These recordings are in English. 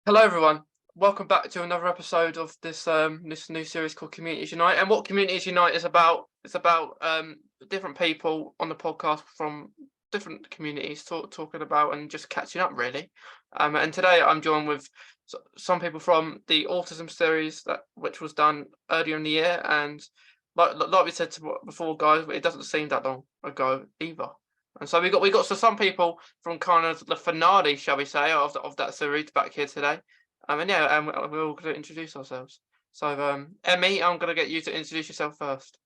Hello, everyone. Welcome back to another episode of this new series called Communities Unite. And what Communities Unite is about, it's about different people on the podcast from different communities talking about and just catching up, really. And today I'm joined with some people from the Autism series which was done earlier in the year. And like we said before, guys, it doesn't seem that long ago either. And so we got some people from kind of the finale, shall we say, of that series back here today. And we're all going to introduce ourselves. So Emmy, I'm going to get you to introduce yourself first.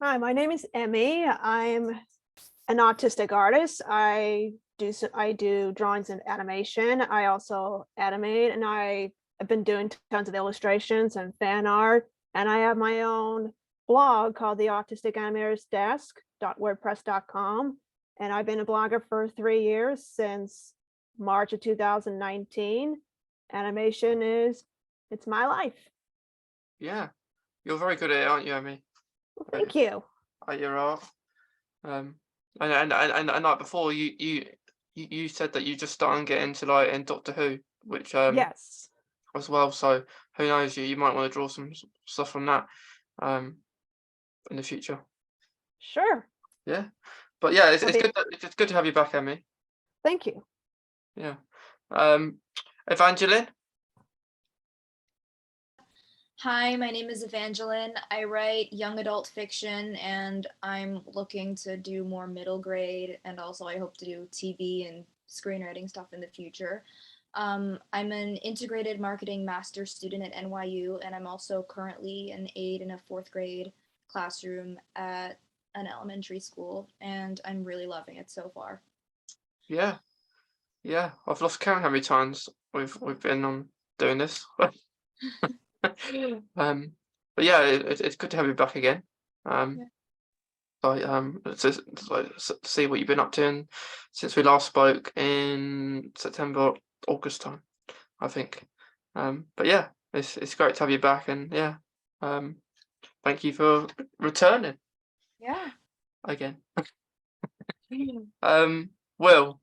Hi, my name is Emmy. I'm an autistic artist. I do drawings and animation. I also animate, and I have been doing tons of illustrations and fan art. And I have my own blog called the Autistic Animators Desk.wordpress.com. And I've been a blogger for 3 years, since March of 2019. Animation it's my life. Yeah, you're very good at it, aren't you, Emmy? Well, thank you. At your art. And like before, you said that you just started getting into like in Doctor Who, which Yes. as well. So who knows, you might want to draw some stuff from that in the future. Sure. Yeah, but yeah, it's good to have you back, Emmy. Thank you. Yeah. Evanglyn. Hi, my name is Evanglyn. I write young adult fiction, and I'm looking to do more middle grade, and also I hope to do TV and screenwriting stuff in the future. I'm an integrated marketing master's student at NYU, and I'm also currently an aide in a 4th grade classroom at an elementary school, and I'm really loving it so far. Yeah, I've lost count how many times we've been on doing this. But yeah, it's good to have you back again. To see what you've been up to since we last spoke in September, August time, I think. But yeah, it's great to have you back, and yeah, thank you for returning. Yeah. Again. Will.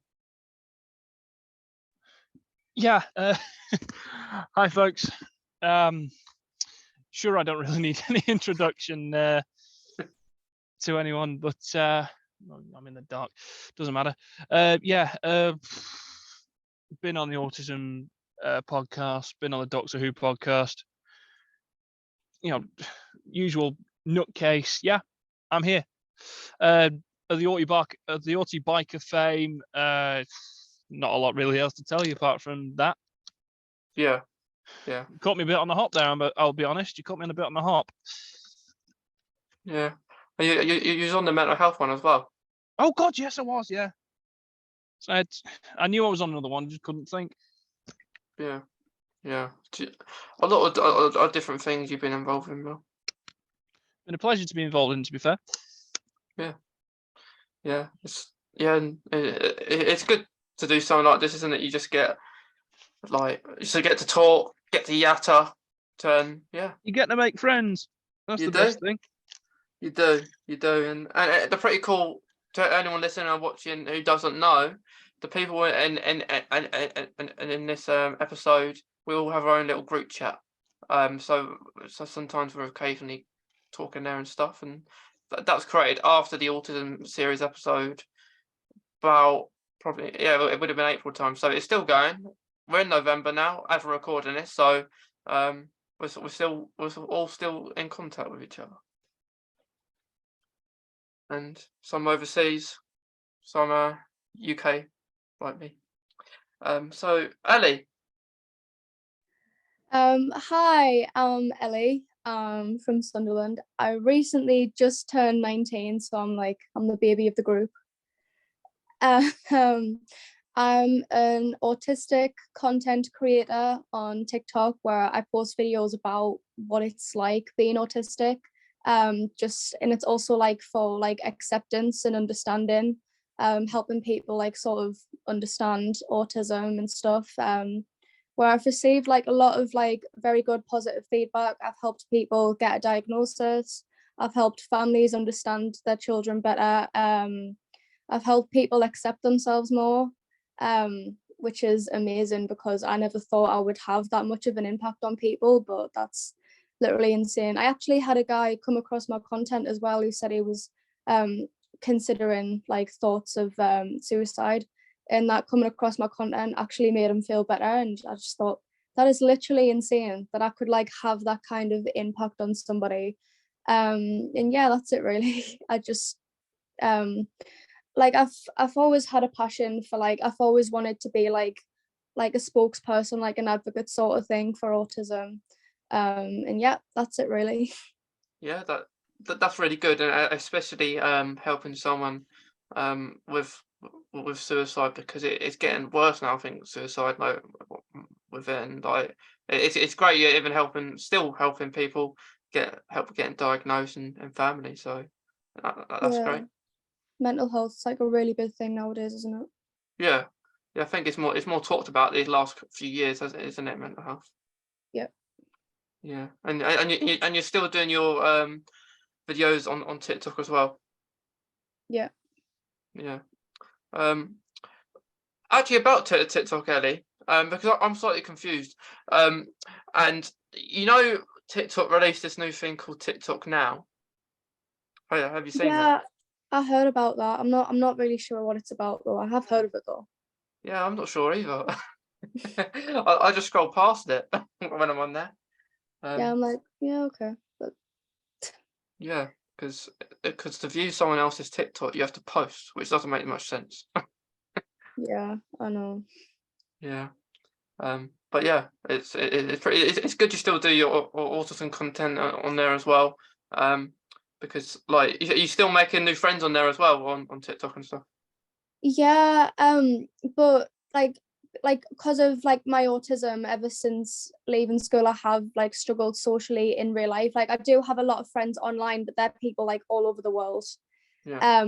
Yeah. Hi, folks. Sure, I don't really need any introduction to anyone, but I'm in the dark. Doesn't matter. Been on the Autism podcast. Been on the Doctor Who podcast. Usual nutcase. Yeah, I'm here. The Auti biker fame. Not a lot really else to tell you apart from that. Yeah. You caught me a bit on the hop there, but I'll be honest, you caught me on a bit on the hop. Yeah. You was on the mental health one as well. Oh God, yes, I was. Yeah. So I knew I was on another one, just couldn't think. Yeah. A lot of different things you've been involved in, Will. Been a pleasure to be involved in, to be fair. Yeah. It's good to do something like this, isn't it? You just get get to talk, get to yatter, You get to make friends. That's the best thing. You do, and they're pretty cool. To anyone listening or watching who doesn't know, the people in this episode, we all have our own little group chat. So sometimes we're occasionally talking there and stuff, and that was created after the Autism series episode. About it would have been April time, so it's still going. We're in November now as we're recording this, so we're all still in contact with each other, and some overseas, some UK, like me. So Ellie. Hi, I'm Ellie. From Sunderland. I recently just turned 19, so I'm the baby of the group. I'm an autistic content creator on TikTok, where I post videos about what it's like being autistic. And it's also for acceptance and understanding, helping people sort of understand autism and stuff. Where I've received a lot of very good positive feedback. I've helped people get a diagnosis. I've helped families understand their children better. I've helped people accept themselves more. which is amazing because I never thought I would have that much of an impact on people, but that's literally insane. I actually had a guy come across my content as well who said he was considering like thoughts of suicide, and that coming across my content actually made him feel better. And I just thought that is literally insane that I could like have that kind of impact on somebody. And yeah, that's it really. I just like I've always had a passion for like, I've always wanted to be like a spokesperson, like an advocate sort of thing for autism. And yeah, that's it really. Yeah, that's really good, and especially helping someone with suicide, because it's getting worse now. I think suicide like with it, and like it's great you're even still helping people getting diagnosed and family. So that's Yeah. great. Mental health is like a really big thing nowadays, isn't it? Yeah, I think it's more talked about these last few years, isn't it? Mental health. Yep. Yeah, and you're still doing your videos on TikTok as well. Yeah. Yeah. Actually, about TikTok, Ellie, because I'm slightly confused. And you know, TikTok released this new thing called TikTok Now. Have you seen Yeah, that? I heard about that. I'm not really sure what it's about though. I have heard of it though. Yeah, I'm not sure either. I just scroll past it when I'm on there. Yeah, I'm like, yeah, okay. But Yeah, because to view someone else's TikTok, you have to post, which doesn't make much sense. yeah, I know. Yeah. But yeah, it's good you still do your autism content on there as well. Because like you still making new friends on there as well on TikTok and stuff. Yeah, but like because of like my autism, ever since leaving school, I have like struggled socially in real life. Like I do have a lot of friends online, but they're people like all over the world. Yeah.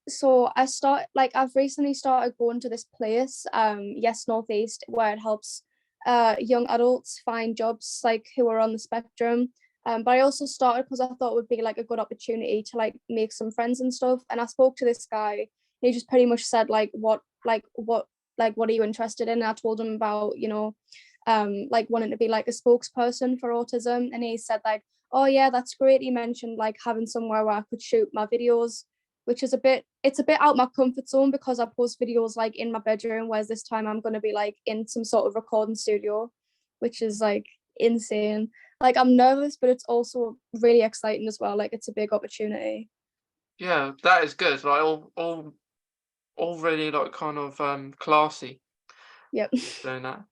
So I've recently started going to this place, Yes Northeast, where it helps young adults find jobs like who are on the spectrum. But I also started because I thought it would be like a good opportunity to like make some friends and stuff. And I spoke to this guy. He just pretty much said what are you interested in? And I told him about, like wanting to be like a spokesperson for autism. And he said like, oh yeah, that's great. He mentioned like having somewhere where I could shoot my videos, which is it's a bit out my comfort zone because I post videos like in my bedroom, whereas this time I'm going to be like in some sort of recording studio, which is like insane. Like I'm nervous, but it's also really exciting as well. Like it's a big opportunity. Yeah, that is good. Like all really like kind of classy Yep. doing that.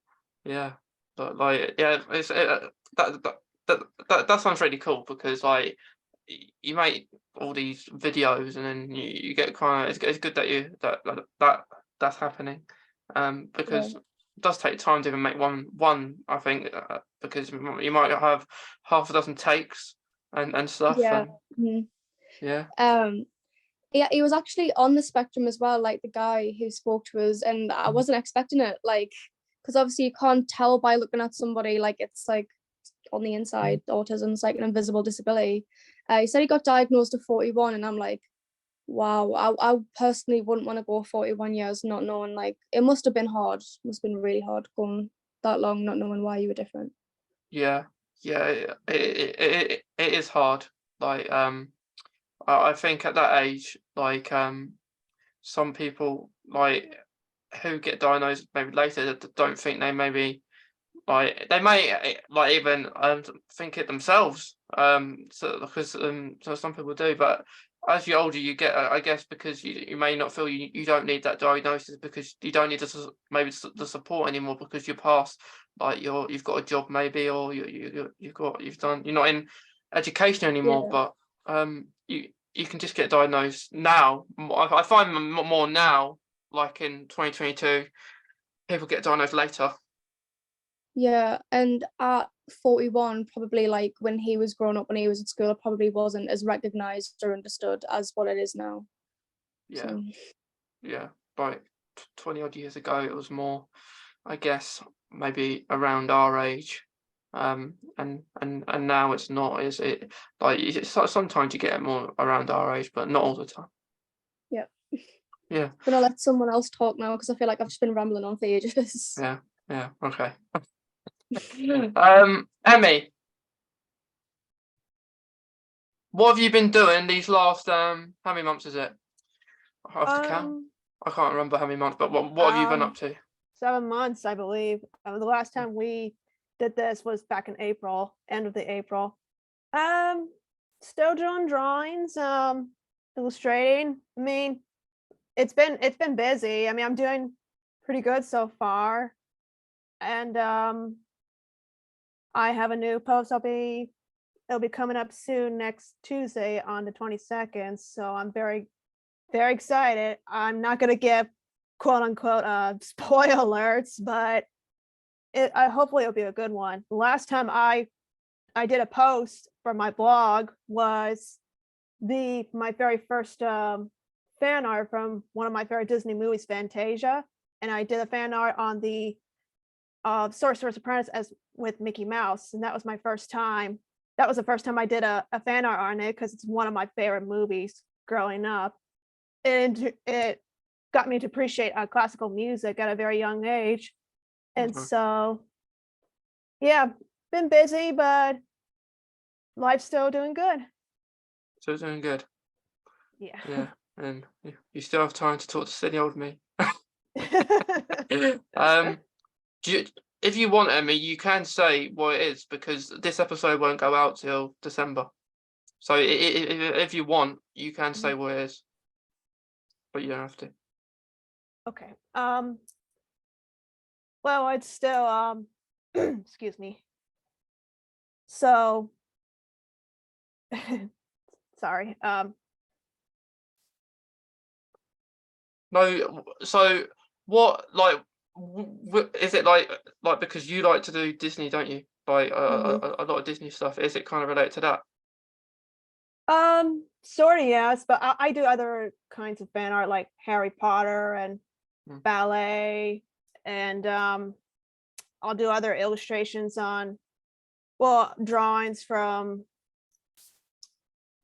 Yeah. But like yeah, that sounds really cool, because like you make all these videos and then you get kind of it's good that that's happening, because Yeah. it does take time to even make one I think, because you might have half a dozen takes and stuff. Yeah. Mhm. Yeah. Yeah, he was actually on the spectrum as well, like the guy who spoke to us, and I wasn't expecting it, like, because obviously you can't tell by looking at somebody, like it's like on the inside, autism's like an invisible disability. He said he got diagnosed at 41, and I'm like, wow, I personally wouldn't want to go 41 years not knowing, like, it must have been hard, must have been really hard going that long not knowing why you were different. Yeah, it is hard. Like I think at that age, like some people like who get diagnosed maybe later that don't think they maybe like they may like even think it themselves, so because so some people do, but as you're older you get, I guess, because you may not feel you don't need that diagnosis, because you don't need the support anymore, because you're past like you've got a job maybe, or you're not in education anymore. Yeah. But you can just get diagnosed now. I find more now, like in 2022, people get diagnosed later. Yeah, and at 41, probably like when he was growing up, when he was at school, it probably wasn't as recognized or understood as what it is now. Yeah. So Yeah, like 20 odd years ago, it was more, I guess, maybe around our age. And now it's not, is it? Like sometimes you get it more around our age, but not all the time. yeah. Yeah. I'm gonna let someone else talk now because I feel like I've just been rambling on for ages. Yeah. Yeah. Okay. Emmy, what have you been doing these last how many months is it? I have to count. I can't remember how many months, but what have you been up to? 7 months, I believe. The last time we did this was back in April, end of the April. Still doing drawings, illustrating. I mean, it's been busy. I mean, I'm doing pretty good so far. And I have a new post it'll be coming up soon next Tuesday on the 22nd. So I'm very, very excited. I'm not gonna give quote unquote spoiler alerts, but hopefully it'll be a good one. The last time I did a post for my blog was my very first fan art from one of my favorite Disney movies, Fantasia, and I did a fan art on the Sorcerer's Apprentice as with Mickey Mouse, and that was my first time. That was the first time I did a fan art on it because it's one of my favorite movies growing up, and it got me to appreciate classical music at a very young age, and so yeah, been busy, but life's still doing good. Still doing good. Yeah. Yeah, and you still have time to talk to silly old me. If you want, Emmy, you can say what it is because this episode won't go out till December. So if you want, you can say what it is, but you don't have to. Okay. Well, it's still excuse me. So sorry. No, so what is it like because you like to do Disney, don't you? Like a lot of Disney stuff. Is it kind of related to that? Sort of, yes, but I do other kinds of fan art like Harry Potter and ballet, and I'll do other illustrations on, well, drawings from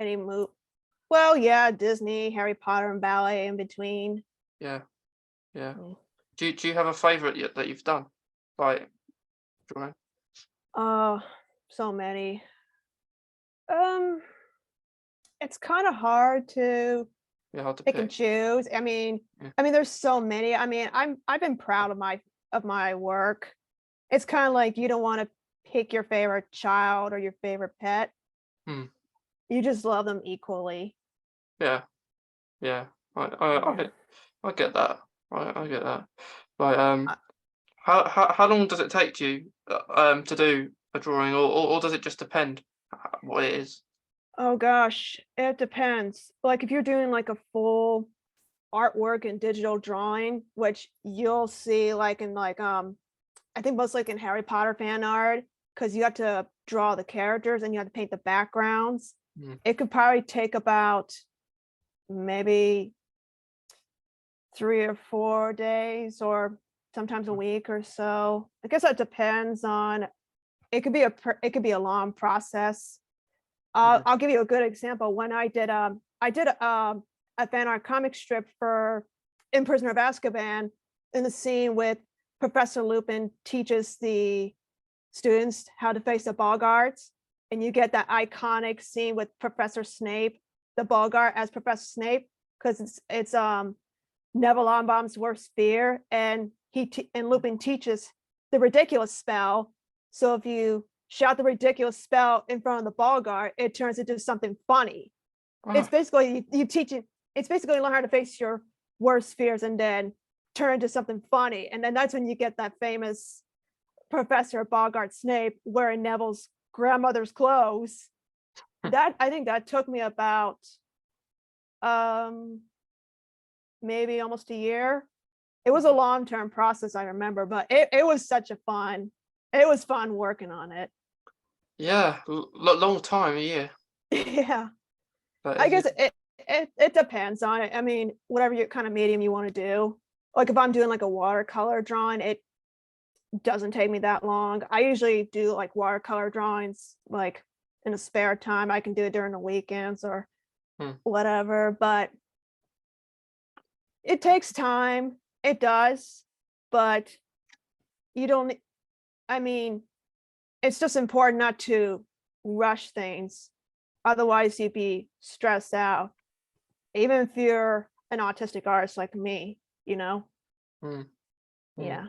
any movie. Well, yeah, Disney, Harry Potter, and ballet in between. Yeah, yeah. Do you have a favorite yet that you've done, like drawing? So many. It's kind of hard to Hard to pick and choose. I mean, there's so many. I mean, I've been proud of my work. It's kind of like you don't want to pick your favorite child or your favorite pet. You just love them equally. Yeah, yeah. I get that. I get that. Like how long does it take you to do a drawing, or does it just depend what it is? Oh gosh, it depends. Like if you're doing like a full artwork and digital drawing, which you'll see like in like I think most like in Harry Potter fan art, because you have to draw the characters and you have to paint the backgrounds. It could probably take about maybe 3 or 4 days or sometimes a week or so. I guess that depends on, it could be a long process. I'll give you a good example. When I did a fan art comic strip for In Prisoner of Azkaban, in the scene with Professor Lupin teaches the students how to face the Boggarts, and you get that iconic scene with Professor Snape, the Boggart as Professor Snape, because it's Neville Longbottom's worst fear, and Lupin teaches the ridiculous spell. So if you shout the ridiculous spell in front of the Boggart, it turns into something funny. It's basically it's basically learn how to face your worst fears and then turn into something funny. And then that's when you get that famous Professor Boggart Snape wearing Neville's grandmother's clothes. That, I think that took me about maybe almost a year. It was a long-term process, I remember, but it was it was fun working on it. Yeah, long time, a year. Yeah. But I guess it depends on it. I mean, whatever your kind of medium you want to do. Like if I'm doing like a watercolor drawing, it doesn't take me that long. I usually do like watercolor drawings like in a spare time. I can do it during the weekends or whatever. But It takes time. It does, but you don't. I mean, it's just important not to rush things. Otherwise, you'd be stressed out. Even if you're an autistic artist like me, you know. Mm. Yeah.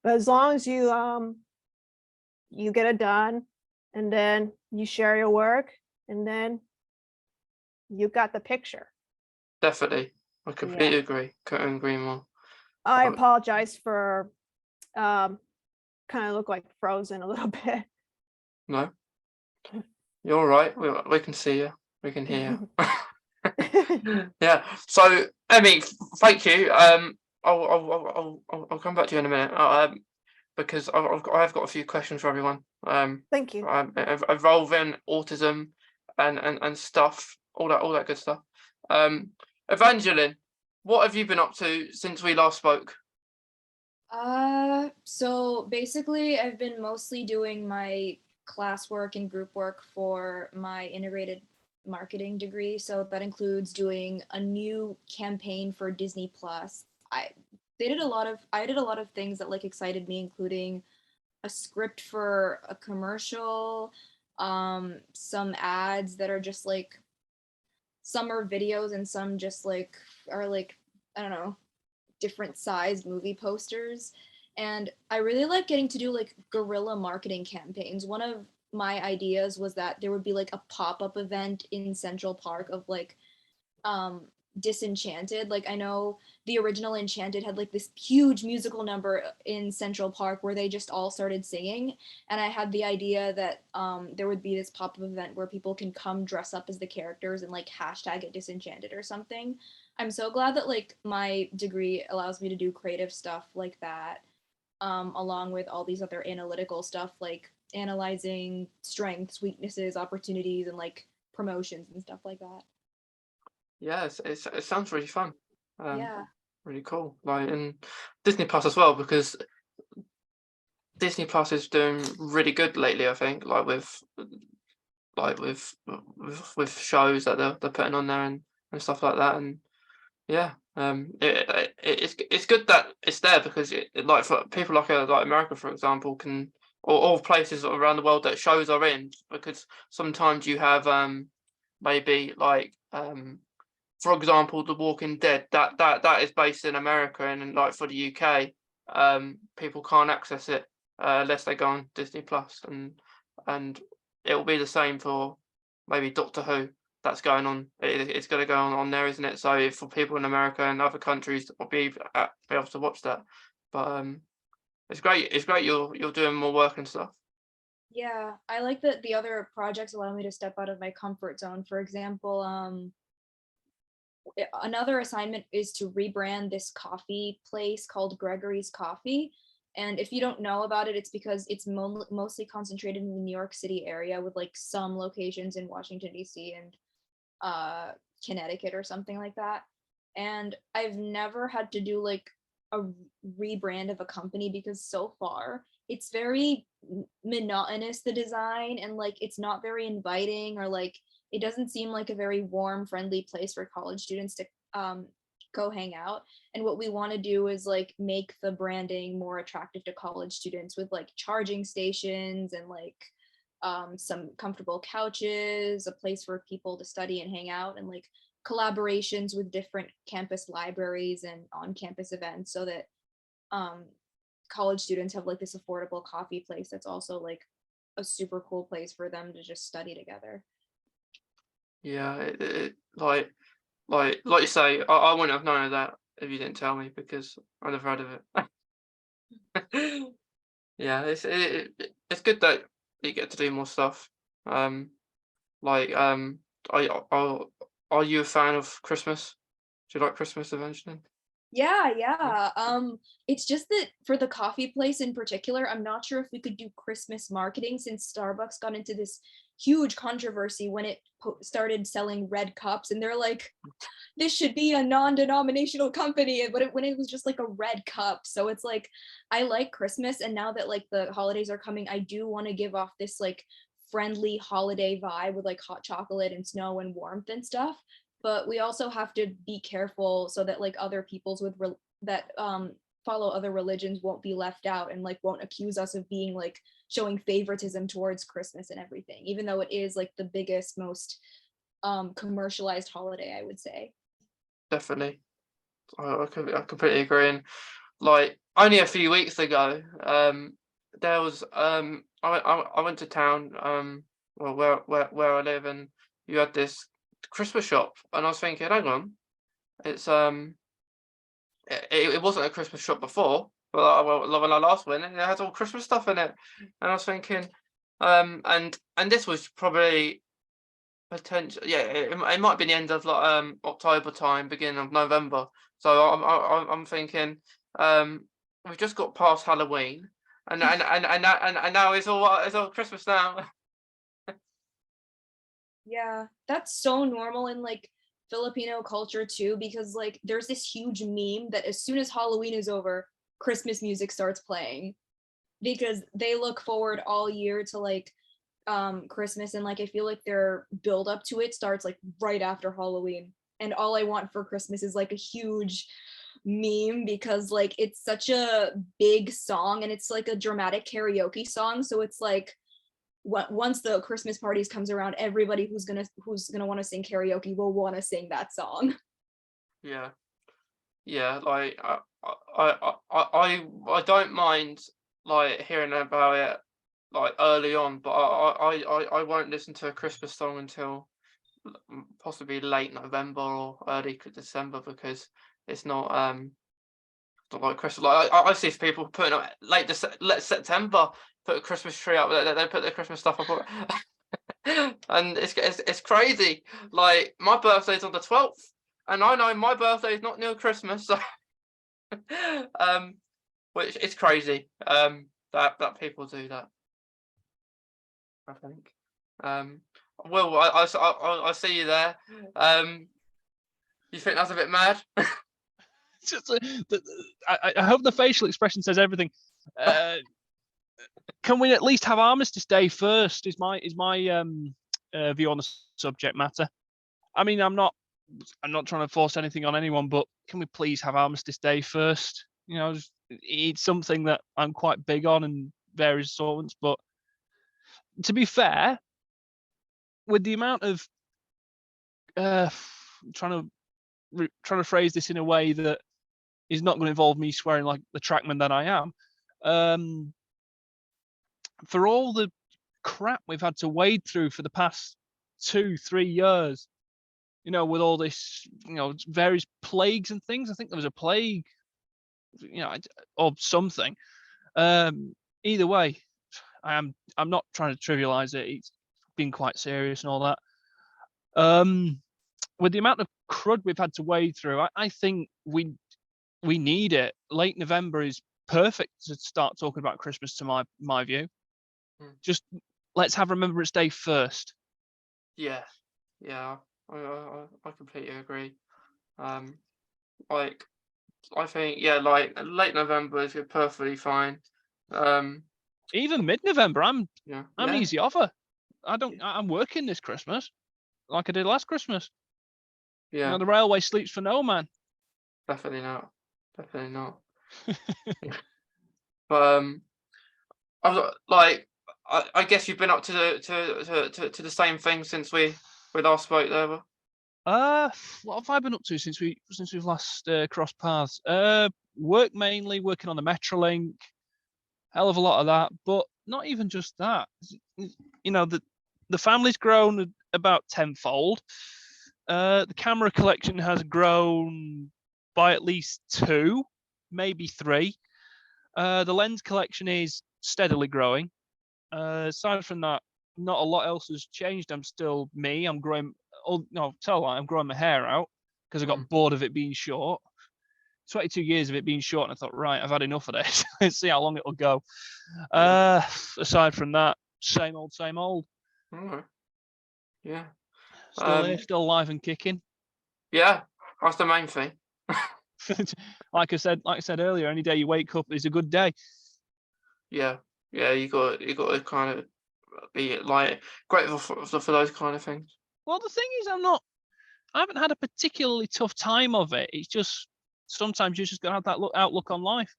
But as long as you get it done, and then you share your work, and then you got the picture. Definitely. I completely agree. Couldn't agree more. I Oh. apologize for kind of look like frozen a little bit. No, you're all right. We can see you. We can hear you. Yeah. So, Emmy, thank you. I'll come back to you in a minute. Because I've got a few questions for everyone. Thank you. Involving autism and stuff, all that good stuff. Evangeline, what have you been up to since we last spoke? So basically I've been mostly doing my classwork and group work for my integrated marketing degree. So that includes doing a new campaign for Disney Plus. I did a lot of things that like excited me, including a script for a commercial, some ads that are just like some are videos and some just like are like, I don't know, different sized movie posters. And I really like getting to do like guerrilla marketing campaigns. One of my ideas was that there would be like a pop-up event in Central Park of like Disenchanted. Like I know the original Enchanted had like this huge musical number in Central Park where they just all started singing, and I had the idea that there would be this pop-up event where people can come dress up as the characters and like hashtag it Disenchanted or something. I'm so glad that like my degree allows me to do creative stuff like that, along with all these other analytical stuff like analyzing strengths, weaknesses, opportunities, and like promotions and stuff like that. Yeah, it sounds really fun. Yeah. Really cool. Like, and Disney Plus as well, because Disney Plus is doing really good lately. I think, like with shows that they're putting on there and stuff like that. And yeah, it's good that it's there, because like for people like America, for example, can, or places around the world that shows are in, because sometimes you have maybe like for example, The Walking Dead, that is based in America, and like for the UK, people can't access it unless they go on Disney Plus, and it will be the same for maybe Doctor Who. That's going on. It's going to go on there, isn't it? So for people in America and other countries, will be able to watch that. But it's great. It's great you're doing more work and stuff. Yeah, I like that the other projects allow me to step out of my comfort zone. For example, another assignment is to rebrand this coffee place called Gregory's Coffee. And if you don't know about it, it's because it's mostly concentrated in the New York City area with like some locations in Washington, D.C. and Connecticut or something like that. And I've never had to do like a rebrand of a company because so far it's very monotonous, the design, and like it's not very inviting, or like it doesn't seem like a very warm, friendly place for college students to go hang out. And what we want to do is like make the branding more attractive to college students with like charging stations and like some comfortable couches, a place for people to study and hang out, and like collaborations with different campus libraries and on-campus events, so that college students have like this affordable coffee place that's also like a super cool place for them to just study together. Yeah, like you say, I wouldn't have known of that if you didn't tell me, because I'd have heard of it. Yeah, it's good that you get to do more stuff. Are you a fan of Christmas? Do you like Christmas eventually? Yeah. It's just that for the coffee place in particular, I'm not sure if we could do Christmas marketing, since Starbucks got into this huge controversy when it started selling red cups, and they're like, this should be a non-denominational company, but when it was just like a red cup. So it's like, I like Christmas, and now that like the holidays are coming, I do want to give off this like friendly holiday vibe with like hot chocolate and snow and warmth and stuff. but we also have to be careful so that like other peoples with that follow other religions won't be left out and like won't accuse us of being like showing favoritism towards Christmas and everything, even though it is like the biggest, most commercialized holiday, I would say. Definitely. I completely agree. And like only a few weeks ago, there was I went to town, well where I live, and you had this Christmas shop, and I was thinking, hang on, it's it wasn't a Christmas shop before, but when I last went, it had all Christmas stuff in it, and I was thinking, and this was probably potential, yeah, it might be the end of like October time, beginning of November. So I'm thinking, we've just got past Halloween, and now it's all Christmas now. Yeah, that's so normal in like Filipino culture too, because like there's this huge meme that as soon as Halloween is over, Christmas music starts playing because they look forward all year to like Christmas, and like I feel like their build up to it starts like right after Halloween. And all I want for Christmas is like a huge meme because like it's such a big song and it's like a dramatic karaoke song, so it's like once the Christmas parties comes around, everybody who's gonna want to sing karaoke will want to sing that song. Yeah, like I don't mind like hearing about it like early on, but I won't listen to a Christmas song until possibly late November or early December, because it's not like Christmas. Like I see people putting up late September, put a Christmas tree up. They put their Christmas stuff up, and it's crazy. Like my birthday's on the 12th, and I know my birthday is not near Christmas, so which is crazy. That people do that, I think. Will, I see you there. You think that's a bit mad? Just, I hope the facial expression says everything. Can we at least have Armistice Day first? Is my view on the subject matter. I mean, I'm not trying to force anything on anyone, but can we please have Armistice Day first? You know, it's something that I'm quite big on in various assortments. But to be fair, with the amount of trying to phrase this in a way that is not going to involve me swearing like the trackman that I am, for all the crap we've had to wade through for the past 2-3 years, you know, with all this, you know, various plagues and things. I think there was a plague, you know, or something. Either way, I'm not trying to trivialize it. It's been quite serious and all that. With the amount of crud we've had to wade through, I think we need it. Late November is perfect to start talking about Christmas, to my view. Just let's have Remembrance Day first. Yeah, I completely agree. Like I think, yeah, like late November is perfectly fine. Even mid-November, I'm Yeah, easy offer. I'm working this Christmas, like I did last Christmas. yeah, You know, the railway sleeps for no man. definitely not. But I was like, I guess you've been up to the same thing since we last spoke there. What have I been up to since we've last crossed paths? Work mainly, working on the Metrolink, hell of a lot of that, but not even just that. You know, the family's grown about tenfold. The camera collection has grown by at least 2, maybe 3. The lens collection is steadily growing. Aside from that, not a lot else has changed. I'm still me. I'm growing. Oh no, I'm growing my hair out because I got bored of it being short. 22 years of it being short, and I thought, right, I've had enough of this. Let's see how long it'll go. Aside from that, same old. Alright. Yeah. Still here, still alive and kicking. Yeah, that's the main thing. Like I said earlier, any day you wake up is a good day. Yeah, you got to kind of be like grateful for those kind of things. Well, the thing is, I haven't had a particularly tough time of it. It's just sometimes you just gotta have that outlook on life.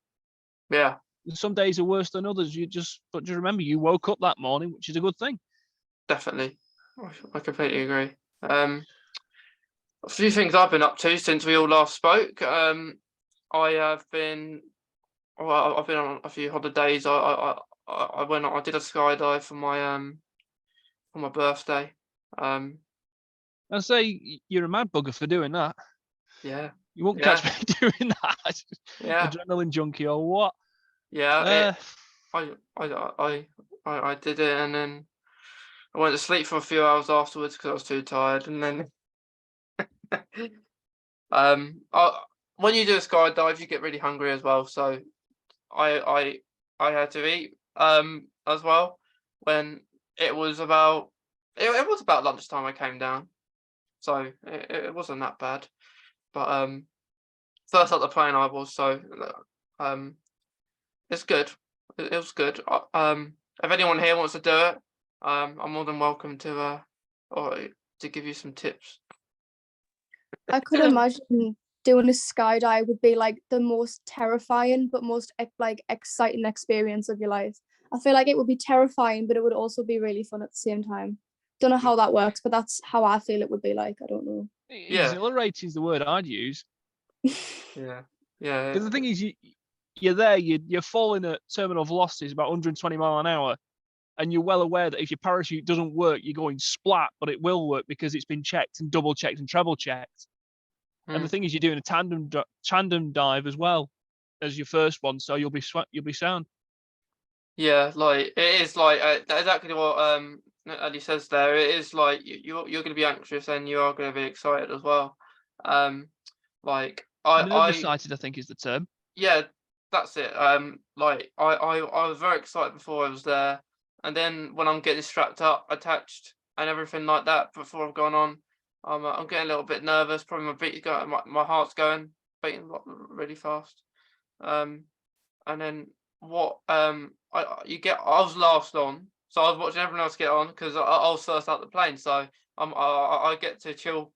Yeah, And some days are worse than others. But just remember, you woke up that morning, which is a good thing. definitely. I completely agree. A few things I've been up to since we all last spoke. I have been, well, I've been on a few holidays. I went. I did a skydive for my birthday. I say you're a mad bugger for doing that. Yeah, You won't yeah, catch me doing that. yeah, Adrenaline junkie or what? yeah. I did it, and then I went to sleep for a few hours afterwards because I was too tired, and then when you do a skydive, you get really hungry as well. So I had to eat as well when it was about it was about lunchtime I came down, so it wasn't that bad. But first up the plane I was, so um it's good. It was good. If anyone here wants to do it, I'm more than welcome to or to give you some tips. I could imagine doing a skydive would be like the most terrifying but most like exciting experience of your life. I feel like it would be terrifying, but it would also be really fun at the same time. Don't know how that works, but that's how I feel it would be like. I don't know. Yeah. Exhilarating is the word I'd use. Yeah, yeah. Because the thing is, you're there, you're falling at terminal velocities about 120 mile an hour, and you're well aware that if your parachute doesn't work, you're going splat, but it will work because it's been checked and double checked and treble checked. And the thing is, you're doing a tandem dive as well as your first one, so you'll be sound. Yeah, like it is like exactly what Ellie says there. It is like you're going to be anxious and you are going to be excited as well. Like Nervous sighted, I think, is the term. Yeah, that's it. Like I was very excited before I was there, and then when I'm getting strapped up, attached, and everything like that before I've gone on, I'm getting a little bit nervous. Probably my beat going, my heart's going beating really fast. And then what I was last on, so I was watching everyone else get on because I was first out the plane, so I get to chill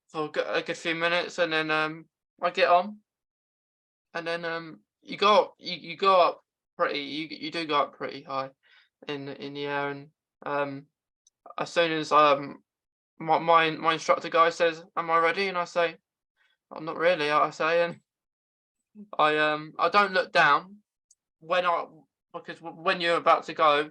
for a good few minutes, and then I get on, and then you go up pretty, you do go up pretty high in the air, and as soon as my instructor guy says, "Am I ready?" and I say, "I'm not really," I say, and I don't look down because when you're about to go,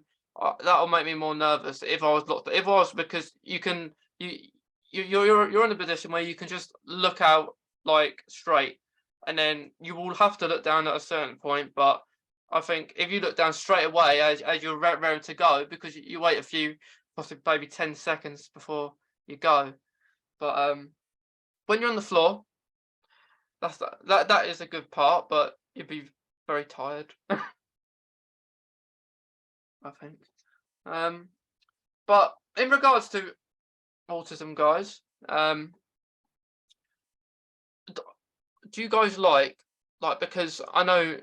that'll make me more nervous if I was locked. If I was, because you're in a position where you can just look out like straight, and then you will have to look down at a certain point. But I think if you look down straight away as you're ready to go, because you wait a few, possibly maybe 10 seconds before you go. But when you're on the floor, that is a good part, but you'd be very tired. I think. But in regards to autism, guys, do you guys like because I know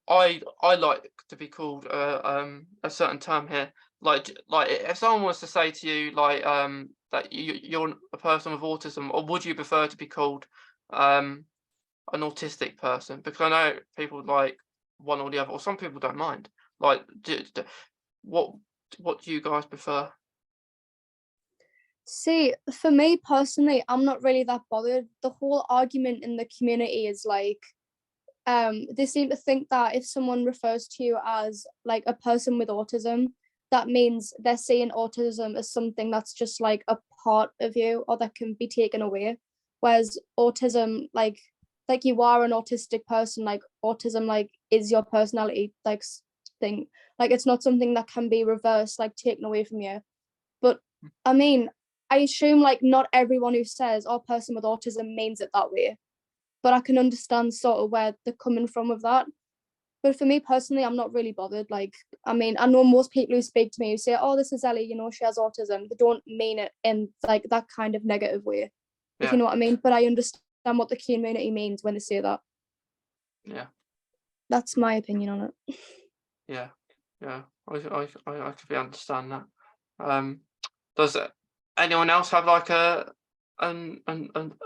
I like to be called a certain term here. Like if someone was to say to you that you're a person with autism, or would you prefer to be called an autistic person? Because I know people like one or the other, or some people don't mind. Like, what do you guys prefer? See, for me personally, I'm not really that bothered. The whole argument in the community is like, they seem to think that if someone refers to you as like a person with autism, that means they're seeing autism as something that's just like a part of you or that can be taken away. Whereas autism, like you are an autistic person, like autism like is your personality like thing. Like it's not something that can be reversed, like taken away from you. But I mean, I assume like not everyone who says "oh, person with autism" means it that way. But I can understand sort of where they're coming from with that. But for me personally, I'm not really bothered. Like, I mean, I know most people who speak to me who say, "oh, this is Ellie, you know, she has autism." They don't mean it in like that kind of negative way, if you know what I mean. But I understand what the community means when they say that. Yeah. That's my opinion on it. Yeah. I completely understand that. Does anyone else have like a an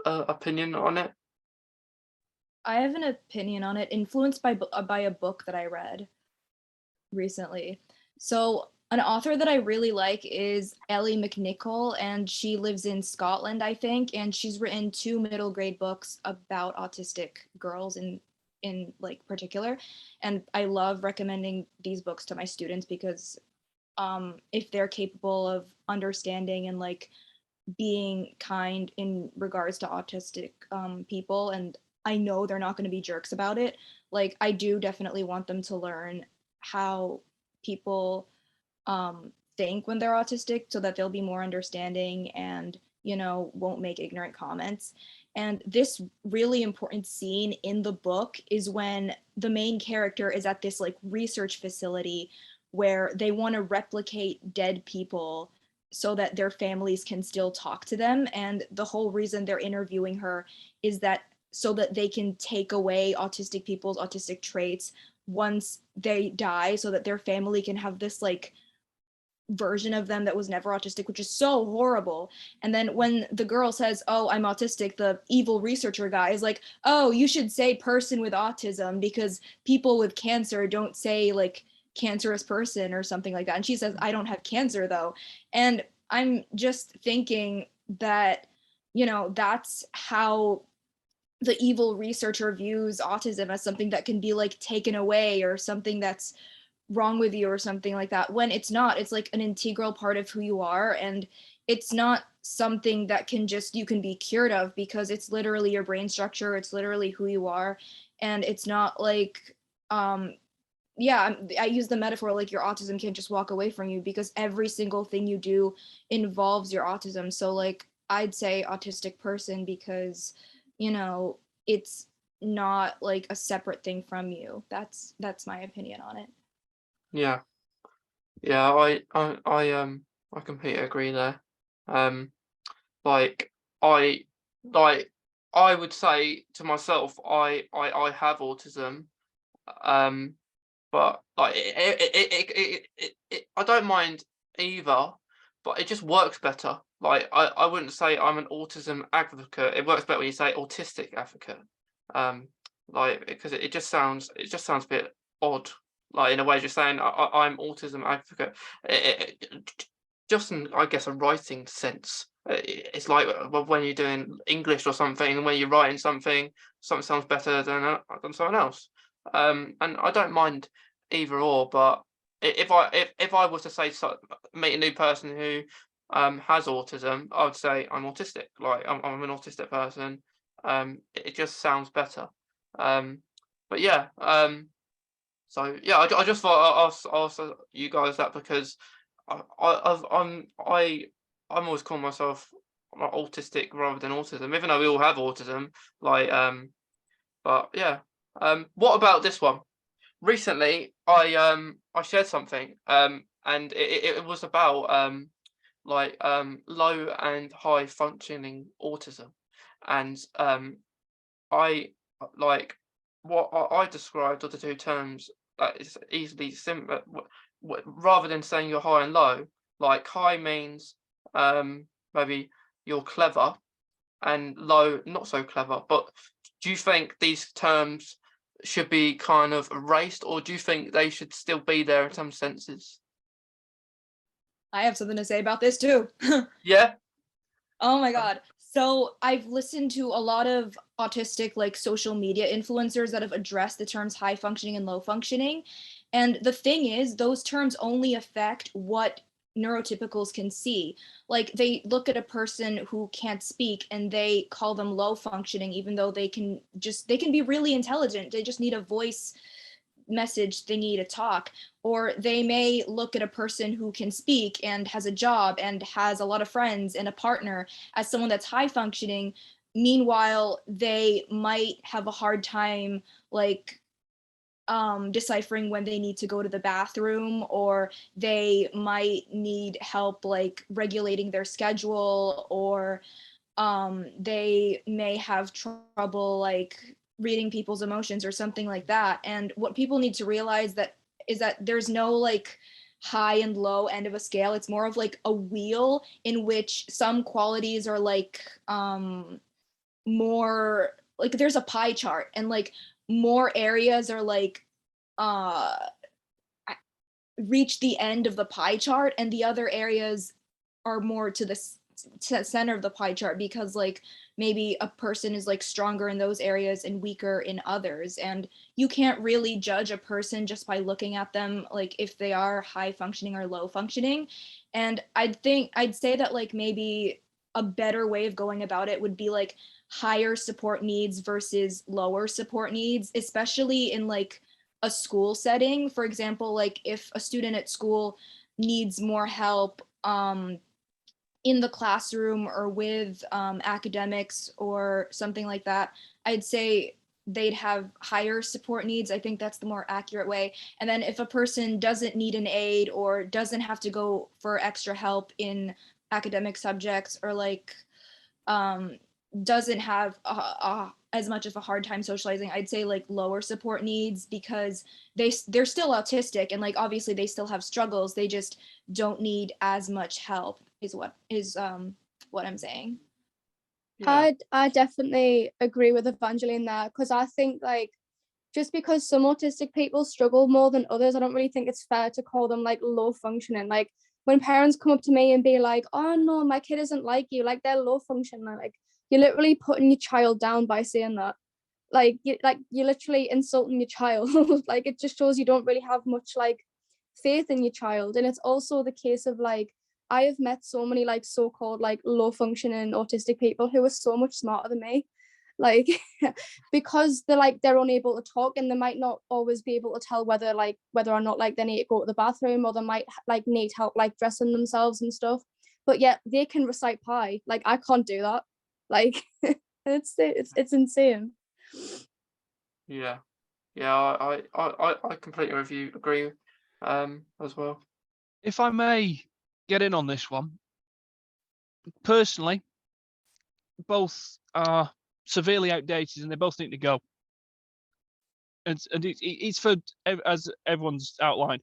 opinion on it? I have an opinion on it, influenced by a book that I read recently. So an author that I really like is Ellie McNichol, and she lives in Scotland, I think, and she's written 2 middle grade books about autistic girls in like particular. And I love recommending these books to my students because if they're capable of understanding and like being kind in regards to autistic people, and I know they're not going to be jerks about it, like I do definitely want them to learn how people think when they're autistic so that they'll be more understanding and, you know, won't make ignorant comments. And this really important scene in the book is when the main character is at this like research facility where they want to replicate dead people so that their families can still talk to them. And the whole reason they're interviewing her is that so that they can take away autistic people's autistic traits once they die so that their family can have this like version of them that was never autistic, which is so horrible. And then when the girl says, "Oh, I'm autistic," the evil researcher guy is like, "Oh, you should say person with autism because people with cancer don't say like cancerous person or something like that." And she says, "I don't have cancer though." And I'm just thinking that, you know, that's how the evil researcher views autism, as something that can be like taken away or something that's wrong with you or something like that, when it's not. It's like an integral part of who you are, and it's not something that can just you can be cured of, because it's literally your brain structure, it's literally who you are. And it's not like yeah, I use the metaphor like your autism can't just walk away from you, because every single thing you do involves your autism. So like I'd say autistic person because, you know, it's not like a separate thing from you. That's my opinion on it. Yeah, I completely agree there. Like I like I would say to myself, I have autism. But like I don't mind either, but it just works better. Like I wouldn't say I'm an autism advocate. It works better when you say autistic advocate. Like because it just sounds a bit odd. Like in a way, just saying I'm autism advocate. Just in, I guess, a writing sense. It's like when you're doing English or something, and when you're writing something sounds better than someone else. And I don't mind either or, but if I was to say meet a new person who has autism, I would say I'm autistic. Like I'm an autistic person. It just sounds better. But yeah. So yeah, I just thought I'll ask you guys that because I'm always calling myself autistic rather than autism, even though we all have autism. Like but yeah. What about this one? Recently, I shared something, and it was about low and high functioning autism, and I like what I described are the two terms that is easily similar. Rather than saying you're high and low, like high means maybe you're clever, and low not so clever. But do you think these terms should be kind of erased, or do you think they should still be there in some senses? I have something to say about this too. Yeah. Oh my God. So I've listened to a lot of autistic like social media influencers that have addressed the terms high functioning and low functioning. And the thing is, those terms only affect what neurotypicals can see. Like they look at a person who can't speak and they call them low functioning, even though they can be really intelligent. They just need a voice message thingy to talk. Or they may look at a person who can speak and has a job and has a lot of friends and a partner as someone that's high functioning. Meanwhile, they might have a hard time like deciphering when they need to go to the bathroom, or they might need help like regulating their schedule, or they may have trouble like reading people's emotions or something like that. And what people need to realize that is that there's no like high and low end of a scale. It's more of like a wheel in which some qualities are like more like there's a pie chart, and like more areas are like reach the end of the pie chart, and the other areas are more to the center of the pie chart, because like maybe a person is like stronger in those areas and weaker in others, and you can't really judge a person just by looking at them like if they are high functioning or low functioning. And I'd say that like maybe a better way of going about it would be like higher support needs versus lower support needs, especially in like a school setting. For example, like if a student at school needs more help in the classroom or with academics or something like that, I'd say they'd have higher support needs. I think that's the more accurate way. And then if a person doesn't need an aid or doesn't have to go for extra help in academic subjects, or like doesn't have as much of a hard time socializing, I'd say like lower support needs, because they're still autistic, and like obviously they still have struggles, they just don't need as much help, is what I'm saying. Yeah. I definitely agree with Evangeline there, because I think like just because some autistic people struggle more than others, I don't really think it's fair to call them like low functioning. Like when parents come up to me and be like, oh no, my kid isn't like you, like they're low functioning, like you're literally putting your child down by saying that. Like you're literally insulting your child. Like it just shows you don't really have much like faith in your child. And it's also the case of like I have met so many like so-called like low functioning autistic people who are so much smarter than me, like because they're unable to talk, and they might not always be able to tell whether or not like they need to go to the bathroom, or they might like need help like dressing themselves and stuff, but yet they can recite pi. Like I can't do that. Like it's insane. Yeah. I completely agree as well. If I may get in on this one, personally, both are severely outdated and they both need to go. And it's for, as everyone's outlined,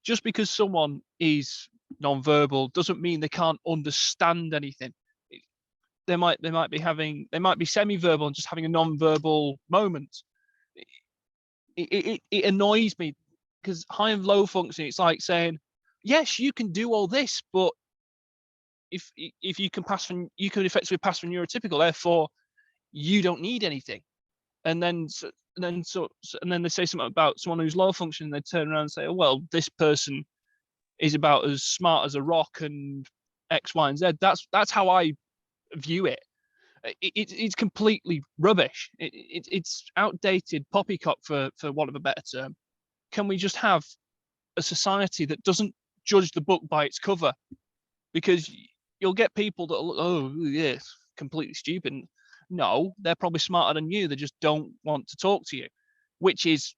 just because someone is non-verbal doesn't mean they can't understand anything. They might be semi-verbal and just having a non-verbal moment. It annoys me, because high and low functioning, it's like saying, yes, you can do all this, but if you can effectively pass for neurotypical, therefore you don't need anything. And then they say something about someone who's low functioning, they turn around and say, oh, well, this person is about as smart as a rock and X, Y, and Z. That's how I view it. It's completely rubbish. It's outdated poppycock, for want of a better term. Can we just have a society that doesn't judge the book by its cover? Because you'll get people that will, oh yes, completely stupid. No, they're probably smarter than you. They just don't want to talk to you, which is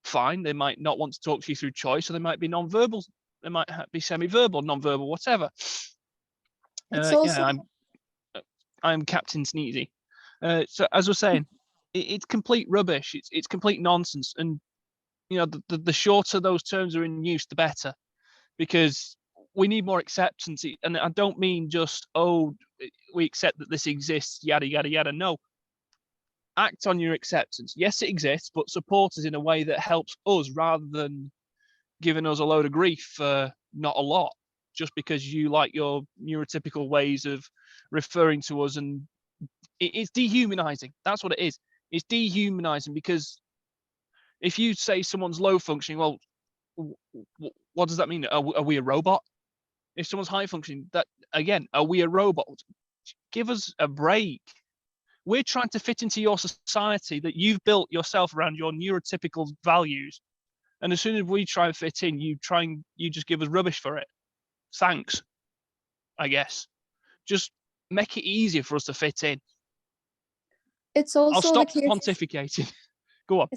fine. They might not want to talk to you through choice, or they might be non-verbal. They might be semi-verbal, non-verbal, whatever. It's also I'm Captain Sneezy. So as we're saying, it's complete rubbish. It's complete nonsense. And you know, the shorter those terms are in use, the better, because we need more acceptance. And I don't mean just, oh, we accept that this exists, yada yada yada. No, act on your acceptance. Yes, it exists, but support us in a way that helps us, rather than giving us a load of grief for not a lot, just because you like your neurotypical ways of referring to us. And it's dehumanizing. That's what it is. It's dehumanizing, because if you say someone's low functioning, well, what does that mean? Are we a robot? If someone's high functioning, that again, are we a robot? Give us a break. We're trying to fit into your society that you've built yourself around your neurotypical values. And as soon as we try and fit in, you just give us rubbish for it. Thanks, I guess. Just make it easier for us to fit in. it's also I'll stop the case pontificating. Go on.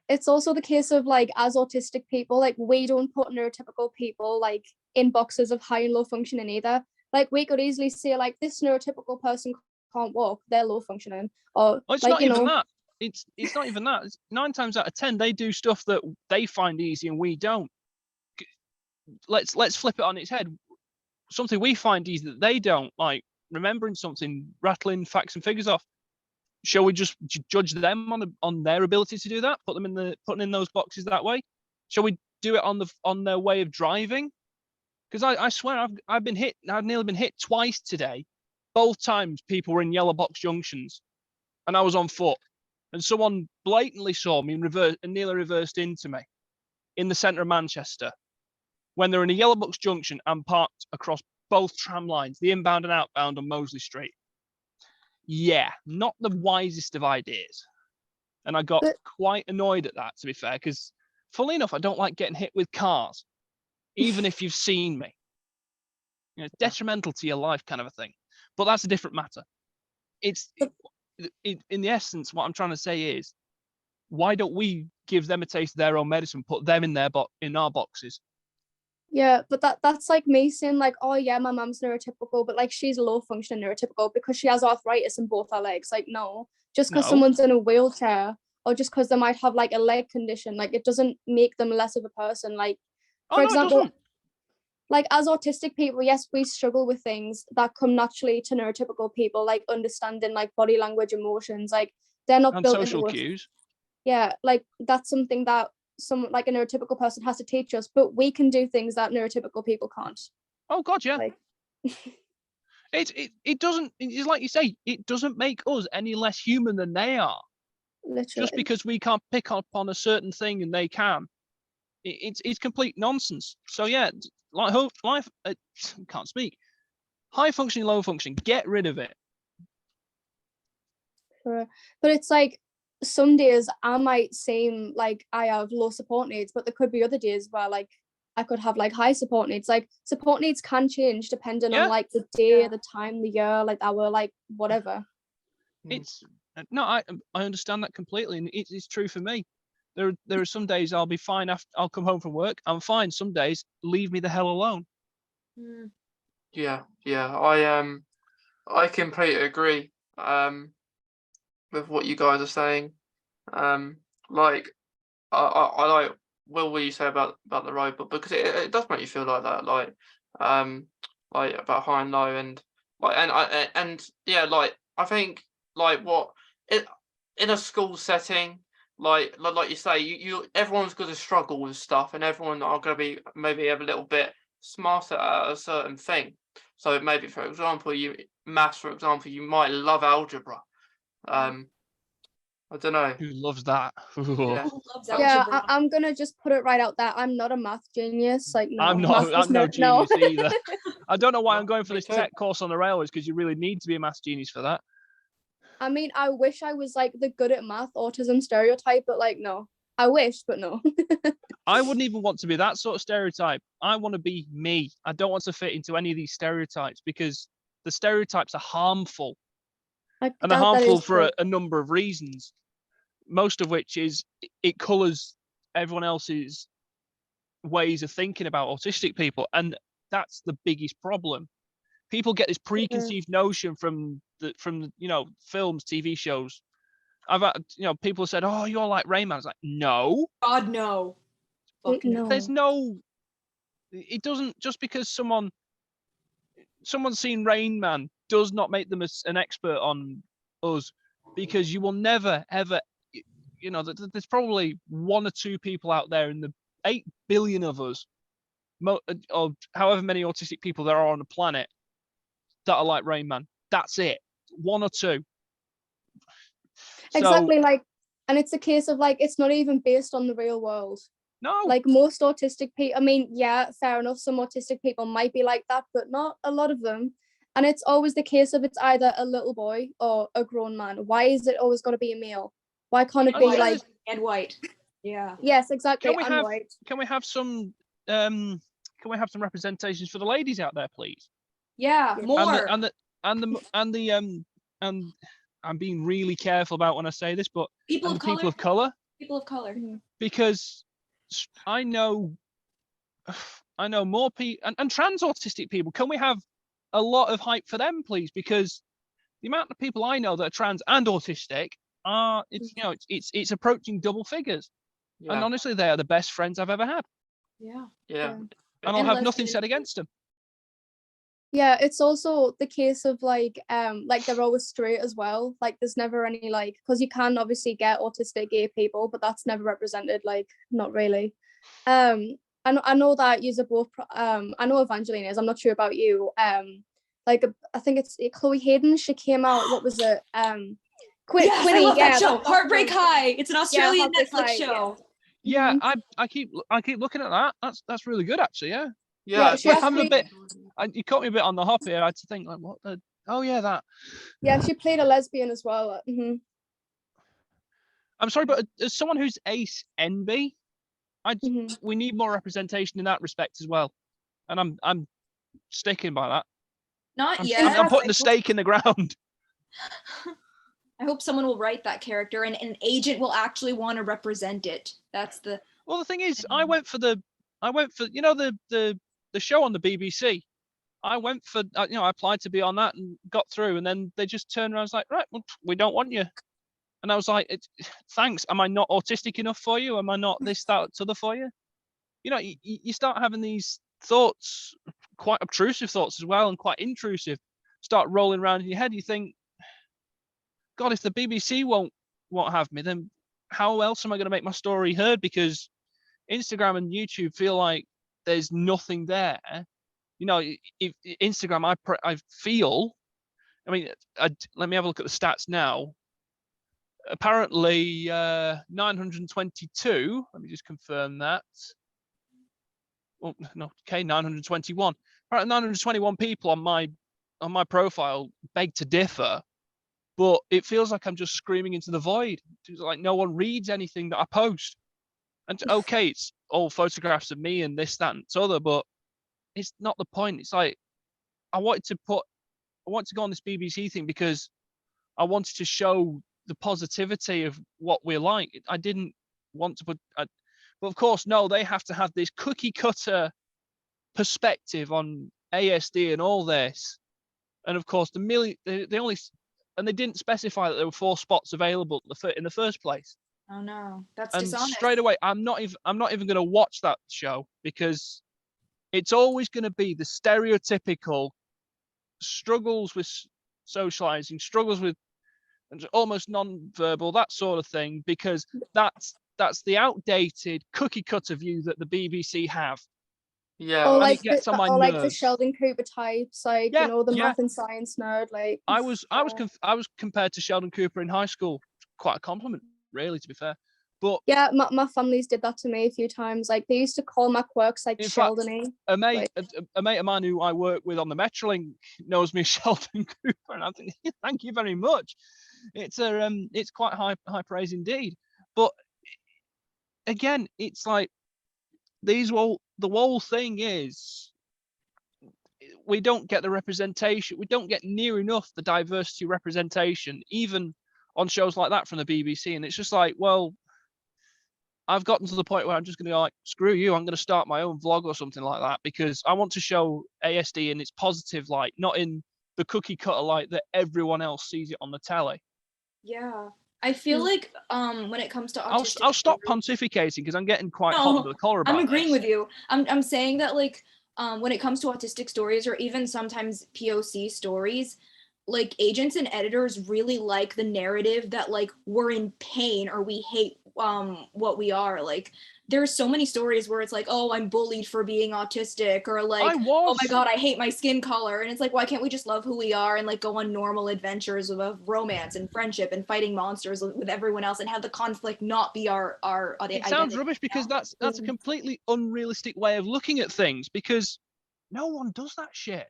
it's also the case of like, as autistic people, like we don't put neurotypical people like in boxes of high and low functioning either. Like we could easily say like, this neurotypical person can't walk, they're low functioning, or Well, it's like, not you even know, that. it's not even that. It's 9 times out of 10 they do stuff that they find easy and we don't. Let's flip it on its head. Something we find easy that they don't, like remembering something, rattling facts and figures off. Shall we just judge them on their ability to do that? Putting in those boxes that way? Shall we do it on their way of driving? Because I swear I've nearly been hit twice today. Both times people were in yellow box junctions, and I was on foot, and someone blatantly saw me and nearly reversed into me in the centre of Manchester when they're in a yellow box junction and parked across both tram lines, the inbound and outbound on Mosley Street. Yeah, not the wisest of ideas. And I got quite annoyed at that, to be fair, because funnily enough, I don't like getting hit with cars, even if you've seen me. You know, it's detrimental to your life kind of a thing. But that's a different matter. In the essence, what I'm trying to say is, why don't we give them a taste of their own medicine, put them in our boxes? Yeah, but that's like me saying like, oh yeah, my mum's neurotypical, but like she's low functioning neurotypical because she has arthritis in both her legs. Like, no, just because someone's in a wheelchair or just because they might have like a leg condition, like it doesn't make them less of a person. Like, for example, like as autistic people, yes, we struggle with things that come naturally to neurotypical people, like understanding like body language, emotions, like they're not built social into cues. Yeah, like that's something that someone like a neurotypical person has to teach us, but we can do things that neurotypical people can't. Oh God, yeah. Like, it doesn't. It's like you say, it doesn't make us any less human than they are. literally. Just because we can't pick up on a certain thing and they can, it's complete nonsense. So yeah, like life, can't speak. High functioning, low functioning, get rid of it. But it's like some days I might seem like I have low support needs, but there could be other days where like I could have like high support needs. Like support needs can change depending on like the day, the time, the year, like our like whatever. It's no, I understand that completely, and it's true for me. There are some days I'll be fine after I'll come home from work. I'm fine. Some days, leave me the hell alone. Yeah, I completely agree with what you guys are saying. Like I like what you say about the road, but because it does make you feel like that, like about high and low, and like and yeah, like I think like what it in a school setting, like you say, you everyone's going to struggle with stuff, and everyone are going to be maybe a little bit smarter at a certain thing. So maybe, for example, maths, for example, you might love algebra. I don't know. Who loves that? Yeah, I'm gonna just put it right out there. I'm not a math genius. Like, no, I'm no genius either. I don't know why I'm going for this tech course on the railways, because you really need to be a math genius for that. I mean, I wish I was like the good at math autism stereotype, but like, no. I wish, but no. I wouldn't even want to be that sort of stereotype. I want to be me. I don't want to fit into any of these stereotypes, because the stereotypes are harmful. And they're harmful for a number of reasons, most of which is it colours everyone else's ways of thinking about autistic people. And that's the biggest problem. People get this preconceived notion from the films, TV shows. I've had, people said, "Oh, you're like Rain Man." I was like, "No, God, no." No. There's no. It doesn't, just because someone's seen Rain Man does not make them an expert on us, because you will never ever. There's probably 1 or 2 people out there in the 8 billion of us, or however many autistic people there are on the planet, that are like Rain Man. That's it. 1 or 2. Exactly, like, and it's a case of like, it's not even based on the real world. No. Like most autistic people, I mean, yeah, fair enough, some autistic people might be like that, but not a lot of them. And it's always the case of it's either a little boy or a grown man. Why is it always got to be a male? Why can't it be like and white? Yeah. Yes, exactly. Can we have some representations for the ladies out there, please? Yeah, more. And I'm being really careful about when I say this, but people of color. People of color. Because I know more people and trans autistic people. Can we have a lot of hype for them, please? Because the amount of people I know that are trans and autistic, are, it's it's approaching double figures. And Yeah. honestly, they are the best friends I've ever had, Yeah. Yeah. and I'll And have nothing lesbian said against them. Yeah, it's also the case of like they're always straight as well. Like there's never any like, because you can obviously get autistic gay people, but that's never represented, like not really. I know that you're both I know Evangeline is, I'm not sure about you. Like I think it's Chloe Hayden, she came out, what was it? Yes, Quinny, I love that show. that's Heartbreak the one. High. It's an Australian Heartbreak Netflix High, show. Yeah, Mhm. I keep looking at that. That's really good, actually. Yeah. Yeah. she It's- I'm a actually bit. You caught me a bit on the hop here. I had to think like, what the? Oh yeah, that. she played a lesbian as well. I'm sorry, but as someone who's ace envy, Mhm. we need more representation in that respect as well. And I'm sticking by that. Not I'm, yet. I'm putting a stake in the ground. I hope someone will write that character and an agent will actually want to represent it. That's the Well, the thing is, I went for the show on the BBC. I went for I applied to be on that and got through, and then they just turned around and was like, right, well, we don't want you. And I was like, thanks. Am I not autistic enough for you? Am I not this, that, other for you? You start having these thoughts, quite obtrusive thoughts as well, and quite intrusive, start rolling around in your head. You think, God, if the BBC won't have me, then how else am I going to make my story heard? Because Instagram and YouTube feel like there's nothing there. If Instagram, I feel. I mean, let me have a look at the stats now. Apparently, 922. Let me just confirm that. Oh no, okay, 921. Apparently, 921 people on my profile beg to differ, but it feels like I'm just screaming into the void. It's like no one reads anything that I post. And okay, it's all photographs of me and this, that, and other, but it's not the point. It's like I wanted to go on this BBC thing because I wanted to show the positivity of what we're like. I didn't want to but of course, no, they have to have this cookie cutter perspective on ASD and all this. And of course, they didn't specify that there were 4 spots available in the first place. oh no, that's And dishonest. straight away, I'm not even going to watch that show because it's always going to be the stereotypical struggles with socializing, struggles with almost non-verbal, that sort of thing, because that's the outdated cookie cutter view that the BBC have. Yeah. Or And like it gets on my like the nerves. Sheldon Cooper types, like Yeah, the yeah. math and science nerd. Like I was compared to Sheldon Cooper in high school. Quite a compliment, really, to be fair. But yeah, my families did that to me a few times. Like they used to call my quirks like in fact, Sheldon-y. a mate of mine who I work with on the Metrolink knows me as Sheldon Cooper, and I'm thinking, thank you very much. It's quite high praise indeed. But again, it's like the whole thing is we don't get the representation. We don't get near enough the diversity representation, even on shows like that from the BBC. And it's just like, well, I've gotten to the point where I'm just going to go like, screw you. I'm going to start my own vlog or something like that because I want to show ASD in its positive light, not in the cookie cutter light that everyone else sees it on the telly. Yeah, I feel like when it comes to autistic, I'll stop pontificating because I'm getting quite hot under the collar about I'm agreeing this. with you. I'm saying that like when it comes to autistic stories or even sometimes POC stories, like agents and editors really like the narrative that like we're in pain or we hate what we are. Like there's so many stories where it's like, oh, I'm bullied for being autistic, or like, oh my god, I hate my skin color. And it's like, why can't we just love who we are and like go on normal adventures of romance and friendship and fighting monsters with everyone else and have the conflict not be our It sounds rubbish because that's a completely unrealistic way of looking at things because no one does that shit.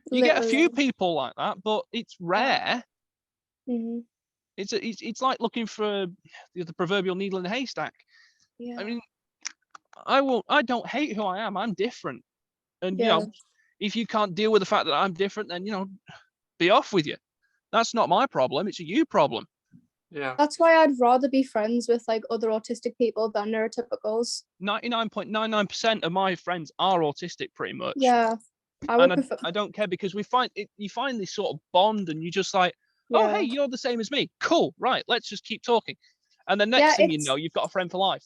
You get a few people like that, but it's rare. Mm-hmm. It's like looking for the proverbial needle in a haystack. Yeah. I mean, I don't hate who I am. I'm different, and you know, if you can't deal with the fact that I'm different, then be off with you. That's not my problem. It's a you problem. Yeah. That's why I'd rather be friends with like other autistic people than neurotypicals. 99.99% of my friends are autistic, pretty much. Yeah, I don't care because you find this sort of bond, and you just like, Oh, hey, Yeah. you're the same as me. Cool. Right. Let's just keep talking. And the next Yeah, thing you it's- know, you've got a friend for life.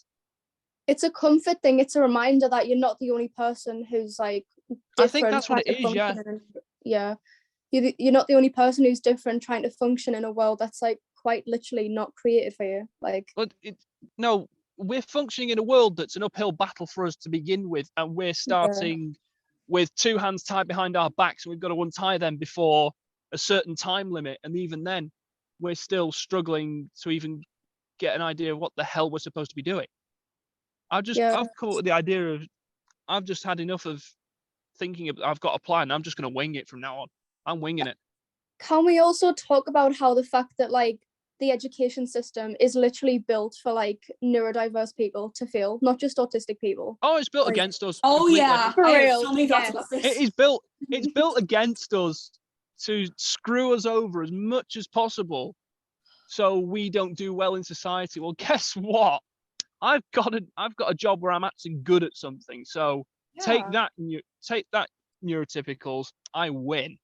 It's a comfort thing. It's a reminder that you're not the only person who's like I different. think that's what trying it to is, yeah. function yeah. You're not the only person who's different trying to function in a world that's like quite literally not created for you. Like, But no, we're functioning in a world that's an uphill battle for us to begin with, and we're starting with two hands tied behind our backs, and we've got to untie them before a certain time limit. And even then, we're still struggling to even get an idea of what the hell we're supposed to be doing. I've come up with the idea of, I've just had enough of thinking of, I've got a plan. I'm just going to wing it from now on. I'm winging it. can we also talk about how the fact that like the education system is literally built for like neurodiverse people to fail, not just autistic people? Oh, it's built Like- against us. Oh completely. yeah, For I have real, so many thoughts yes. about this. It is built. It's built against us to screw us over as much as possible, so we don't do well in society. Well, guess what? I've got a job where I'm actually good at something. So take that, neurotypicals. I win.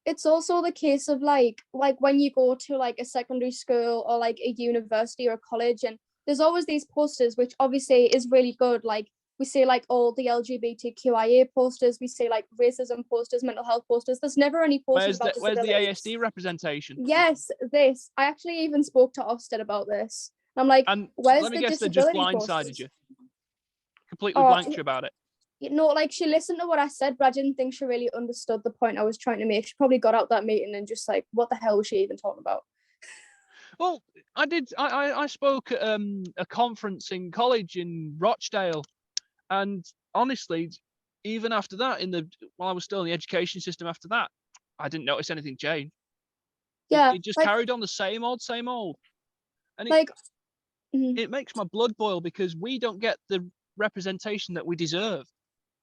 It's also the case of like when you go to like a secondary school or like a university or a college, and there's always these posters, which obviously is really good. Like we see like all the LGBTQIA posters, we see like racism posters, mental health posters. There's never any posters about Where's the disabilities. ASD representation? Yes, this. I actually even spoke to Ofsted about this. I'm like, And where's let me the guess, they just disability blindsided posters? you. Completely Oh, blanked you about it. You know, like she listened to what I said, but I didn't think she really understood the point I was trying to make. She probably got out that meeting and just like, what the hell was she even talking about? Well, I did. I spoke at a conference in college in Rochdale, and honestly, even after that, while I was still in the education system after that, I didn't notice anything change. Yeah, It just like, carried on the same old, and like, mhm. it makes my blood boil because we don't get the representation that we deserve.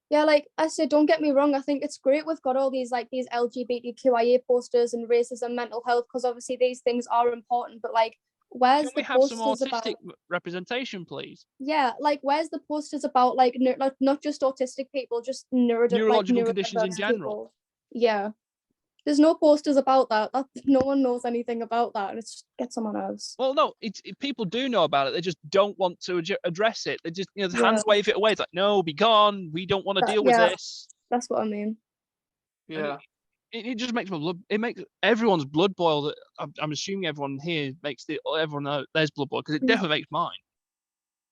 Yeah, like I said, don't get me wrong. I think it's great we've got all these like these LGBTQIA posters and racism, mental health, because obviously these things are important. But like, where's Can we the have some posters autistic about? representation, please? Yeah, like where's the posters about like not just autistic people, just Neurological conditions in neurodiverse general. people? Yeah, there's no posters about that. No one knows anything about that, and it just gets on my nerves. Well, no, people do know about it. They just don't want to address it. They just, the hand wave it away. It's like, no, be gone. We don't want to deal with this. That's what I mean. Yeah. It just makes my blood. It makes everyone's blood boil. That I'm assuming everyone here makes everyone know there's blood boil, because it definitely makes mine.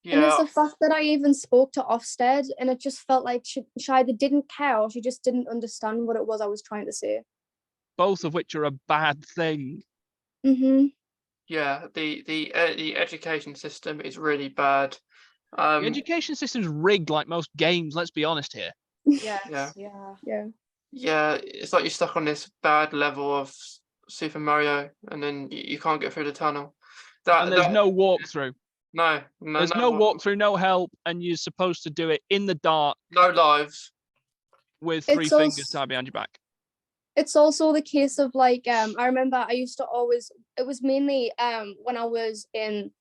And it's Yeah. the fact that I even spoke to Ofsted, and it just felt like she either didn't care or she just didn't understand what it was I was trying to say. Both of which are a bad thing. Mm-hmm. Yeah. The education system is really bad. The education system's rigged like most games. Let's be honest here. Yes. Yeah. Yeah. Yeah, it's like you're stuck on this bad level of Super Mario, and then you can't get through the tunnel. And there's no walkthrough. no, There's no walkthrough, no help, and you're supposed to do it in the dark no lives. with It's 3 fingers also- tied behind your back. It's also the case of like I remember I used to always, it was mainly when I was in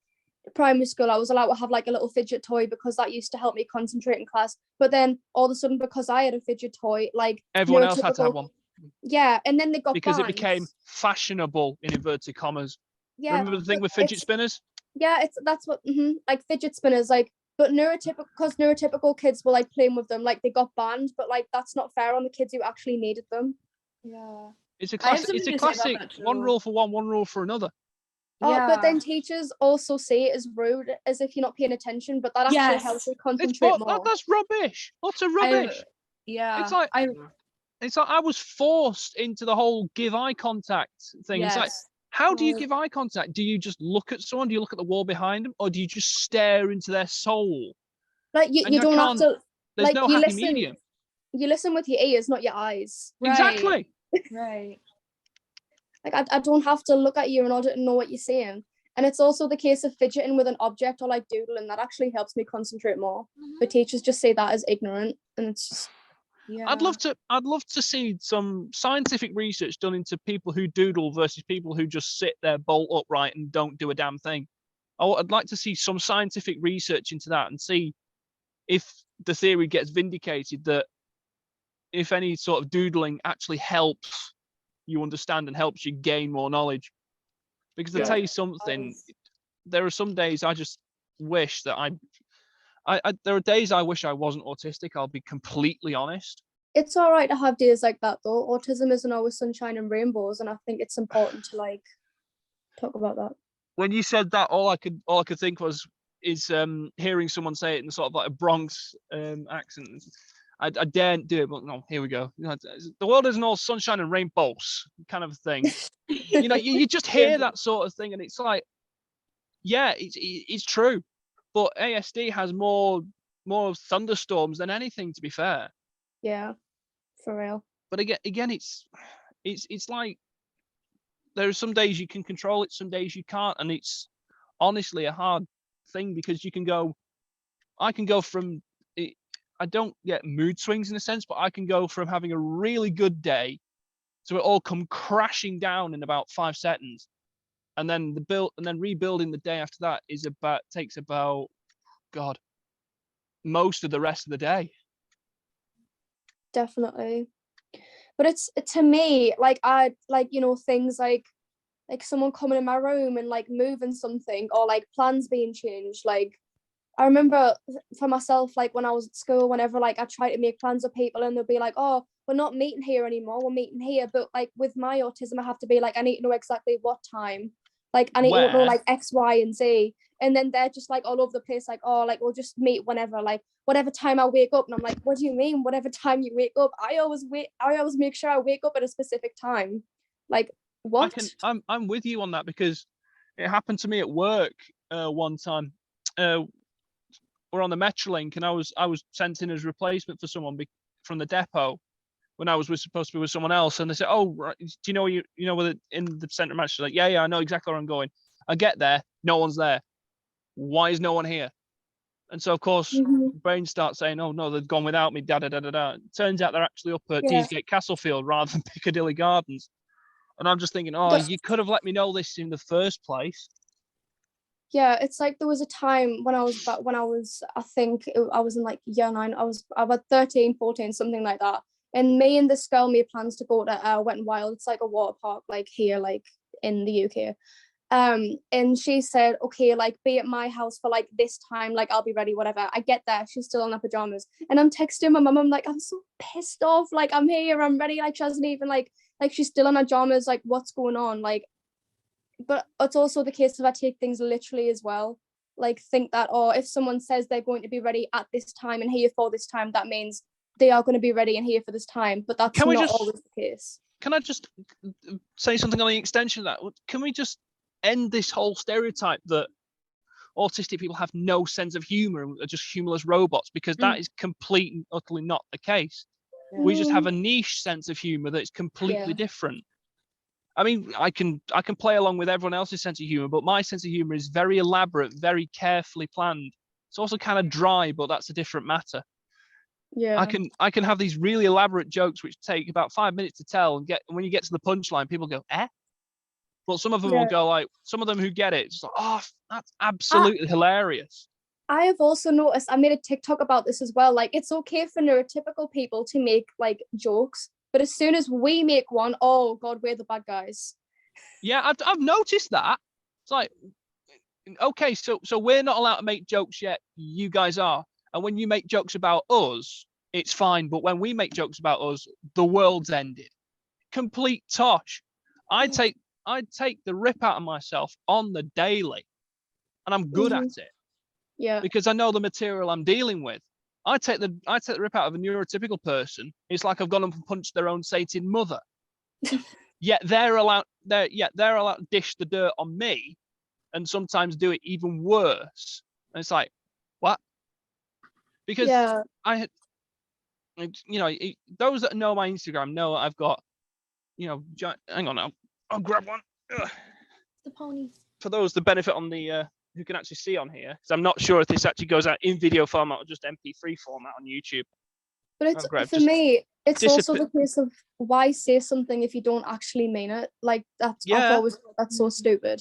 primary school, I was allowed to have like a little fidget toy because that used to help me concentrate in class. But then all of a sudden, because I had a fidget toy, like Everyone else had to have neurotypical- one Yeah, and then they got because it banned. became fashionable in inverted commas. Yeah, Remember the thing but with fidget it's- spinners? Yeah, that's what like fidget spinners, like, but neurotypical kids were like playing with them, like they got banned, but like that's not fair on the kids who actually needed them. Yeah. It's a I have classic. It's a something to say about classic. that One too. rule for one rule for another. Oh, but then Yeah. teachers also say it as rude as if you're not paying attention, but that actually Yes. helps you It's concentrate more. that's rubbish. Utter rubbish. Yeah. It's like I was forced into the whole give eye contact thing. It's like, Yes. how do you Right. give eye contact? Do you just look at someone? Do you look at the wall behind them, or do you just stare into their soul? Like you And I don't have can't- to. There's Like no you happy listen. medium. You listen with your ears, not your eyes. Right. Exactly. Right. Like I don't have to look at you in order to know what you're saying. And it's also the case of fidgeting with an object or like doodling. That actually helps me concentrate more. But teachers just say that as ignorant, and it's just, Yeah. I'd love to see some scientific research done into people who doodle versus people who just sit there bolt upright and don't do a damn thing. I'd like to see some scientific research into that and see if the theory gets vindicated that if any sort of doodling actually helps you understand and helps you gain more knowledge. Because to Yeah. tell you something, there are some days I just wish that there are days I wish I wasn't autistic. I'll be completely honest. It's all right to have days like that, though. Autism isn't always sunshine and rainbows, and I think it's important to like talk about that. When you said that, all I could think is hearing someone say it in sort of like a Bronx accent. I daren't do it, but no, here we go. You know, the world isn't all sunshine and rainbows, kind of thing. You know, you just hear that sort of thing, and it's like, yeah, it's true, but ASD has more thunderstorms than anything, to be fair. Yeah, for real. But again, it's like there are some days you can control it, some days you can't, and it's honestly a hard thing because I can go from it. I don't get mood swings in a sense, but I can go from having a really good day to it all come crashing down in about 5 seconds, and then rebuilding the day after that takes about most of the rest of the day. Definitely. But it's, to me, like, I like, you know, things like someone coming in my room and like moving something, or like plans being changed. Like, I remember for myself, like when I was at school, whenever like I try to make plans with people and they'll be like, oh, we're not meeting here anymore, we're meeting here. But like with my autism, I have to be like, I need to know exactly what time. Like, I need to know like X, Y, and Z. And then they're just like all over the place, like, oh, like we'll just meet whenever, like whatever time I wake up. And I'm like, what do you mean whatever time you wake up? I always make sure I wake up at a specific time. Like, what? I'm with you on that, because it happened to me at work one time. We're on the Metrolink, and I was sent in as replacement for someone from the depot when I was supposed to be with someone else, and they said, "Oh, right, do you know whether in the centre of Manchester?" Like, yeah, I know exactly where I'm going. I get there, no one's there. Why is no one here? And so, of course, brain starts saying, "Oh no, they've gone without me." Da da da da da. Turns out they're actually up at Deesgate Castlefield rather than Piccadilly Gardens. And I'm just thinking, oh, you could have let me know this in the first place. Yeah, it's like there was a time when I was I think I was in like year 9. I was about 13, 14, something like that. And me and this girl made plans to go to Wet n Wild. It's like a water park, like here, like in the UK. And she said, okay, like be at my house for like this time, like I'll be ready, whatever. I get there, she's still in her pajamas, and I'm texting my mum. I'm like, I'm so pissed off. Like, I'm here, I'm ready. Like, she hasn't even like she's still in her pajamas. Like, what's going on? Like, but it's also the case of I take things literally as well. Like, think that, or if someone says they're going to be ready at this time and here for this time, that means they are going to be ready and here for this time. But that's not always the case. Can I just say something on the extension of that? Can we just end this whole stereotype that autistic people have no sense of humor and are just humorless robots? Because that is complete and utterly not the case. We just have a niche sense of humor that's completely different. I mean, I can play along with everyone else's sense of humor, but my sense of humor is very elaborate, very carefully planned. It's also kind of dry, but that's a different matter. Yeah. I can have these really elaborate jokes which take about 5 minutes to tell, and when you get to the punchline, people go, eh? But some of them will go like, some of them who get it, it's like, oh, that's absolutely hilarious. I have also noticed, I made a TikTok about this as well. Like, it's okay for neurotypical people to make like jokes, but as soon as we make one, oh God, we're the bad guys. Yeah, I've noticed that. It's like, okay, so we're not allowed to make jokes yet. You guys are. And when you make jokes about us, it's fine. But when we make jokes about us, the world's ended. Complete tosh. I'd take the rip out of myself on the daily, and I'm good at it. Yeah. Because I know the material I'm dealing with. I take the rip out of a neurotypical person. It's like I've gone and punched their own sated mother. Yet they're allowed to dish the dirt on me, and sometimes do it even worse. And it's like, what? Because those that know my Instagram know I've got, hang on now, I'll grab one. Ugh. The pony. For those that benefit on the who can actually see on here, because I'm not sure if this actually goes out in video format or just MP3 format on YouTube. But it's for me, it's also the case of why say something if you don't actually mean it. Like, that's I've always thought that's so stupid.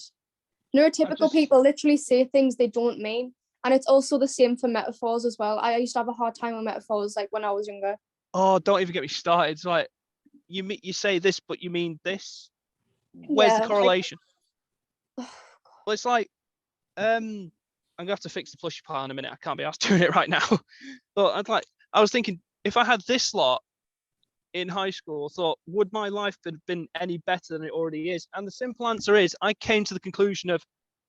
Neurotypical people literally say things they don't mean. And it's also the same for metaphors as well. I used to have a hard time with metaphors, like when I was younger. Oh, don't even get me started. It's like, you say this, but you mean this. Where's the correlation? But it's like, I'm gonna have to fix the plushy part in a minute. I can't be asked doing it right now. But I was thinking, if I had this lot in high school, I thought, would my life have been any better than it already is? And the simple answer is, I came to the conclusion of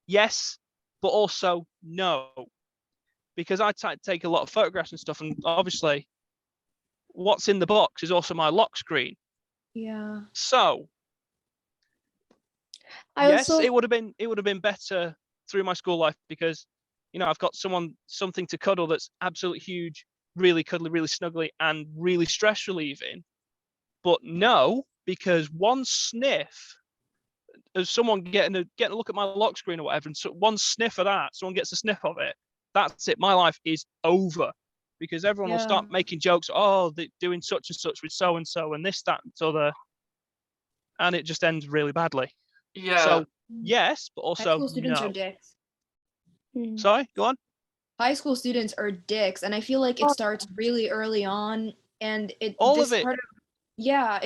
yes, but also no, because I take a lot of photographs and stuff, and obviously, what's in the box is also my lock screen. Yeah. So yes, it would have been better through my school life because, I've got something to cuddle that's absolutely huge, really cuddly, really snuggly, and really stress relieving. But no, because one sniff of someone getting a look at my lock screen or whatever, and so one sniff of that, someone gets a sniff of it, that's it. My life is over, because everyone will start making jokes. Oh, they're doing such and such with so and so, and this, that, and the other, and it just ends really badly. Yeah. So yes, but also High school students no. are dicks. Sorry, go on. High school students are dicks, and I feel like it starts really early on, and it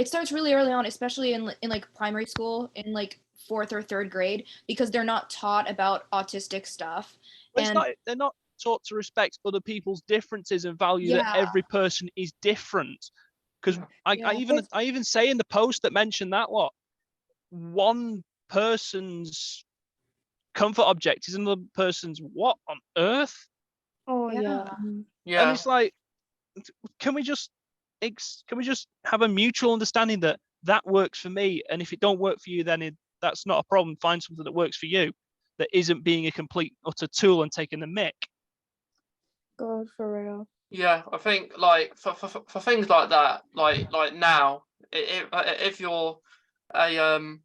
starts really early on, especially in like primary school, in like 4th or 3rd grade, because they're not taught about autistic stuff. They're not taught to respect other people's differences and value that every person is different. Because I even say in the post that mentioned that one person's comfort object is another person's what on earth? Oh yeah. Yeah. And it's like, can we just have a mutual understanding that works for me, and if it don't work for you, then that's not a problem. Find something that works for you, that isn't being a complete utter tool and taking the mick. God, for real. Yeah, I think like for things like that, like now, if you're a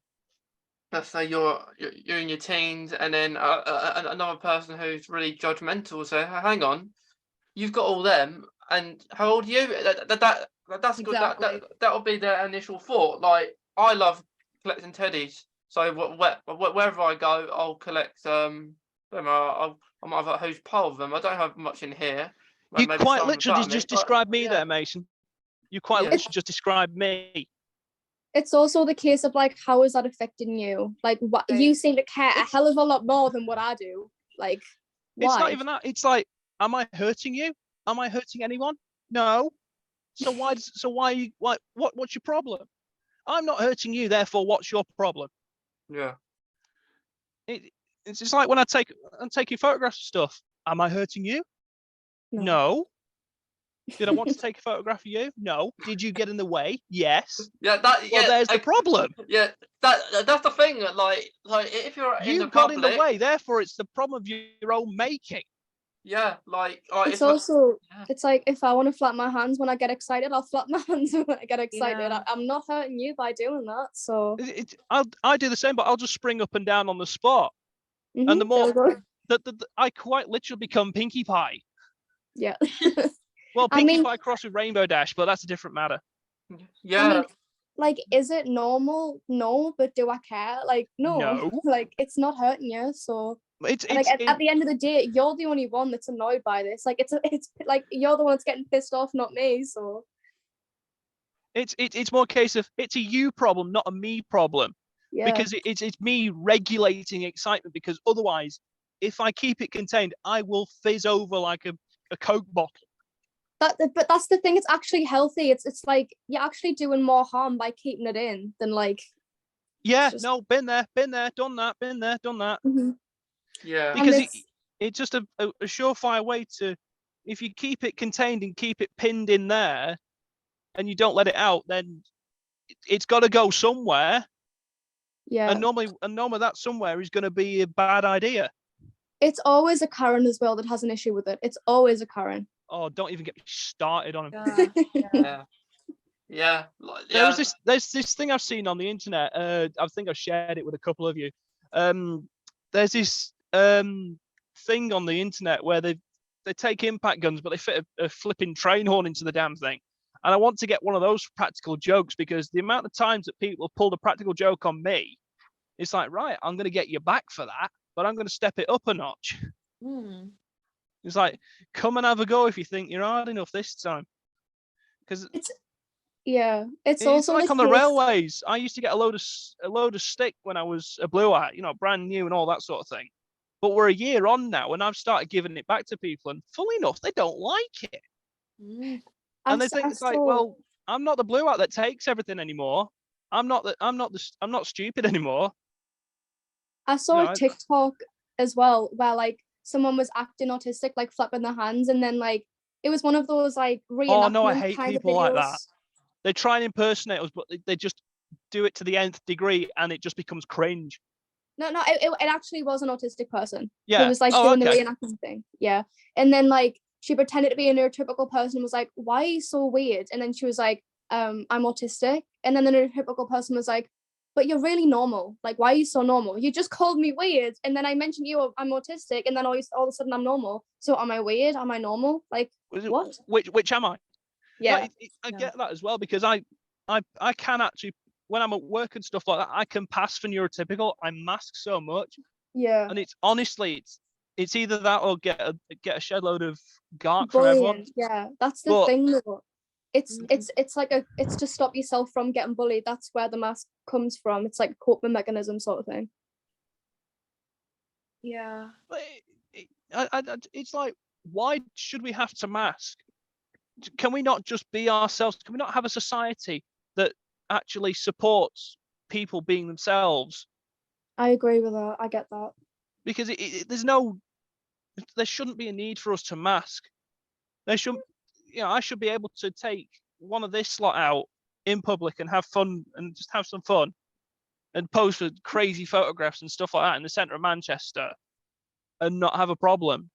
let's say you're in your teens, and then another person who's really judgmental will say, hang on, you've got all them, and how old are you? That's good. Exactly. That'll be their initial thought. Like, I love collecting teddies, so wherever I go, I'll collect them. I might have a huge pile of them. I don't have much in here. You Maybe quite some literally without just me, but described me yeah. there, Mason. You quite Yeah. literally just described me. It's also the case of like, how is that affecting you? Like, what you seem to care a hell of a lot more than what I do. Like, why? It's not even that. It's like, am I hurting you? Am I hurting anyone? No. So what's your problem? I'm not hurting you, therefore what's your problem? Yeah. It's just like when I take your photographs of stuff. Am I hurting you? No. Did I want to take a photograph of you? No. Did you get in the way? Yes. Yeah. Well, there's the problem. Yeah. That's the thing. Like if you're in You the got public, in the way, therefore it's the problem of your own making. Yeah. Like it's also it's like, if I want to flap my hands when I get excited, I'll flap my hands when I get excited. Yeah. I'm not hurting you by doing that. So I do the same, but I'll just spring up and down on the spot. And the more that I quite literally become Pinkie Pie. Yeah. Well, Pinkie Pie crossed with Rainbow Dash, but that's a different matter. Yeah. I mean, like, is it normal? No, but do I care? Like, no. Like, it's not hurting you. So at the end of the day, you're the only one that's annoyed by this. Like, it's like, you're the one that's getting pissed off, not me. So it's more a case of, it's a you problem, not a me problem. Yeah. Because it's me regulating excitement, because otherwise, if I keep it contained, I will fizz over like a Coke bottle. But that's the thing. It's actually healthy. It's like, you're actually doing more harm by keeping it in than like. Yeah. No. Been there. Done that. Been there. Done that. Mm-hmm. Yeah. Because it's just a surefire way to, if you keep it contained and keep it pinned in there, and you don't let it out, then it's got to go somewhere. Yeah. And normally that somewhere is going to be a bad idea. It's always a Karen as well that has an issue with it. It's always a Karen. Oh, don't even get me started on him. Yeah. There's this thing I've seen on the internet. I think I've shared it with a couple of you. There's this thing on the internet where they take impact guns, but they fit a flipping train horn into the damn thing. And I want to get one of those practical jokes, because the amount of times that people have pulled a practical joke on me, it's like, right, I'm going to get you back for that, but I'm going to step it up a notch. It's like, come and have a go if you think you're hard enough this time. Because Yeah, it's It's also like the on the case. railways. I used to get a load of stick when I was a blue eye, brand new and all that sort of thing. But we're a year on now, and I've started giving it back to people, and funnily enough, they don't like it. I And they s- think I it's like, saw- well, I'm not the blue eye that takes everything anymore. I'm not stupid anymore. I saw You a know, TikTok as well where like someone was acting autistic, like flapping their hands, and then like it was one of those like Oh no, I reenactment hate kind of people like that. videos. They try and impersonate us, but they just do it to the nth degree, and it just becomes cringe. No, it actually was an autistic person who Yeah. was like Oh, doing okay. the reenactment thing. Yeah. And then like she pretended to be a neurotypical person and was like, why are you so weird? And then she was like, I'm autistic. And then the neurotypical person was like, but you're really normal. Like, why are you so normal? You just called me weird. And then I mentioned I'm autistic. And then all of a sudden I'm normal. So am I weird? Am I normal? Like, what? Which am I? Yeah. Like, I get that as well, because I can actually, when I'm at work and stuff like that, I can pass for neurotypical. I mask so much, Yeah. and it's honestly it's either that or get a shed load of gark from everyone. Bullying. Yeah, that's the But thing though. It's like it's to stop yourself from getting bullied. That's where the mask comes from. It's like a coping mechanism sort of thing. Yeah. it's like, why should we have to mask? Can we not just be ourselves? Can we not have a society that actually supports people being themselves? I agree with that. I get that. Because there shouldn't be a need for us to mask. There shouldn't, I should be able to take one of this lot out in public and have fun and just have some fun and pose for crazy photographs and stuff like that in the centre of Manchester and not have a problem.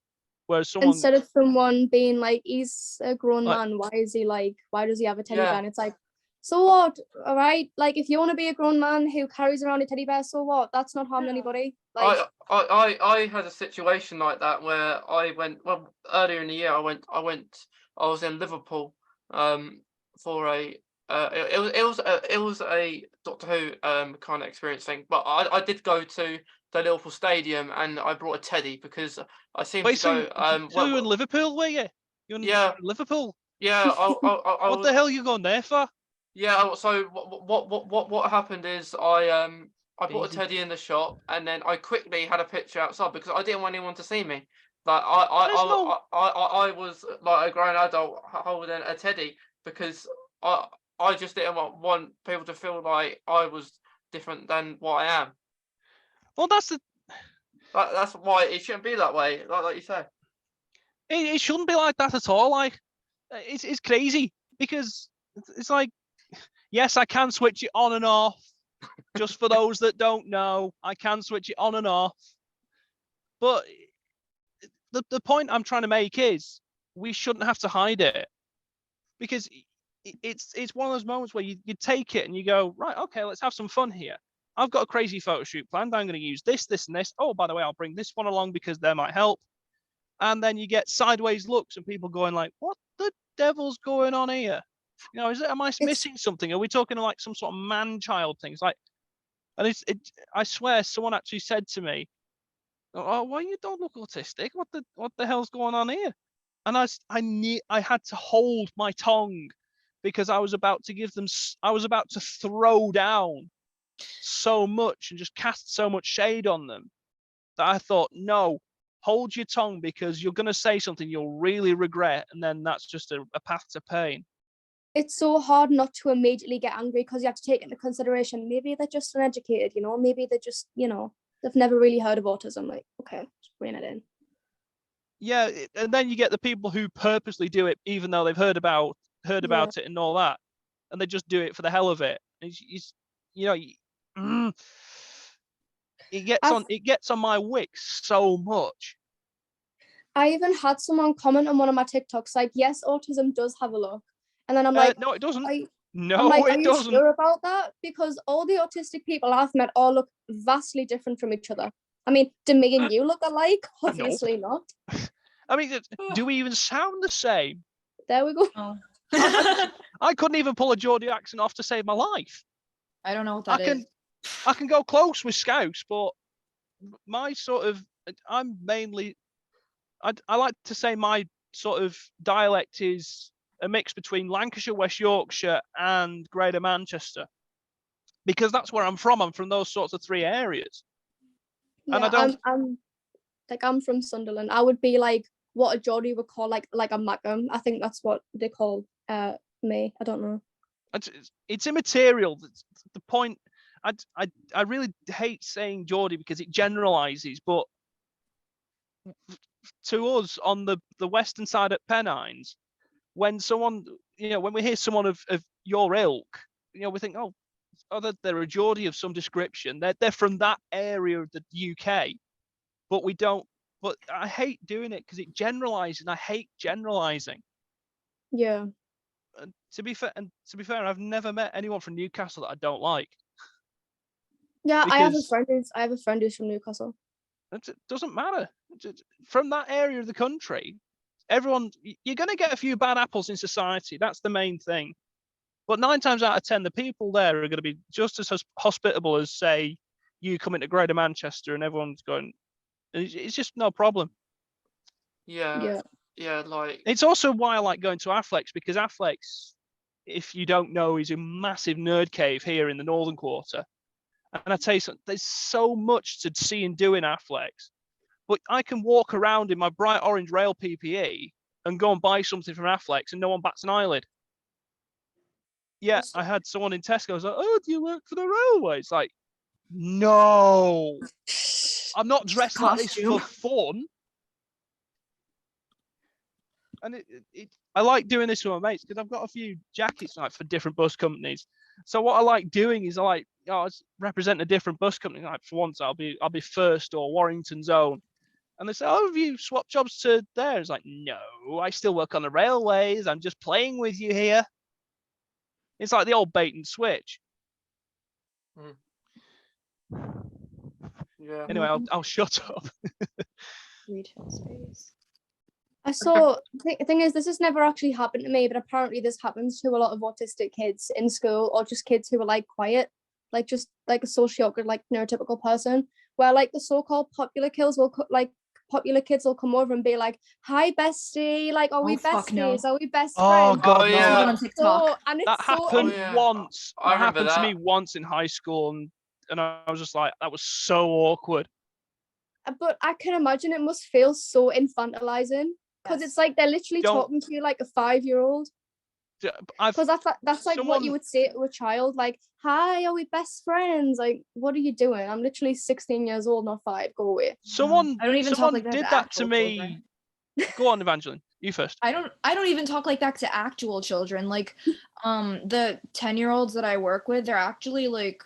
Whereas instead of someone being like, he's a grown Like- man, why does he have a teddy Yeah. bear? And it's like, so what? All right, like if you want to be a grown man who carries around a teddy bear, so what? That's not harming anybody. Like, I had a situation like that where I went, well, earlier in the year. I was in Liverpool for a it was a Doctor Who kind of experience thing, but I did go to the Liverpool Stadium and I brought a teddy because I seemed wait, to so go you were in Liverpool, were you? You're Yeah. in Liverpool. yeah I What the hell are you going there for? Yeah, so what happened is I bought a Easy. teddy in the shop and then I quickly had a picture outside because I didn't want anyone to see me. Like There's no- I was like a grown adult holding a teddy because I just didn't want people to feel like I was different than what I am. Well, That's why it shouldn't be that way, like you say. it shouldn't be like that at all. Like, it's crazy because it's like, yes, I can switch it on and off. Just for those that don't know, I can switch it on and off. But the point I'm trying to make is we shouldn't have to hide it, because it's one of those moments where you take it and you go, right, okay, let's have some fun here. I've got a crazy photo shoot planned. I'm going to use this, and this. Oh, by the way, I'll bring this one along because they might help. And then you get sideways looks and people going like, what the devil's going on here? Am I missing something? Are we talking like some sort of man-child thing? It's like, and I swear someone actually said to me, oh, why you don't look autistic? What the hell's going on here? And I had to hold my tongue because I was about to throw down so much and just cast so much shade on them that I thought, no, hold your tongue, because you're going to say something you'll really regret, and then that's just a path to pain. it's so hard not to immediately get angry because you have to take into consideration maybe they're just uneducated, maybe they're just, they've never really heard of autism. Like, okay, just bring it in. Yeah, and then you get the people who purposely do it even though they've heard about it and all that, and they just do it for the hell of it. It gets on my wick so much. I even had someone comment on one of my TikToks like, yes, autism does have a look. And then I'm like, no, it doesn't. are It you doesn't. sure about that? Because all the autistic people I've met all look vastly different from each other. I mean, do me and you look alike? Obviously not. I mean, do we even sound the same? There we go. Oh. I couldn't even pull a Geordie accent off to save my life. I don't know what that is. I can go close with Scouse, but my sort of, I'm mainly, I like to say my sort of dialect is a mix between Lancashire, West Yorkshire, and Greater Manchester, because that's where I'm from. I'm from those sorts of three areas. Yeah, And I don't. I'm from Sunderland. I would be like what a Geordie would call like a Mackem. I think that's what they call me. I don't know. It's immaterial. The point. I really hate saying Geordie because it generalises, but to us on the western side at Pennines, when someone, when we hear someone of your ilk, we think, oh, they're a Geordie of some description. They're from that area of the UK, but we don't. But I hate doing it because it generalises, and I hate generalising. Yeah. And to be fair, I've never met anyone from Newcastle that I don't like. Yeah, I have a friend who's from Newcastle. It doesn't matter. From that area of the country, everyone, you're going to get a few bad apples in society. That's the main thing. But 9 times out of 10, the people there are going to be just as hospitable as, say, you come into Greater Manchester and everyone's going, it's just no problem. Yeah. Like, it's also why I like going to Affleck's, because Affleck's, if you don't know, is a massive nerd cave here in the Northern Quarter. And I tell you something, there's so much to see and do in Affleck's. But I can walk around in my bright orange rail PPE and go and buy something from Affleck's and no one bats an eyelid. Yeah, I had someone in Tesco was like, "Oh, do you work for the railway?" It's like, no, I'm not dressed like this for fun. And I like doing this with my mates because I've got a few jackets like for different bus companies. So what I like doing is I represent a different bus company. Like for once, I'll be First or Warrington Zone, and they say, "Oh, have you swapped jobs to there?" It's like, no, I still work on the railways. I'm just playing with you here. It's like the old bait and switch. Yeah. Anyway, I'll shut up. Retail space. I saw, the thing is, this has never actually happened to me, but apparently this happens to a lot of autistic kids in school, or just kids who are like quiet, like just like a social awkward, like neurotypical person, where like the so-called popular kids will come over and be like, "Hi bestie, like are we fuck no. besties? Are we best Oh friends?" God, Oh, no. yeah. On TikTok. So, and it's That so happened yeah. once. I That remember happened to that. me once in high school, and I was just like, that was so awkward. but I can imagine it must feel so infantilizing, because it's like they're literally talking to you like a 5-year-old. Because that's like what you would say to a child, like, "Hi, are we best friends?" Like, what are you doing? I'm literally 16 years old, not 5. Go away. Someone I don't even talk like that did to that to actual me. children. Go on, Evanglyn. You first. I don't even talk like that to actual children. Like, the 10-year-olds that I work with, they're actually like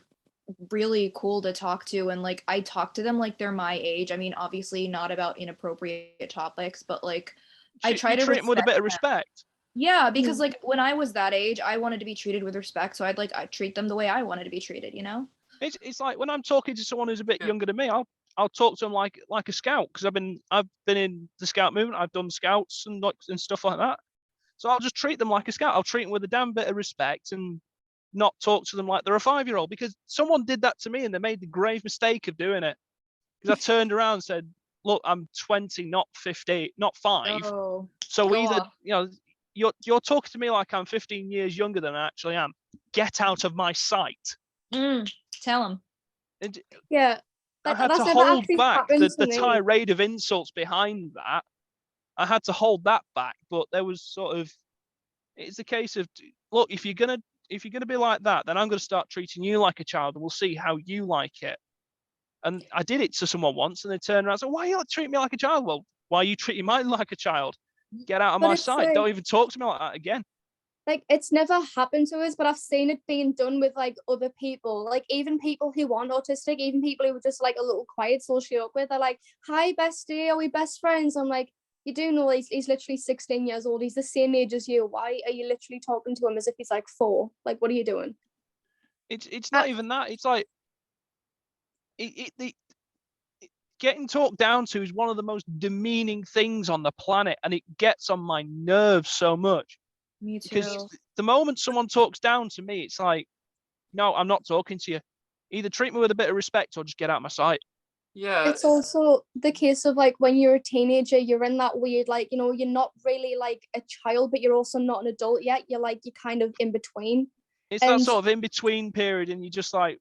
really cool to talk to, and like I talk to them like they're my age. I mean, obviously not about inappropriate topics, but like I try to treat them with a bit of respect. Yeah, because like when I was that age, I wanted to be treated with respect, so I'd treat them the way I wanted to be treated, you know? It's like when I'm talking to someone who's a bit younger than me, I'll talk to them like a scout, because I've been in the scout movement. I've done scouts and stuff like that. So I'll just treat them like a scout. I'll treat them with a damn bit of respect and not talk to them like they're a 5-year-old, because someone did that to me and they made the grave mistake of doing it. Because I turned around and said, "Look, I'm 20, not 50, not 5. Oh, so either off. You're talking to me like I'm 15 years younger than I actually am. Get out of my sight." Tell them. Yeah. I had to hold back the tirade of insults behind that. I had to hold that back, but there was it's a case of, look, if you're gonna be like that, then I'm gonna start treating you like a child, and we'll see how you like it. And I did it to someone once, and they turned around and said, "Why are you treating me like a child?" Well, why are you treating mine like a child? Get out of my sight. Like, don't even talk to me like that again. Like, it's never happened to us, but I've seen it being done with like other people, like even people who aren't autistic, even people who are just like a little quiet, socially awkward. They're like, "Hi bestie, are we best friends?" I'm like, you do know he's literally 16 years old. He's the same age as you. Why are you literally talking to him as if he's like 4? Like, what are you doing? It's not even that. It's like getting talked down to is one of the most demeaning things on the planet, and it gets on my nerves so much. Me too. Because the moment someone talks down to me, it's like, no, I'm not talking to you. Either treat me with a bit of respect or just get out of my sight. Yeah. It's also the case of like when you're a teenager, you're in that weird, like, you know, you're not really like a child, but you're also not an adult yet. You're kind of in between. It's that And sort of in between period, and you're just like,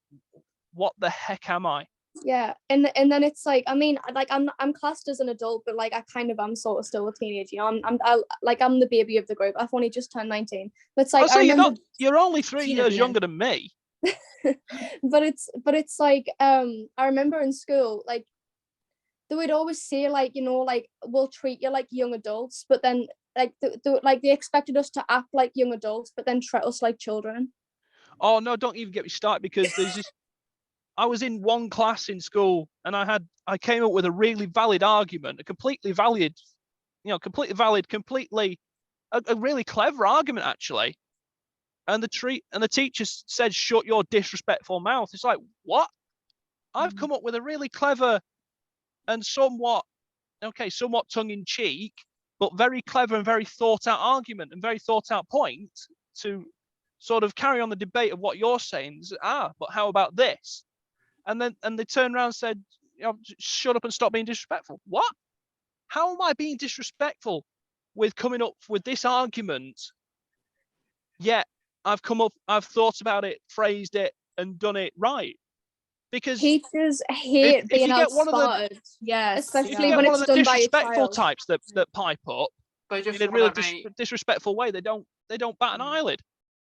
what the heck am I? yeah, and then it's like, I mean, like I'm classed as an adult, but like I kind of am sort of still a teenager. You know, I'm the baby of the group. I've only just turned 19, but it's like So I remember, you're only 3 Teen at years the younger end. than me. but it's like I remember in school, like they would always say, like, you know, like, we'll treat you like young adults, but then like they expected us to act like young adults, but then treat us like children. Oh no, don't even get me started, because there's this. I was in one class in school, and I came up with a really valid argument, a completely valid, a really clever argument actually. And the teacher said, "Shut your disrespectful mouth." It's like, what? I've come up with a really clever and somewhat tongue in cheek, but very clever and very thought out argument and very thought out point to sort of carry on the debate of what you're saying. But how about this? And they turned around and said, shut up and stop being disrespectful. What? How am I being disrespectful with coming up with this argument? Yet I've thought about it, phrased it, and done it right. Because teachers hate if being you get one of the outsmarted, Yes. especially if you get when one it's of the done by a disrespectful child. types that pipe up They in just a really want to be. disrespectful way, they don't bat an eyelid.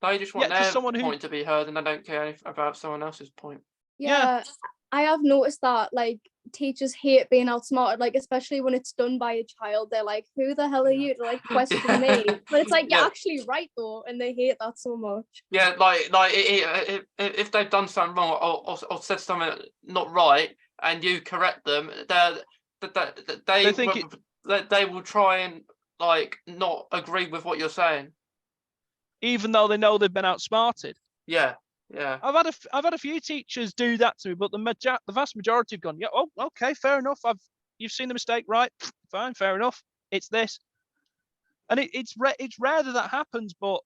They just want Yeah, to their someone who point to be heard, and they don't care about someone else's point. Yeah, I have noticed that like teachers hate being outsmarted, like especially when it's done by a child. They're like, "Who the hell are you to like question me?" But it's like, you're actually right though, and they hate that so much. Yeah, if they've done something wrong or said something not right, and you correct them, They think they will try and like not agree with what you're saying. even though they know they've been outsmarted. Yeah, yeah. I've had a few teachers do that to me, but the vast majority have gone, yeah, oh, okay, fair enough. You've seen the mistake, right? Fine, fair enough. It's this, and it's rare that happens, but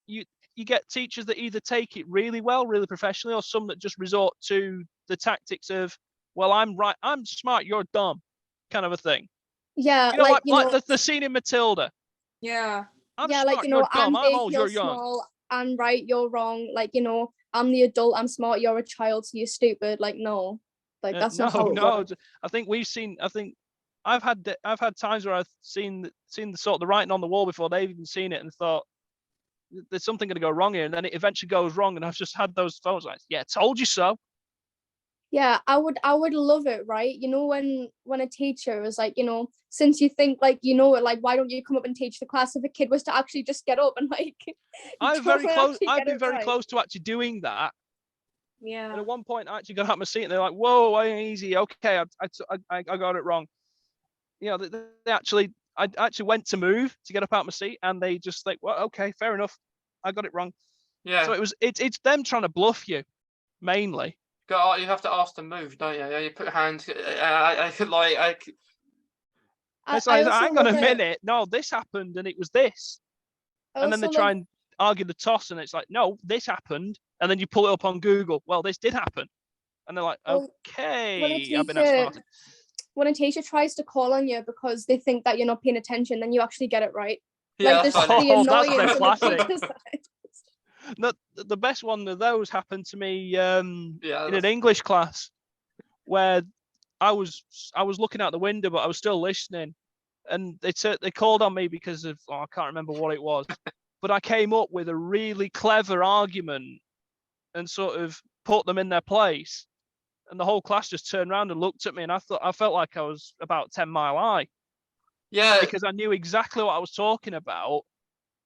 you get teachers that either take it really well, really professionally, or some that just resort to the tactics of, well, I'm right, I'm smart, you're dumb, kind of a thing. Yeah, You know, like the scene in Matilda. Yeah. I'm yeah, smart, like, you you're know, dumb. I'm I'm big, old, you're you're young. small. I'm right, you're wrong. Like, you know, I'm the adult, I'm smart, you're a child, so you're stupid. Like, no, like that's not how it works. I think I've had times where I've seen the sort of the writing on the wall before they've even seen it and thought there's something going to go wrong here, and then it eventually goes wrong, and I've just had those phones like, yeah, told you so. Yeah, I would love it, right? You know, when a teacher was like, you know, since you think like you know it, like why don't you come up and teach the class? If a kid was to actually just get up and like I've been very close to actually doing that. Yeah. And at one point, I actually got out of my seat, and they're like, "Whoa, easy, okay, I got it wrong." You know, I actually went to move to get up out of my seat, and they just like, "Well, okay, fair enough, I got it wrong." Yeah. So it's them trying to bluff you, mainly. You have to ask them to move, don't you? Yeah, you put hands. It's like, hang on a minute. No, this happened, and it was this. And then they try and argue the toss, and it's like, no, this happened. And then you pull it up on Google. Well, this did happen. And they're like, okay, I've been outsmarted. When a teacher tries to call on you because they think that you're not paying attention, then you actually get it right. yeah, Like, that's the funny. annoyance that's of classic. the teacher's side. No, the best one of those happened to me in Yeah, an English class where I was looking out the window, but I was still listening. And they called on me because of, I can't remember what it was. But I came up with a really clever argument and sort of put them in their place. And the whole class just turned around and looked at me, and I felt like I was about 10 Mile High. Yeah, Because I knew exactly what I was talking about.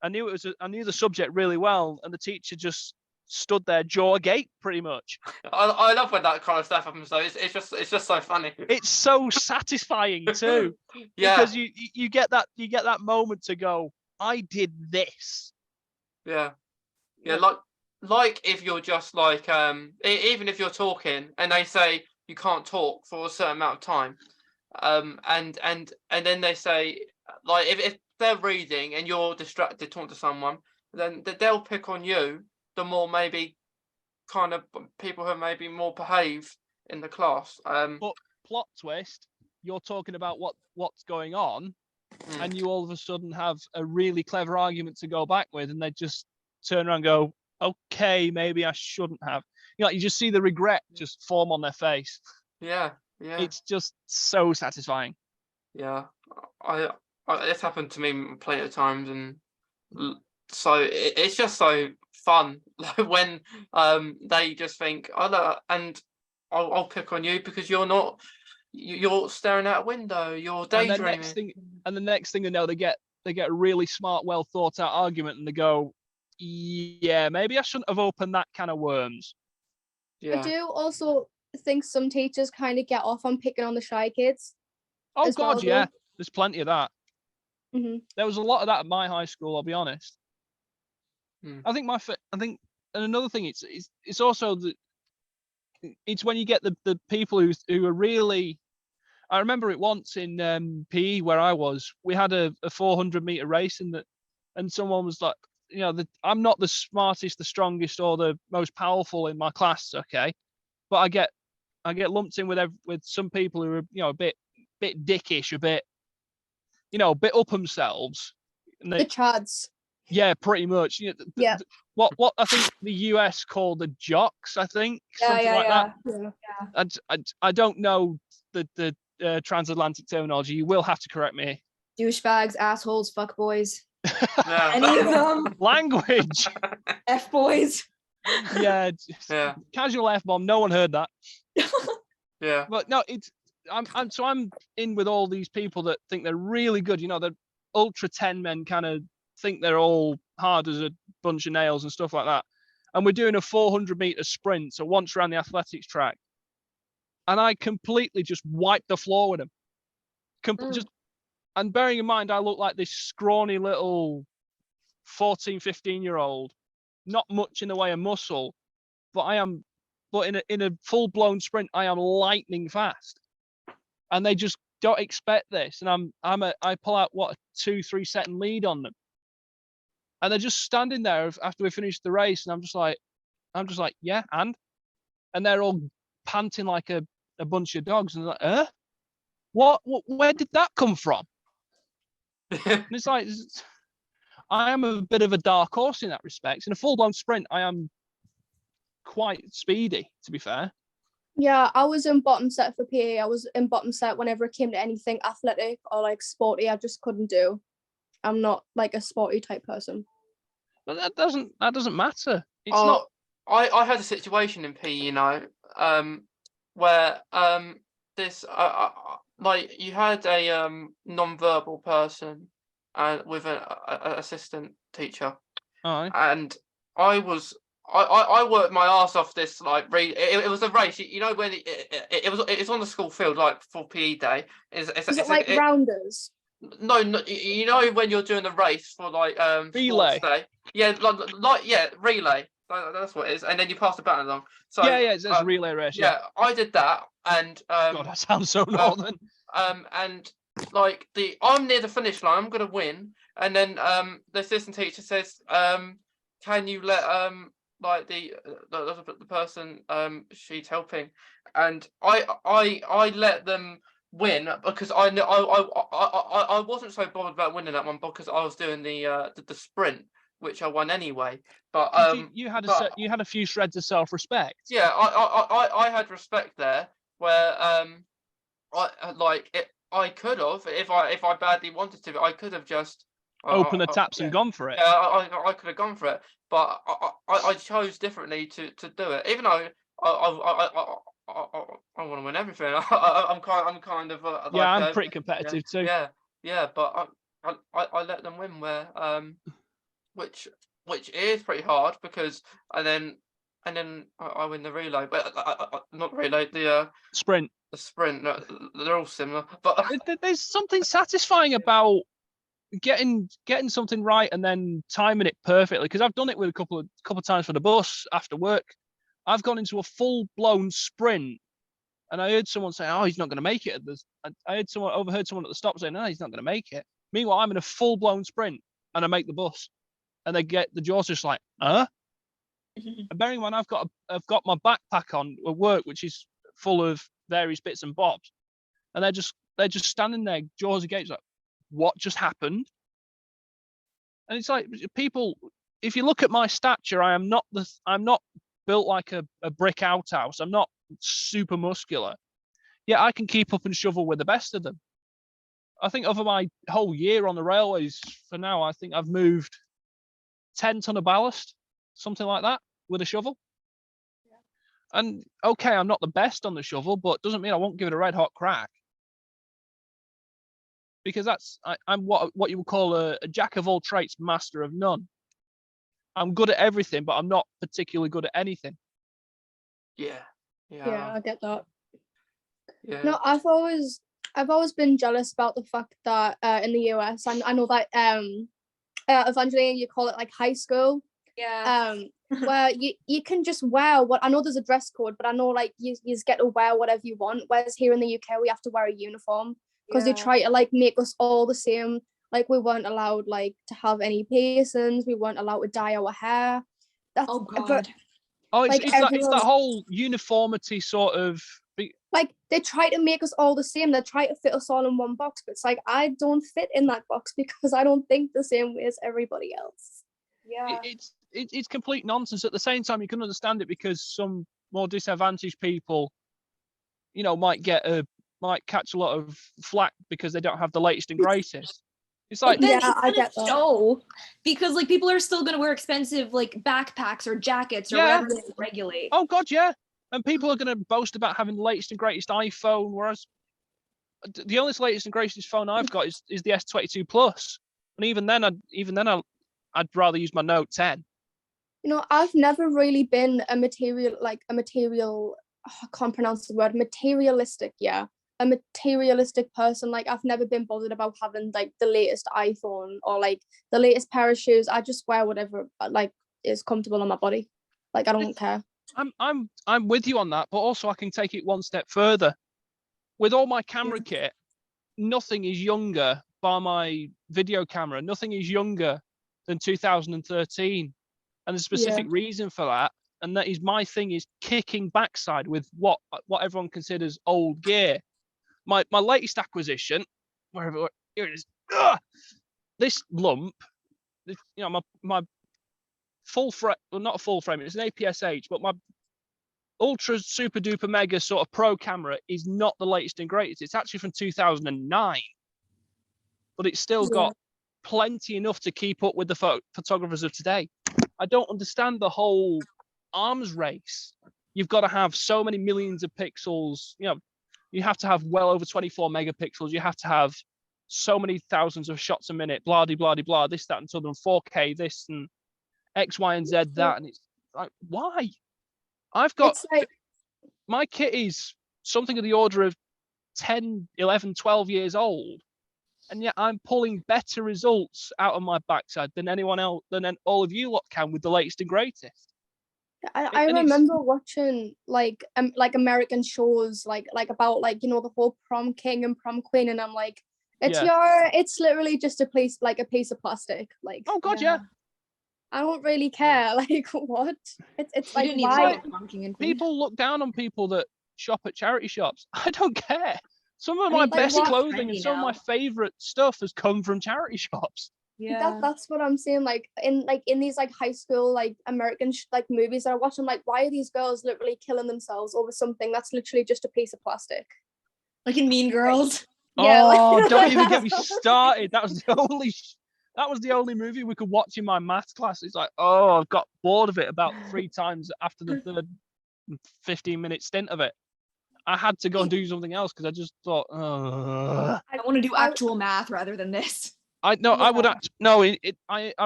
I knew the subject really well, and the teacher just stood there jaw agape, pretty much. I love when that kind of stuff happens. Though it's just so funny. It's so satisfying too, Yeah, because you get that moment to go, I did this. yeah. Like if you're just like even if you're talking and they say you can't talk for a certain amount of time, and then they say, like, if they're reading and you're distracted talking to someone, then they'll pick on you. The more maybe kind of people who are maybe more behaved in the class. plot twist, you're talking about what's going on, and you all of a sudden have a really clever argument to go back with, and they just turn around and go, okay, maybe I shouldn't have. You just see the regret just form on their face. Yeah. It's just so satisfying. Yeah, I it's happened to me plenty of times, and so it's just so fun. Like when they just think, oh no, and I'll pick on you because you're staring out a window, you're daydreaming. And the next thing they know, they get a really smart, well thought out argument, and they go, yeah, maybe I shouldn't have opened that can of worms. I do also think some teachers kind of get off on picking on the shy kids. Oh God, yeah. There's plenty of that. Mm-hmm. There was a lot of that at my high school, I'll be honest. I think and another thing, it's also it's when you get the people who are really. I remember it once in PE where I was. We had a 400-meter race, and someone was like, I'm not the smartest, the strongest, or the most powerful in my class, okay, but I get lumped in with some people who are a bit dickish, a bit up themselves. And the chads. Yeah, pretty much. What I think the US call the jocks, I think, something like that. Yeah. I don't know the transatlantic terminology. You will have to correct me. Douchebags, assholes, fuckboys. Yeah. Any of them. Language. F-boys. Yeah. Casual F-bomb. No one heard that. Yeah. But no, I'm in with all these people that think they're really good. The ultra 10 men kind of think they're all hard as a bunch of nails and stuff like that. And we're doing a 400-meter sprint, so once around the athletics track. And I completely just wiped the floor with them. And bearing in mind, I look like this scrawny little 14, 15-year-old, not much in the way of muscle, but in a full-blown sprint, I am lightning fast. And they just don't expect this. And I pull out a 2-3 second lead on them. And they're just standing there after we finished the race, and I'm just like, yeah, and they're all panting like a bunch of dogs, and they're like, what? Where did that come from? And it's like, I am a bit of a dark horse in that respect. In a full-blown sprint, I am quite speedy, to be fair. Yeah, I was in bottom set for PE. I was in bottom set whenever it came to anything athletic or like sporty. I just couldn't do. I'm not like a sporty type person. But that doesn't matter. It's not. I had a situation in PE, where this like you had a non-verbal person with an assistant teacher, and I worked my ass off this it was a race, when it was on the school field, like for PE day. Is it like rounders? No, when you're doing the race for relay. Day. Yeah, relay. That's what it is, and then you pass the baton along. So it's a relay race. Yeah, I did that, and God, that sounds so northern. And I'm near the finish line. I'm gonna win, and then the assistant teacher says, "Can you let the person she's helping?" And I let them win because I wasn't so bothered about winning that one because I was doing the sprint, which I won anyway. But you had a few shreds of self-respect. Yeah, I had respect there where I could have, if I badly wanted to, I could have just opened the taps and gone for it. Yeah, I could have gone for it, but I chose differently to do it, even though I want to win everything. I'm kind of I'm pretty competitive too. Yeah, but I let them win where which is pretty hard because and then I win the relay, but not relay, the sprint. The sprint. They're all similar, but there's something satisfying about getting something right and then timing it perfectly. Because I've done it with a couple of times for the bus after work. I've gone into a full-blown sprint, and I heard someone say, "Oh, he's not going to make it." I overheard someone at the stop saying, "No, he's not going to make it." Meanwhile, I'm in a full-blown sprint, and I make the bus, and the jaws just like, "Huh?" And bearing in mind, I've got my backpack on at work, which is full of various bits and bobs. and they're just standing there, jaws agape, like, what just happened? And it's like, people, if you look at my stature, I'm not built like a brick outhouse. I'm not super muscular. Yeah, I can keep up and shovel with the best of them. I think over my whole year on the railways for now, I think I've moved 10 ton of ballast, something like that, with a shovel. Yeah. And okay, I'm not the best on the shovel, but doesn't mean I won't give it a red hot crack. Because I'm what you would call a jack of all trades, master of none. I'm good at everything, but I'm not particularly good at anything. Yeah. Yeah, I get that. Yeah. No, I've always been jealous about the fact that in the US, I know that Evangeline, you call it like high school. Yeah. Where you can just wear what, I know there's a dress code, but I know like you get to wear whatever you want. Whereas here in the UK, we have to wear a uniform because they try to like make us all the same. Like we weren't allowed like to have any piercings. We weren't allowed to dye our hair. That's, Oh God. But, Oh, it's, like, it's that whole uniformity sort of. Like they try to make us all the same. They try to fit us all in one box, but it's like I don't fit in that box because I don't think the same way as everybody else. Yeah. It's complete nonsense. At the same time, you can understand it because some more disadvantaged people, you know, might catch a lot of flack because they don't have the latest and greatest. It's like, then yeah, I get that. show because like people are still gonna wear expensive like backpacks or jackets or whatever they regulate. Oh God, yeah. And people are going to boast about having the latest and greatest iPhone, whereas the only latest and greatest phone I've got is the S22 Plus, and even then I'd rather use my Note 10. You know, I've never really been a material. I can't pronounce the word, materialistic. Yeah, a materialistic person. Like I've never been bothered about having like the latest iPhone or like the latest pair of shoes. I just wear whatever like is comfortable on my body. Like I don't care. I'm with you on that, but also I can take it one step further. With all my camera kit, nothing is younger bar my video camera. Nothing is younger than 2013, and there's a specific reason for that. And that is my thing is kicking backside with what everyone considers old gear. My latest acquisition, wherever here it is, this lump, you know, my full frame, well, not a full frame, it's an APS-H, but my ultra super duper mega sort of pro camera is not the latest and greatest. It's actually from 2009, but it's still got plenty enough to keep up with the photographers of today. I don't understand the whole arms race. You've got to have so many millions of pixels. You know, you have to have well over 24 megapixels. You have to have so many thousands of shots a minute. Blah blah blah blah. This, that, and so on. 4K. This and X, Y, and Z. That, and it's like, why? I've got my kit is something of the order of 10, 11, 12 years old, and yet I'm pulling better results out of my backside than anyone else, than all of you lot can with the latest and greatest. I remember watching like American shows like about like, you know, the whole prom king and prom queen, and I'm like, it's literally just a piece of plastic. Like, oh God, yeah. I don't really care. Like, what? It's like, why? People look down on people that shop at charity shops. I don't care. Some of my best clothing and some of my favorite stuff has come from charity shops. Yeah, that's what I'm saying. Like in these like high school like American like movies that I watch, I'm like, why are these girls literally killing themselves over something that's literally just a piece of plastic? Like in Mean Girls. Don't even get me started. That was the only movie we could watch in my maths class. It's like, I've got bored of it about 3 times after the third 15-minute stint of it. I had to go and do something else because I just thought, I want to do actual math rather than this. I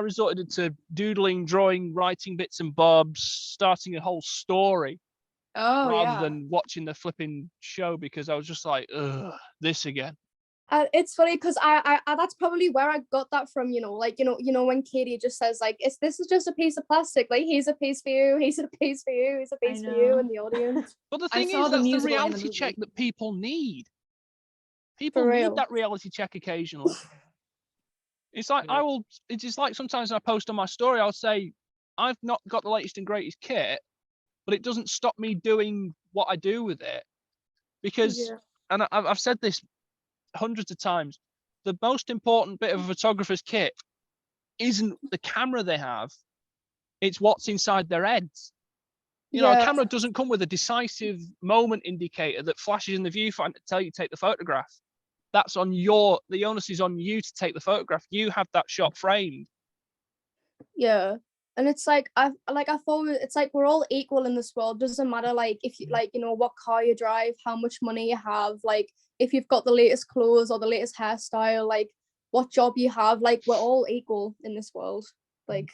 resorted to doodling, drawing, writing bits and bobs, starting a whole story rather than watching the flipping show because I was just like, this again. It's funny because I that's probably where I got that from, you know, like, you know, when Katie just says like, this is just a piece of plastic, like he's a piece for you, he's a piece for you, he's a piece for you in the audience. But the thing is, that's the reality check that people need. People need that reality check occasionally. It's like it's just like sometimes when I post on my story, I'll say, I've not got the latest and greatest kit, but it doesn't stop me doing what I do with it. Because and I've said this hundreds of times, the most important bit of a photographer's kit isn't the camera they have, it's what's inside their heads. You know, a camera doesn't come with a decisive moment indicator that flashes in the viewfinder to tell you to take the photograph. That's on the onus is on you to take the photograph. You have that shot framed. Yeah. And it's like I thought it's like we're all equal in this world. Doesn't matter like if you like, you know, what car you drive, how much money you have, like if you've got the latest clothes or the latest hairstyle, like what job you have, like we're all equal in this world. Like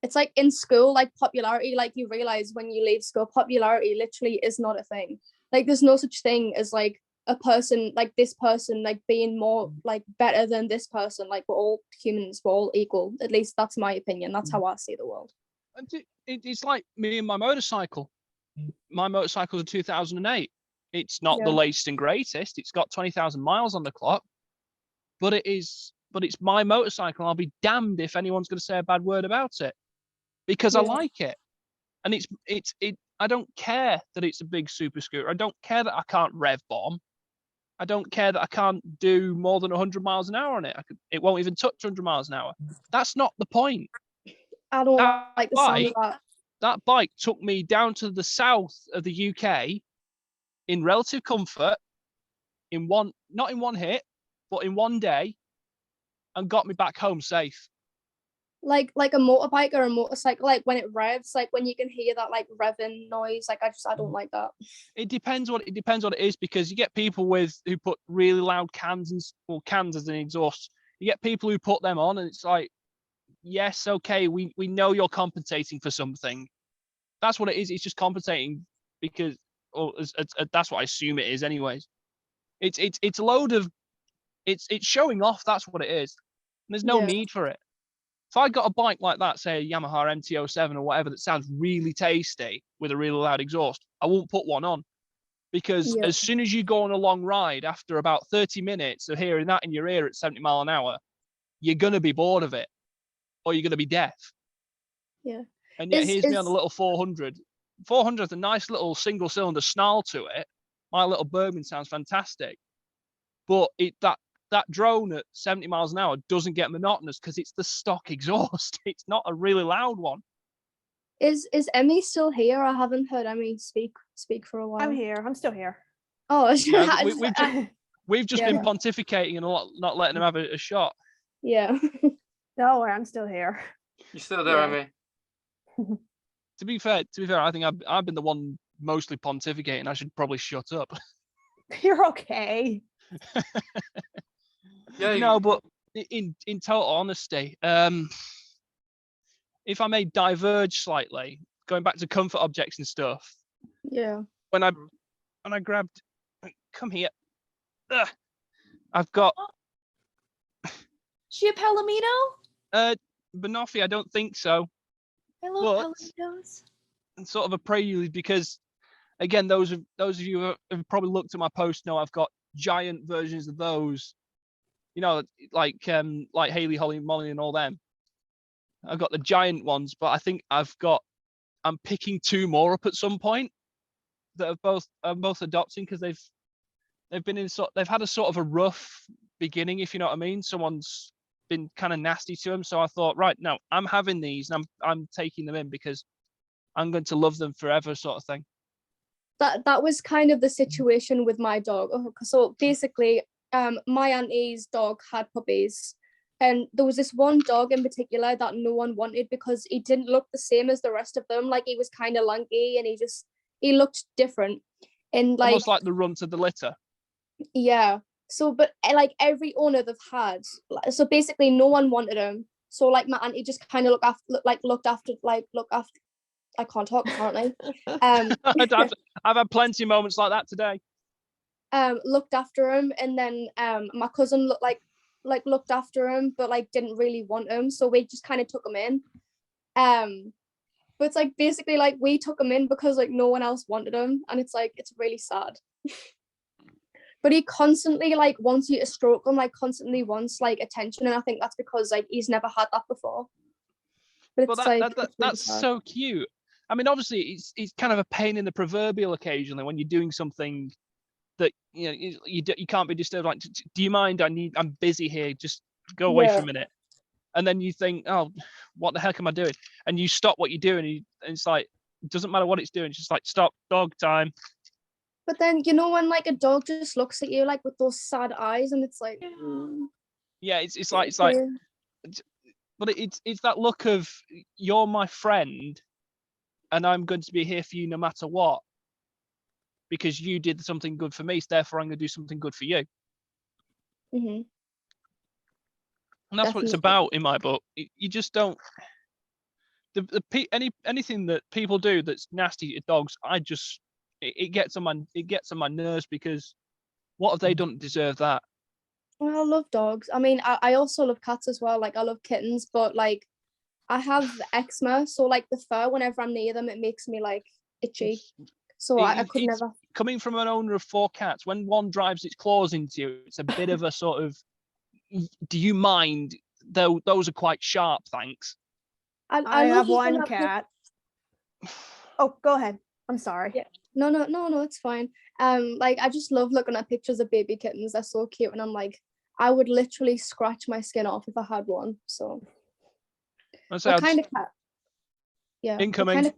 it's like in school, like popularity, like you realize when you leave school, popularity literally is not a thing. Like there's no such thing as like a person like this person like being more like better than this person. Like we're all humans, we're all equal. At least that's my opinion. That's how I see the world. And it's like me and my motorcycle. My motorcycle's a 2008. It's not the latest and greatest. It's got 20,000 miles on the clock, but it's my motorcycle. I'll be damned if anyone's going to say a bad word about it because I like it. And I don't care that it's a big super scooter. I don't care that I can't rev bomb. I don't care that I can't do more than 100 miles an hour on it. It won't even touch 100 miles an hour. That's not the point. I don't like the sound of that. That bike took me down to the south of the UK in relative comfort, not in one hit, but in one day, and got me back home safe. Like a motorbike or a motorcycle, like when it revs, like when you can hear that like revving noise, like I don't like that. It depends what it is, because you get people who put really loud cans as an exhaust. You get people who put them on, and it's like, yes, okay, we know you're compensating for something. That's what it is. It's just compensating because, that's what I assume it is, anyways. It's a load of, it's showing off. That's what it is. And there's no need for it. If I got a bike like that, say a Yamaha MT-07 or whatever, that sounds really tasty with a really loud exhaust, I won't put one on, because as soon as you go on a long ride, after about 30 minutes of hearing that in your ear at 70 miles an hour, you're going to be bored of it, or you're going to be deaf. Yeah. And yet here's me on the little 400. 400 has a nice little single cylinder snarl to it. My little Bergman sounds fantastic. But that drone at 70 miles an hour doesn't get monotonous because it's the stock exhaust. It's not a really loud one. Is Emmy still here? I haven't heard Emmy speak for a while. I'm here. I'm still here. Oh, we've just been pontificating and not letting him have a shot. Yeah. No, I'm still here. You're still there, Emmy. To be fair, I think I've been the one mostly pontificating. I should probably shut up. You're okay. No, but in total honesty, if I may diverge slightly, going back to comfort objects and stuff. Yeah. When I grabbed, come here. I've got. She a Palomino? Banoffee, I don't think so. I love Palominos. And sort of a prelude, because again, those of you who have probably looked at my post know I've got giant versions of those. You know, like Haley, Holly, Molly, and all them. I've got the giant ones, but I think I'm picking two more up at some point that I'm both adopting, because they've had a sort of a rough beginning, if you know what I mean. Someone's been kind of nasty to them, so I thought, right, no, I'm having these and I'm taking them in because I'm going to love them forever, sort of thing. That was kind of the situation with my dog. So basically, my auntie's dog had puppies, and there was this one dog in particular that no one wanted because he didn't look the same as the rest of them. Like he was kind of lanky and he looked different, and like almost like the runt of the litter. Yeah. So, but like every owner they've had, so basically no one wanted him. So like my auntie just kind of looked after. I can't talk apparently. I've had plenty of moments like that today. Looked after him, and then my cousin looked after him, but like didn't really want him, so we just kind of took him in. But it's like basically like we took him in because like no one else wanted him, and it's really sad. But he constantly like wants you to stroke him, like constantly wants like attention, and I think that's because like he's never had that before. But it's that's so cute. I mean, obviously, it's kind of a pain in the proverbial occasionally when you're doing something that you can't be disturbed. Like, do you mind? I'm busy here. Just go away for a minute. And then you think, oh, what the heck am I doing? And you stop what you're doing, and it's like, it doesn't matter what it's doing. It's just like, stop, dog time. But then, when like a dog just looks at you like with those sad eyes, and it's like, yeah, it's like, but it's that look of, you're my friend, and I'm going to be here for you no matter what, because you did something good for me. So therefore, I'm going to do something good for you. Mm-hmm. And that's what it's about in my book. You just don't. Anything that people do that's nasty to dogs, it gets on my nerves, because what have they done to deserve that? Well, I love dogs. I mean, I also love cats as well. Like, I love kittens, but like, I have eczema, so like the fur, whenever I'm near them, it makes me like itchy. So I could never. Coming from an owner of 4 cats, when one drives its claws into you, it's a bit of a sort of, do you mind? Though those are quite sharp, thanks. I have one cat. Oh, go ahead. I'm sorry. Yeah. No, it's fine. Like, I just love looking at pictures of baby kittens. They're so cute, and I'm like, I would literally scratch my skin off if I had one. So, what kind of cat? Yeah. Incoming.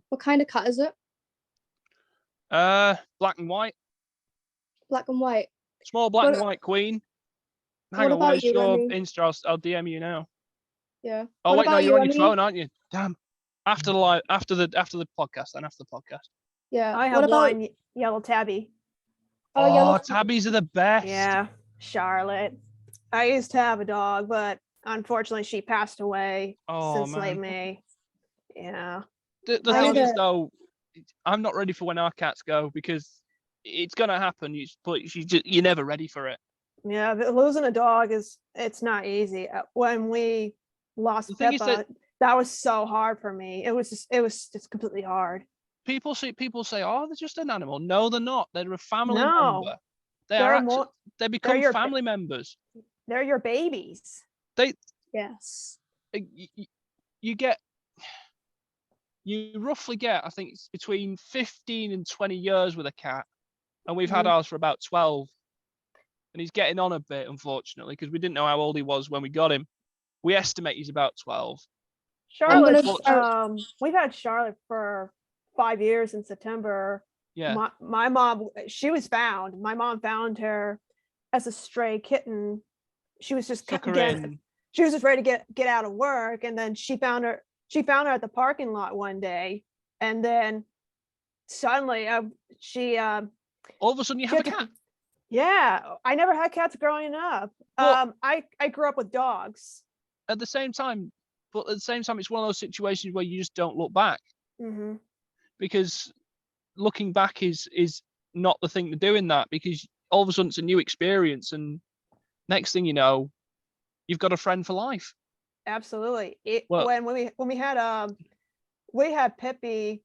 What kind of cat is it? Black and white. Black and white. Small black and white queen. Hang on, where's your Insta? I'll DM you now. Yeah. Oh wait, no, you're on your phone, aren't you? Damn. After the podcast, then after the podcast. Yeah. I have one yellow tabby. Oh, tabbies are the best. Yeah, Charlotte. I used to have a dog, but unfortunately she passed away since late May. Yeah. The thing is, though, I'm not ready for when our cats go, because it's gonna happen. You're never ready for it. Yeah, but losing a dog it's not easy. When we lost Pippa, that was so hard for me. It was just completely hard. People say, oh, they're just an animal. No, they're not. They're a family member. They become family members. They're your babies. Yes. You roughly get, I think it's between 15 and 20 years with a cat, and we've had ours for about 12. And he's getting on a bit, unfortunately, because we didn't know how old he was when we got him. We estimate he's about 12. Charlotte, we've had Charlotte for 5 years in September. Yeah. My mom, she was found. My mom found her as a stray kitten. She was just she was just ready to get out of work, and then she found her at the parking lot one day, and then suddenly she all of a sudden you have a cat. Yeah, I never had cats growing up. Well, I grew up with dogs. But at the same time, it's one of those situations where you just don't look back. Mm-hmm. Because looking back is not the thing to do in that, because all of a sudden it's a new experience, and next thing you know, you've got a friend for life. Absolutely. When we had Pippi,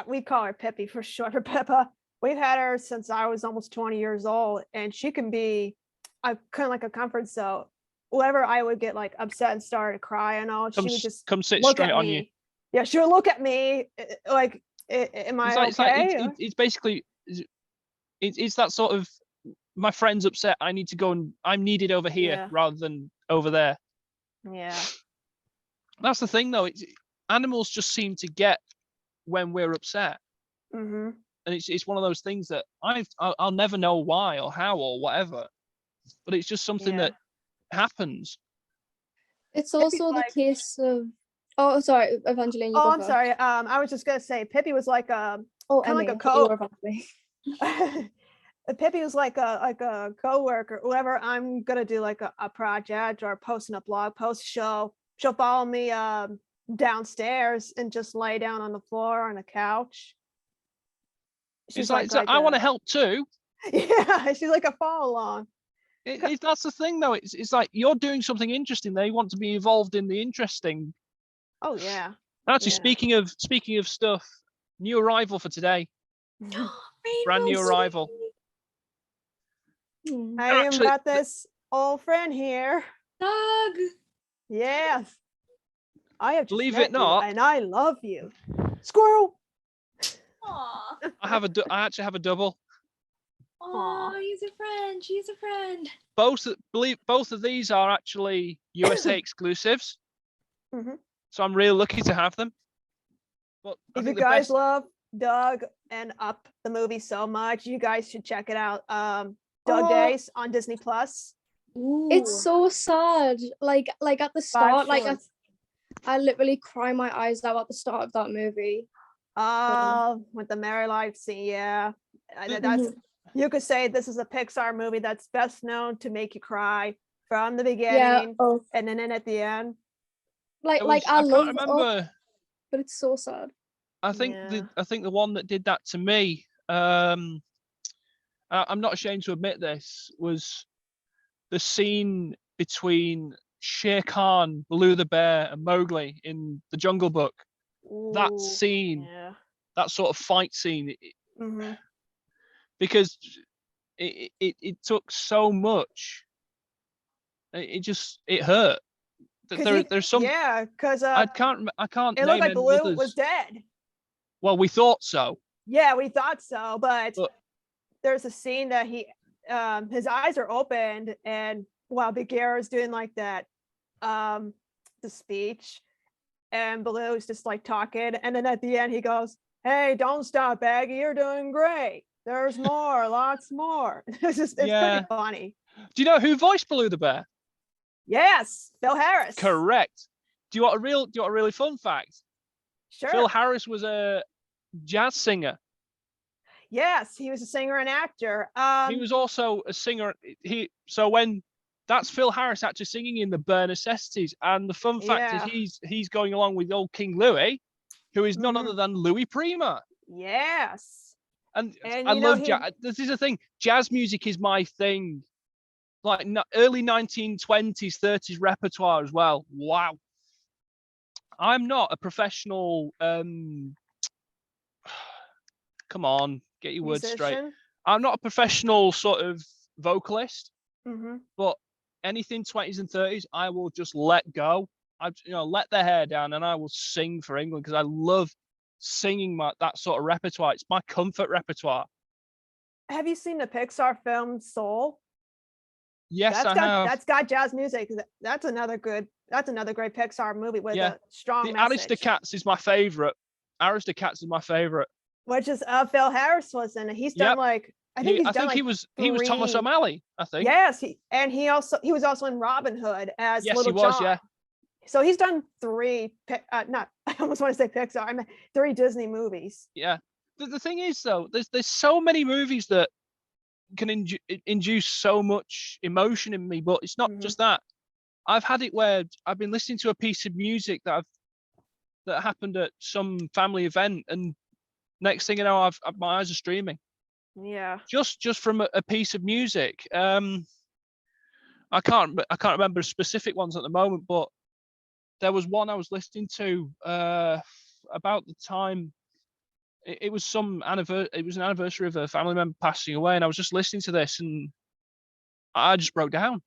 we call her Pippi for short for Pippa. We've had her since I was almost 20 years old, and she can be kind of like a comfort. So whenever I would get like upset and start to cry and all, she would just come sit straight on you. Yeah, she would look at me like, am I okay? It's basically, it's that sort of, my friend's upset, I need to go, and I'm needed over here rather than over there. Yeah. That's the thing, though. Animals just seem to get when we're upset. Mm-hmm. And it's one of those things that I'll never know why or how or whatever, but it's just something that happens. It's also the case of. Oh, sorry, Evangeline. I'm sorry. I was just gonna say, Pippi was like kind of like a Pippi was like a co-worker. Whenever I'm gonna do like a project or posting a blog post, she'll follow me downstairs and just lay down on the floor on a couch. She's like I want to help too. Yeah, she's like a follow along. That's the thing, though. It's like you're doing something interesting. They want to be involved in the interesting. Oh yeah. Actually, speaking of stuff, new arrival for today. Brand new arrival. I am got this old friend here. Dog. Yes. I have just believe met it not, you, and I love you. Squirrel. Aw. I actually have a double. Oh, he's a friend. She's a friend. Both of these are actually USA exclusives. Mhm. So I'm really lucky to have them. But I If you think the guys best, love Doug and Up the movie so much, you guys should check it out. Doug Oh. Days on Disney Plus. It's so sad. Like at the 5 start, like shorts. I literally cry my eyes out at the start of that movie. With the Mary Life scene, yeah. Th- That's Mhm. you could say this is a Pixar movie that's best known to make you cry from the Yeah. beginning Oh, and then at the end. like I I love can't Up, remember. but it's so sad. I think Yeah. the one that did that to me, I'm not ashamed to admit this, was the scene between Shere Khan, Baloo the bear, and Mowgli in the Jungle Book. That Ooh, scene, yeah. that sort of fight scene, Mm-hmm. because it took so much. It hurt. There's some Yeah, because I can't it looked name like any Baloo others. was dead. Well, we thought so, Yeah, we thought so, but but there's a scene that his eyes are opened, and while Bagheera's doing like that, the speech, and Baloo's just like talking, and then at the end he goes, "Hey, don't stop, Baggy, you're doing great. There's more, lots more." It's yeah. pretty funny. Do you know who voiced Baloo the bear? Yes, Phil Harris. Correct. Do you want a really fun fact? Sure. Phil Harris was a jazz singer. Yes, he was a singer and actor. He was also a singer. That's Phil Harris actually singing in the Bare Necessities. And the fun fact Yeah. is he's going along with old King Louis, who is none Mhm. other than Louis Prima. Yes. And And I you know, love jazz. This is the thing. Jazz music is my thing. Like early 1920s, 30s repertoire as well. Wow. I'm not a professional. Come on, get your words straight. musician. I'm not a professional sort of vocalist, Mm-hmm. but anything 20s and 30s, I will just let go. Let the hair down, and I will sing for England because I love singing that sort of repertoire. It's my comfort repertoire. Have you seen the Pixar film Soul? Yes, I have. That's got jazz music. That's another great Pixar movie with Yeah. a strong The message. Aristocats is my favorite. Aristocats is my favorite. Which is Phil Harris was in it. He's done Yep. like I think he was Thomas three- O'Malley. I think. Yes, he was also in Robin Hood as Yes, Little he was. John. Yeah. So he's done three. Not I almost want to say Pixar. I meant 3 Disney movies. Yeah. The thing is, though, there's so many movies that can induce so much emotion in me, but it's not Mhm. just that. I've had it where I've been listening to a piece of music that happened at some family event, and next thing you know, my eyes are streaming Yeah. just from a piece of music. I can't remember specific ones at the moment, but there was one I was listening to about the time. It was an anniversary of a family member passing away, and I was just listening to this, and I just broke down.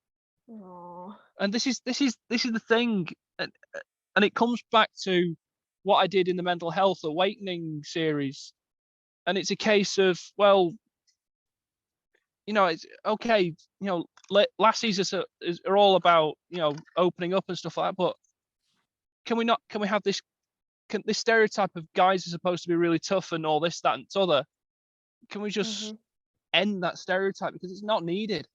Aww. And this is the thing, and it comes back to what I did in the Mental Health Awakening series, and it's a case of, well, it's okay, lassies are all about opening up and stuff like that, but can we have this stereotype of guys are supposed to be really tough and all this, that, and other? Can we just end that stereotype, because it's not needed?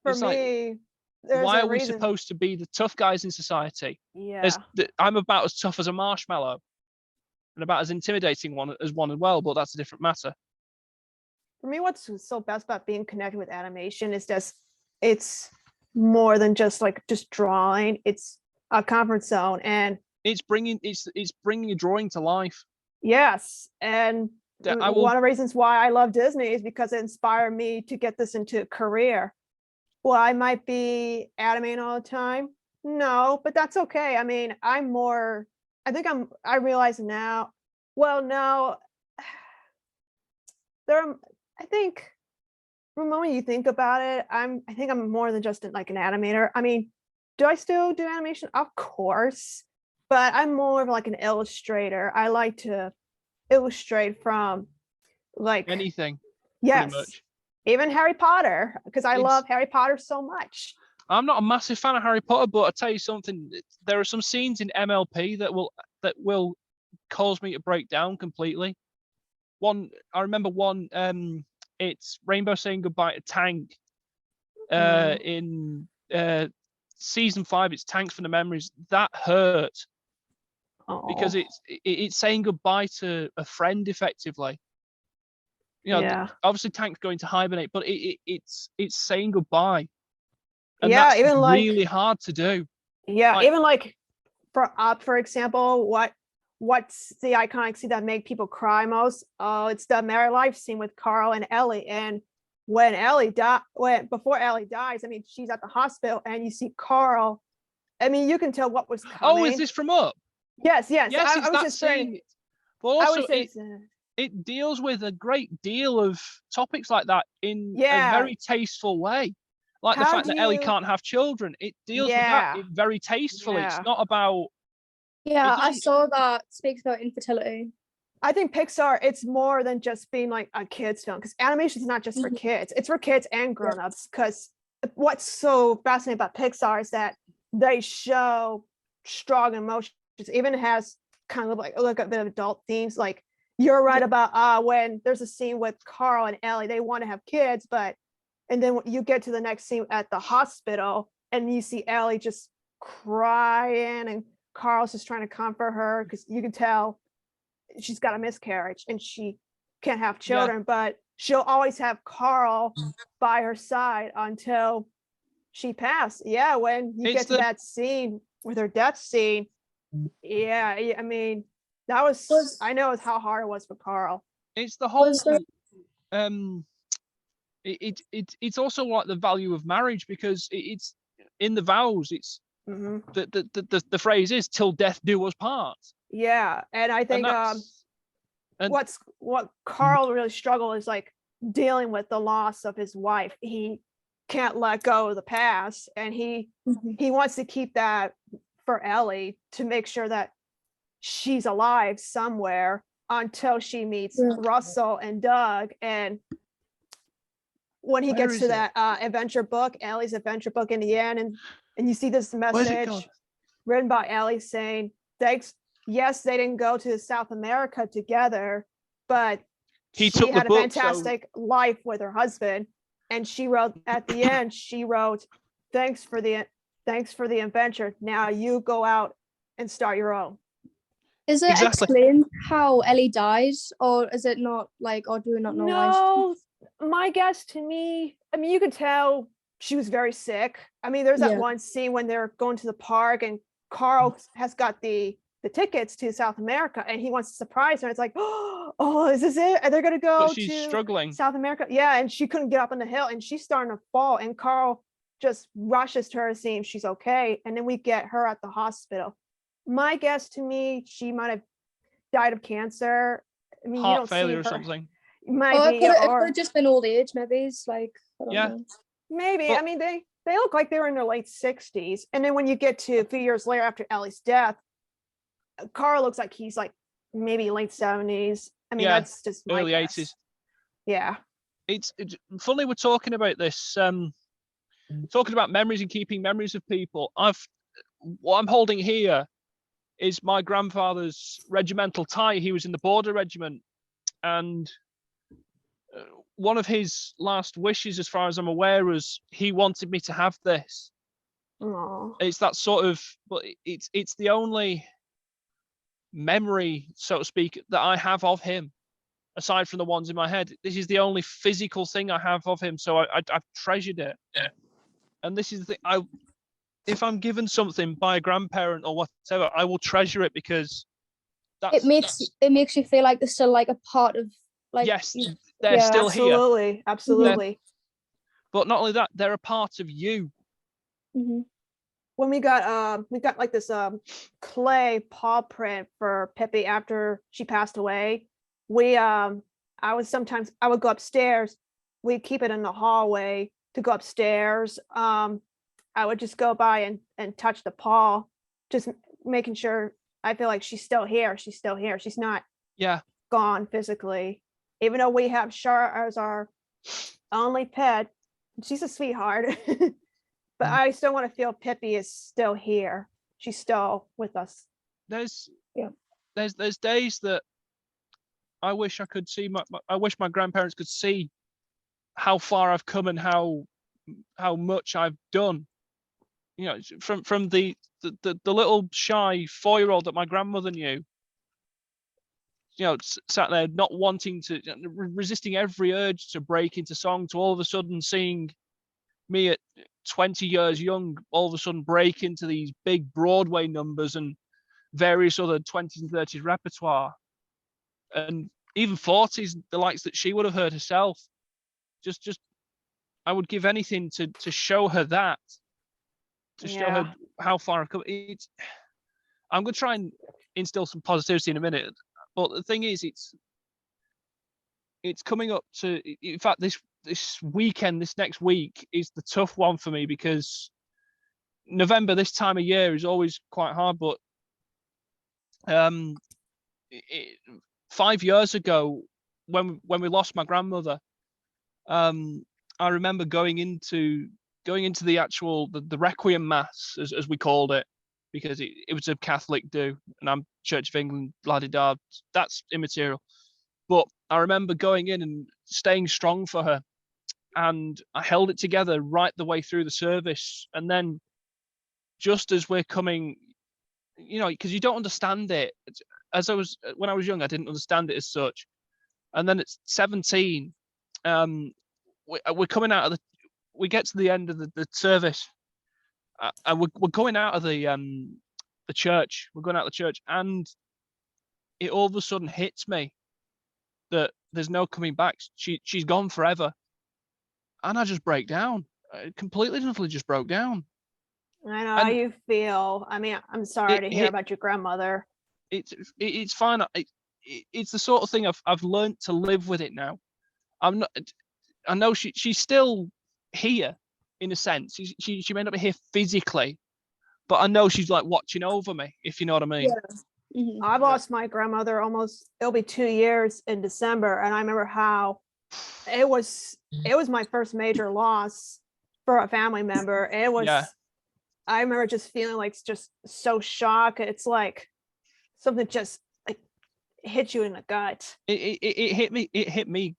For It's me, there's why a are we reason. supposed to be the tough guys in society? Yeah. I'm about as tough as a marshmallow, and about as intimidating one as well, but that's a different matter. For me, what's so best about being connected with animation is just it's more than just drawing. It's a comfort zone, and it's bringing a drawing to life. Yes, and one of the reasons why I love Disney is because it inspired me to get this into a career. Well, I might be animating all the time. No, but that's okay. I mean, I realize now, well, no, I think from the moment you think about it, I think I'm more than just like an animator. I mean, do I still do animation? Of course, but I'm more of like an illustrator. I like to illustrate from like Anything, yes, pretty much. even Harry Potter, because I It's- love Harry Potter so much. I'm not a massive fan of Harry Potter, but I tell you something, there are some scenes in MLP that will cause me to break down completely. I remember one, it's Rainbow saying goodbye to Tank. In season 5, it's Tanks for the Memories. That hurt because it's saying goodbye to a friend effectively. You know, yeah, obviously Tank's going to hibernate, but it's saying goodbye. And yeah, that's even like really hard to do. yeah, like- even like for example, what's the iconic scene that make people cry most? Oh, it's the Married Life scene with Carl and Ellie. And when before Ellie dies, I mean, she's at the hospital and you see Carl. I mean, you can tell what was coming. Oh, is this from Up? Yes. Yes, I it's was that just saying. scene. But I also, would say it deals with a great deal of topics like that in a Yeah. very tasteful way. Like the How fact do that Ellie you- can't have children. It deals with Yeah. that very tastefully. Yeah. It's not about. Yeah, I doesn't- saw that speaks about infertility. I think Pixar, it's more than just being like a kid's film, because animation is not just for kids, it's for kids and grown-ups. Because what's so fascinating about Pixar is that they show strong emotions, even has kind of like a bit of adult themes. Like you're right about when there's a scene with Carl and Ellie, they want to have kids, and then you get to the next scene at the hospital and you see Ellie just crying and Carl's just trying to comfort her because you can tell she's got a miscarriage and she can't have children, but she'll always have Carl by her side until she passed. Yeah, when you get to that scene with her death scene, yeah, I mean, that was I know how hard it was for Carl. It's the whole it's also like the value of marriage, because it's in the vows. It's the phrase is "till death do us part." Yeah, and I think what Carl really struggled is like dealing with the loss of his wife. He can't let go of the past, and he wants to keep that for Ellie to make sure that she's alive somewhere until she meets Russell and Doug. And when he gets to that adventure book, Ellie's adventure book in the end, and you see this message written by Ellie saying, thanks. Yes, they didn't go to South America together, but she had a fantastic life with her husband. And she wrote at the end, she wrote, thanks for the adventure. Now you go out and start your own. Is it explained how Ellie dies, or is it not like, or do we not know? No, my guess to me, I mean, you could tell she was very sick. I mean, there's that one scene when they're going to the park and Carl has got the tickets to South America and he wants to surprise her. It's like, oh, is this it? Are they gonna go to struggling. South America? Yeah, and she couldn't get up on the hill and she's starting to fall, and Carl just rushes to her seeing if she's okay, and then we get her at the hospital. My guess to me, she might have died of cancer. I mean, heart failure or something. Might be, it could have just been old age. Maybe it's like, I don't know. Maybe. I mean, they look like they were in their late 60s, and then when you get to a few years later after Ellie's death, Carl looks like he's like maybe late 70s. I mean, that's just my early guess. 80s. Yeah. It's funny we're talking about this, talking about memories and keeping memories of people. What I'm holding here is my grandfather's regimental tie. He was in the border regiment, and one of his last wishes, as far as I'm aware, was he wanted me to have this. Aww. It's that sort of, but it's the only memory, so to speak, that I have of him, aside from the ones in my head. This is the only physical thing I have of him, so I've treasured it. Yeah. And this is the thing, if I'm given something by a grandparent or whatever, I will treasure it, because it makes you feel like they're still like a part of, like, yes, they're still here. Absolutely. But not only that, they're a part of you. When we got like this clay paw print for Pippi after she passed away, I would go upstairs. We'd keep it in the hallway to go upstairs. I would just go by and touch the paw, just making sure I feel like she's still here. She's still here. She's not gone physically. Even though we have Char as our only pet, she's a sweetheart. But I still want to feel Pippi is still here. She's still with us. There's Yeah. there's days that I wish I could see I wish my grandparents could see how far I've come and how much I've done. You know, from the little shy 4-year-old that my grandmother knew, you know, sat there not wanting to, resisting every urge to break into song, to all of a sudden seeing me at 20 years young, all of a sudden break into these big Broadway numbers and various other 20s and 30s repertoire, and even 40s, the likes that she would have heard herself. Just I would give anything to show her that, to show her how far I've come. I'm going to try and instill some positivity in a minute, but the thing is, it's coming up to, in fact, this weekend, this next week is the tough one for me, because November this time of year is always quite hard. But 5 years ago, when we lost my grandmother, I remember going into the actual the Requiem Mass, as we called it, because it was a Catholic do, and I'm Church of England, la-di-da, that's immaterial. But I remember going in and staying strong for her, and I held it together right the way through the service. And then just as we're coming, you know, because you don't understand it. When I was young, I didn't understand it as such. And then at 17, we're coming out of we get to the end of the service, and we're going out of the church. We're going out of the church, and it all of a sudden hits me that there's no coming back. She's gone forever, and I just break down. I completely just broke down. I know how you feel. I mean, I'm sorry to hear about your grandmother. It's fine. It's the sort of thing I've learned to live with it now. I know she's still here in a sense. She may not be here physically, but I know she's like watching over me, if you know what I mean. Yeah. Mm-hmm. I've lost my grandmother it'll be 2 years in December, and I remember how it was my first major loss for a family member. It was I remember just feeling like just so shocked. It's like something just like hit you in the gut. It hit me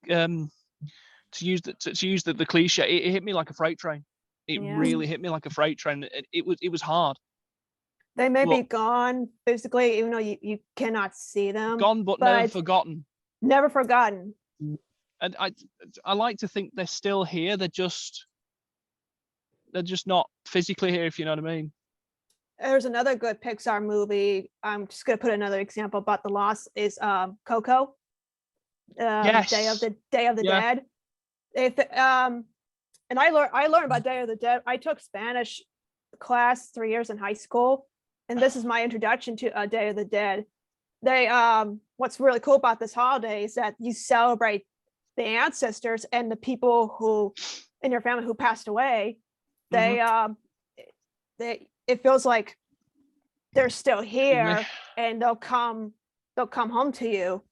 to use the cliche, it hit me like a freight train. It really hit me like a freight train. It was hard. They may be gone physically, even though you cannot see them. Gone, but never forgotten. Never forgotten. And I like to think they're still here. They're just not physically here, if you know what I mean. There's another good Pixar movie. I'm just gonna put another example about the loss is Coco. Yes. Day of the Dead. And I learned about Day of the Dead. I took Spanish class 3 years in high school, and this is my introduction to Day of the Dead. They what's really cool about this holiday is that you celebrate the ancestors and the people who in your family who passed away. They it feels like they're still here, and they'll come home to you.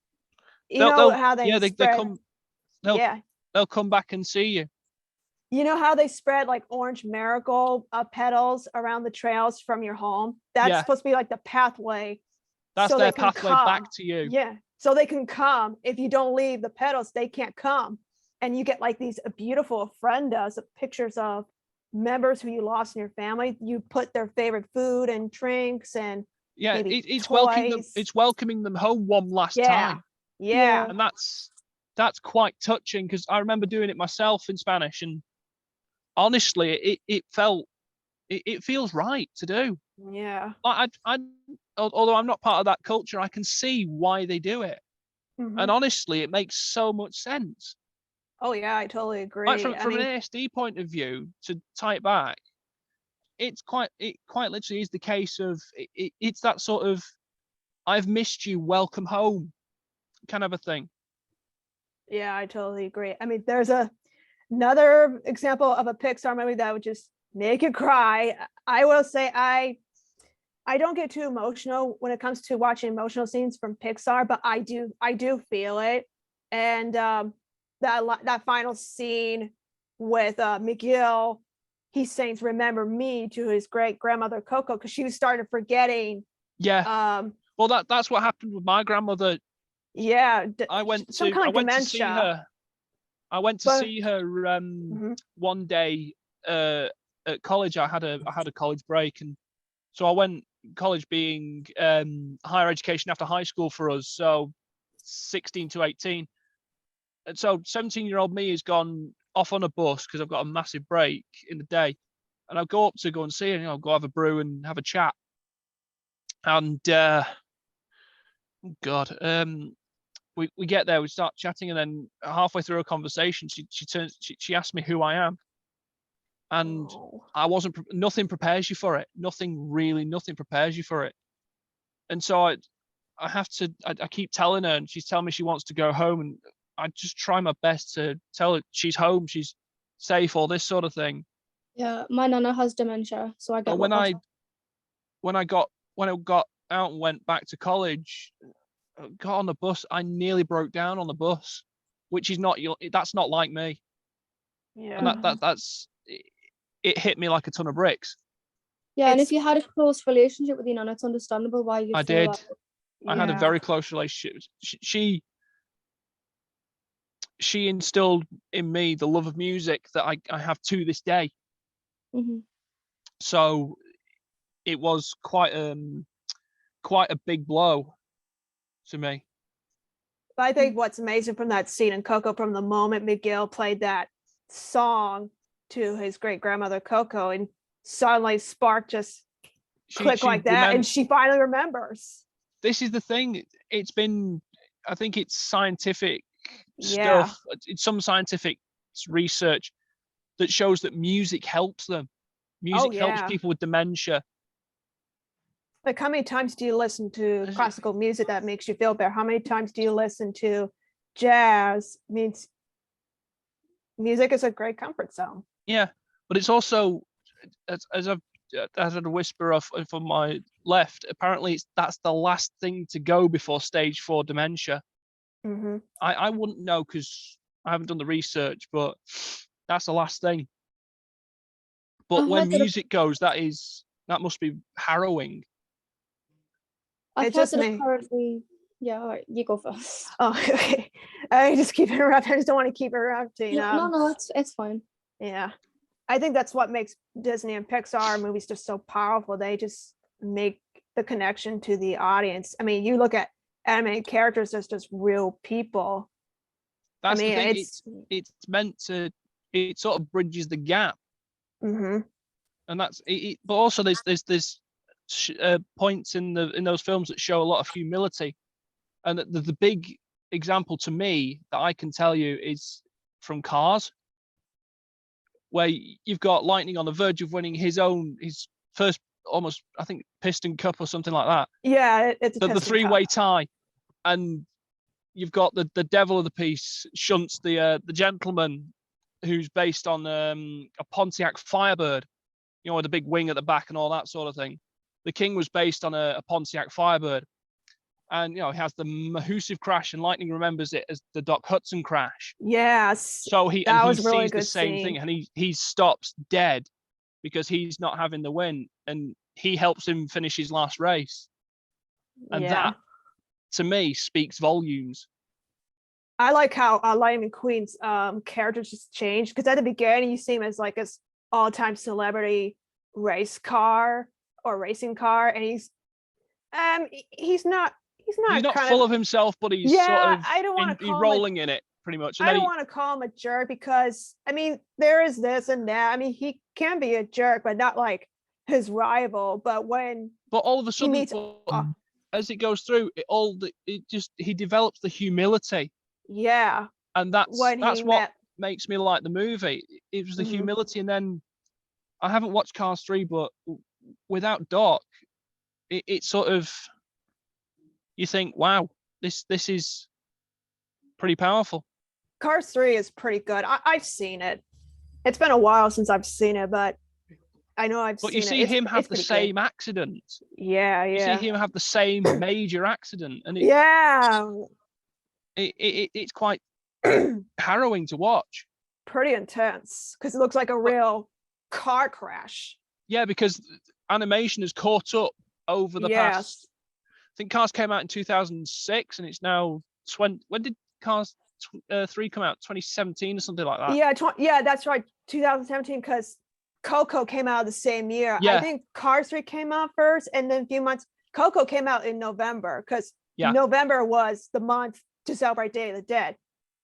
How they spread, they'll come back and see you. You know how they spread like orange marigold petals around the trails from your home? That's supposed to be like the pathway. That's their pathway back to you. Yeah. So they can come. If you don't leave the petals, they can't come. And you get like these beautiful ofrendas, pictures of members who you lost in your family. You put their favorite food and drinks and it's welcoming them home one last time. Yeah. And that's quite touching, because I remember doing it myself in Spanish, and honestly, it feels right to do. Yeah. Although I'm not part of that culture, I can see why they do it. Mm-hmm. And honestly, it makes so much sense. Oh yeah, I totally agree. Like from an ASD point of view, to tie it back, it quite literally is the case of it's that sort of I've missed you, welcome home kind of a thing. Yeah, I totally agree. I mean, there's another example of a Pixar movie that would just make you cry. I will say I I don't get too emotional when it comes to watching emotional scenes from Pixar, but I do feel it. And that final scene with Miguel, he sings "Remember Me" to his great grandmother Coco because she started forgetting. Yeah. Well, that's what happened with my grandmother. Yeah, I went some kind of to see dementia. her. I went to But- see her Mhm. one day at college. I had a college break, and so I went. College being higher education after high school for us, so 16 to 18. And so 17-year-old me has gone off on a bus because I've got a massive break in the day, and I'll go up to go and see her, go have a brew and have a chat. And oh God, we get there, we start chatting, and then halfway through a conversation, she asked me who I am, and I wasn't. Nothing prepares you for it. Nothing prepares you for it. And so I have to. I keep telling her, and she's telling me she wants to go home, and I just try my best to tell her she's home, she's safe, all this sort of thing. Yeah, my nana has dementia, so I get. But when I got out and went back to college, got on the bus, I nearly broke down on the bus, which is not. That's not like me. Yeah. And that's it hit me like a ton of bricks. Yeah, and if you had a close relationship with your nana, it's understandable why you. I feel did. I had a very close relationship. She instilled in me the love of music that I have to this day. Mm-hmm. So it was quite a big blow to me. But I think what's amazing from that scene in Coco, from the moment Miguel played that song to his great grandmother Coco, and suddenly spark just click like that, and she finally remembers. This is the thing. It's been, I think it's scientific stuff. It's some scientific research that shows that music helps them. Music helps people with dementia. Like, how many times do you listen to classical music that makes you feel better? How many times do you listen to jazz? Means music is a great comfort zone. Yeah, but it's also, as I've had a whisper of from my left, apparently that's the last thing to go before stage 4 dementia. Mm-hmm. I wouldn't know because I haven't done the research, but that's the last thing. But when music goes, that must be harrowing. I just apparently, yeah, all right, you go first. Oh, okay. I just keep interrupting. I just don't want to keep interrupting. No, it's fine. Yeah, I think that's what makes Disney and Pixar movies just so powerful. They just make the connection to the audience. I mean, you look at animated characters as just real people. That's the thing. It's meant to. It sort of bridges the gap. Mm-hmm. And that's it. But also, there's points in those films that show a lot of humility, and the big example to me that I can tell you is from Cars, where you've got Lightning on the verge of winning his first almost, I think, piston cup or something like that. Yeah, it's the three-way tie, and you've got the devil of the piece shunts the gentleman who's based on a Pontiac Firebird, with the big wing at the back and all that sort of thing. The King was based on a Pontiac Firebird, and he has the massive crash, and Lightning remembers it as the Doc Hudson crash. Yes. So he sees the same thing, and he stops dead because he's not having the win, and he helps him finish his last race. And that, to me, speaks volumes. I like how Lightning McQueen's characters just changed, because at the beginning you see him as like this all-time celebrity racing car, and he's not full of himself, but he's sort of I don't want to he's rolling in it pretty much. And I don't want to call him a jerk, because I mean, there is this and that. I mean, he can be a jerk, but not like his rival. But all of a sudden, as it goes through, he develops the humility. Yeah. And that's what makes me like the movie. It was the humility. And then I haven't watched Cars 3, but without Doc, it sort of, you think, wow, this is pretty powerful. Cars 3 is pretty good. I've seen it. It's been a while since I've seen it, but I know I've But seen you see it. him have It's the pretty same good. accident. Yeah, You yeah. see him have the same major accident, and Yeah. it's quite harrowing to watch. Pretty intense because it looks like a But- real car crash. Yeah, because animation has caught up over the past. Yes. I think Cars came out in 2006, and it's now 20. When did Cars 3 come out? 2017 or something like that. Yeah, yeah, that's right. 2017, because Coco came out the same year. Yeah. I think Cars 3 came out first, and then a few months. Coco came out in November because Yeah. November was the month to celebrate Day of the Dead.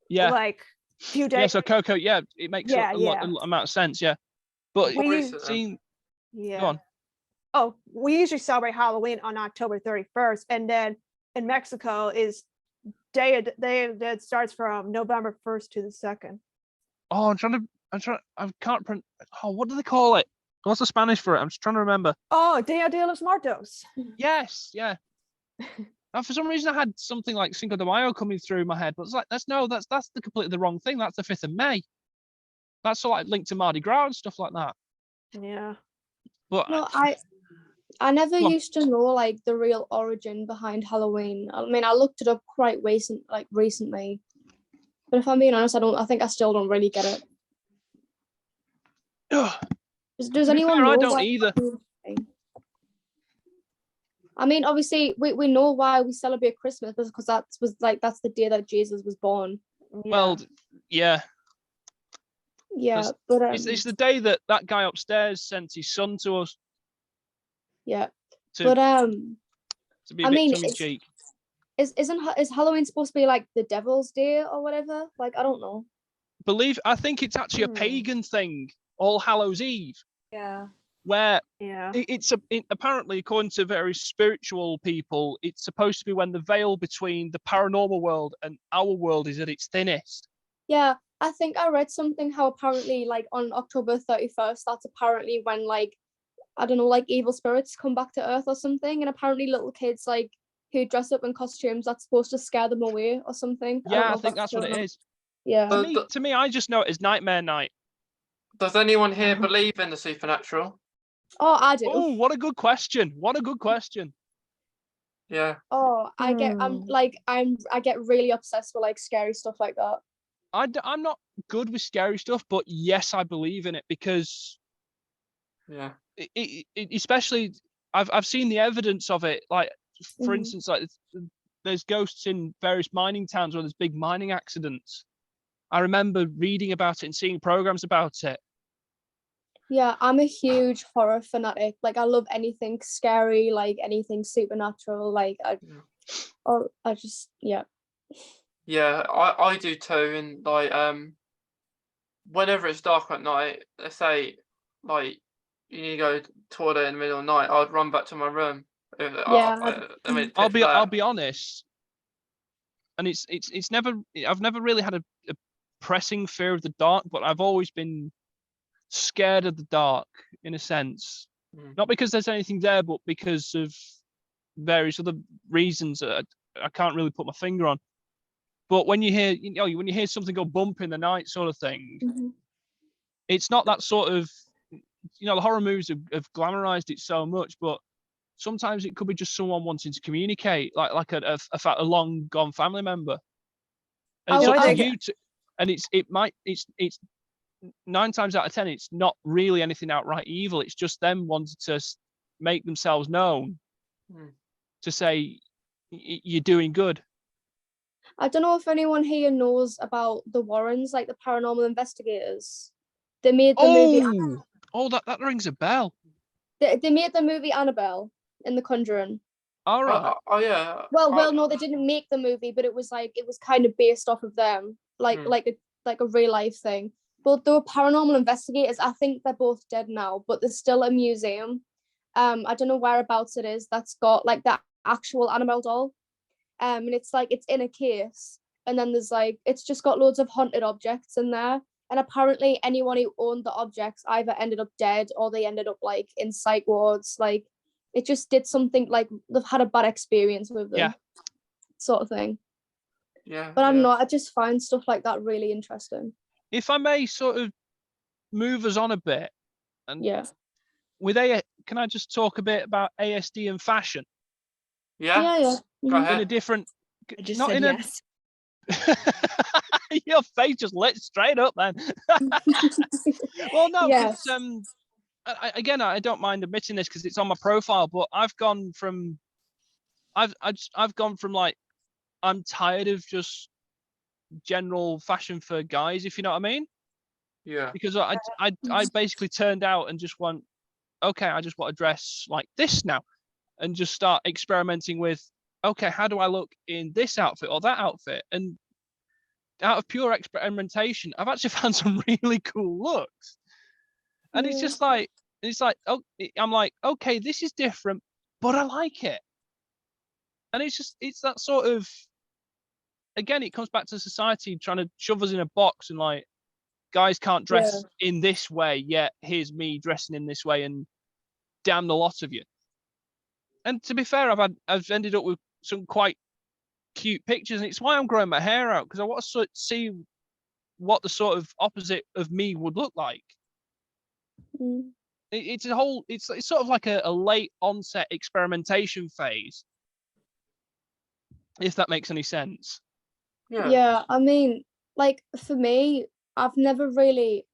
Yeah. Like few days. Yeah. So Coco, yeah, it makes Yeah, a yeah. lot amount of sense. Yeah. But More We- recent, seeing, Yeah. go on. Oh, we usually celebrate Halloween on October 31st, and then in Mexico is Day of the Dead starts from November 1st to the 2nd. Oh, I can't. Oh, what do they call it? What's the Spanish for it? I'm just trying to remember. Oh, Dia de los Muertos. Yes, yeah. And for some reason, I had something like Cinco de Mayo coming through my head, but it's like that's the completely the wrong thing. That's the 5th of May. That's sort of like linked to Mardi Gras and stuff like that. Yeah. But No, I never Go on. used to know like the real origin behind Halloween. I mean, I looked it up quite recently. But if I'm being honest, I think I still don't really get it. ugh, Does to be anyone fair, know I don't why either. Halloween is a thing? I mean, obviously we know why we celebrate Christmas because that's the day that Jesus was born. Well, yeah, Yeah, Does- but it's the day that guy upstairs sent his son to us yeah, to but be a I bit mean, tongue in cheek. is Halloween supposed to be like the Devil's Day or whatever? Like, I don't know. I think it's actually a pagan thing, All Hallows Eve, Yeah. where Yeah. apparently, according to very spiritual people, it's supposed to be when the veil between the paranormal world and our world is at its thinnest. Yeah, I think I read something how apparently like on October 31st, that's apparently when like I don't know, like evil spirits come back to Earth or something, and apparently little kids like who dress up in costumes that's supposed to scare them away or something. don't Yeah, know I if think that's what true or it not. is. Yeah. To me, I just know it as Nightmare Night. Does anyone here believe in the supernatural? Oh, I do. Oh, what a good question! What a good question. Yeah. Oh, I get really obsessed with like scary stuff like that. I'm not good with scary stuff, but yes, I believe in it because Yeah. especially I've seen the evidence of it. Like for Mhm. instance, like there's ghosts in various mining towns where there's big mining accidents. I remember reading about it and seeing programs about it. Yeah, I'm a huge horror fanatic. Like I love anything scary, like anything supernatural. Like I just yeah. Yeah, I do too. And like whenever it's dark at night, they say like you need to go to the toilet in the middle of the night, I'd run back to my room. Yeah, I mean, I'll pitch black. be honest, and it's never I've never really had a pressing fear of the dark, but I've always been scared of the dark in a sense, not because there's anything there, but because of various other reasons that I can't really put my finger on. But when you hear something go bump in the night, sort of thing, Mhm. it's not that sort of the horror movies have glamorized it so much, but sometimes it could be just someone wanting to communicate, like a long gone family member. And it's Oh, up I to think- you to, and it's 9 times out of 10, it's not really anything outright evil. It's just them wanting to make themselves known, to say you're doing good. I don't know if anyone here knows about the Warrens, like the paranormal investigators. They made the movie. Oh, that rings a bell. They made the movie Annabelle in The Conjuring. All right. Oh yeah. Well, no, they didn't make the movie, but it was kind of based off of them, like a real life thing. But they were paranormal investigators. I think they're both dead now, but there's still a museum. I don't know whereabouts it is. That's got like the actual Annabelle doll. And it's in a case, and then there's it's just got loads of haunted objects in there. And apparently, anyone who owned the objects either ended up dead or they ended up in psych wards. Like it just did something, like they've had a bad experience with them. Yeah. Sort of thing. Yeah. But I don't know, I just find stuff like that really interesting. If I may sort of move us on a bit, and Yeah. can I just talk a bit about ASD and fashion Yeah. Yeah. Go Mhm. ahead. in a different, I just not said in a. yes. Your face just lit straight up, then. Well, no, because Yes. again, I don't mind admitting this because it's on my profile, but I've gone from like, I'm tired of just general fashion for guys, if you know what I mean. Yeah. Because I basically turned out and just went, okay, I just want to dress like this now, and just start experimenting with, okay, how do I look in this outfit or that outfit? And out of pure experimentation, I've actually found some really cool looks. And it's Yeah. just like, oh, I'm like, okay, this is different, but I like it. And it's that sort of, again, it comes back to society trying to shove us in a box and like, guys can't dress in this way, yet here's me dressing in this way, and damn the lot of you. And to be fair, I've ended up with some quite cute pictures, and it's why I'm growing my hair out, because I want to see what the sort of opposite of me would look like. Mm. It's sort of like a late onset experimentation phase, if that makes any sense. Yeah, I mean, like for me, I've never really,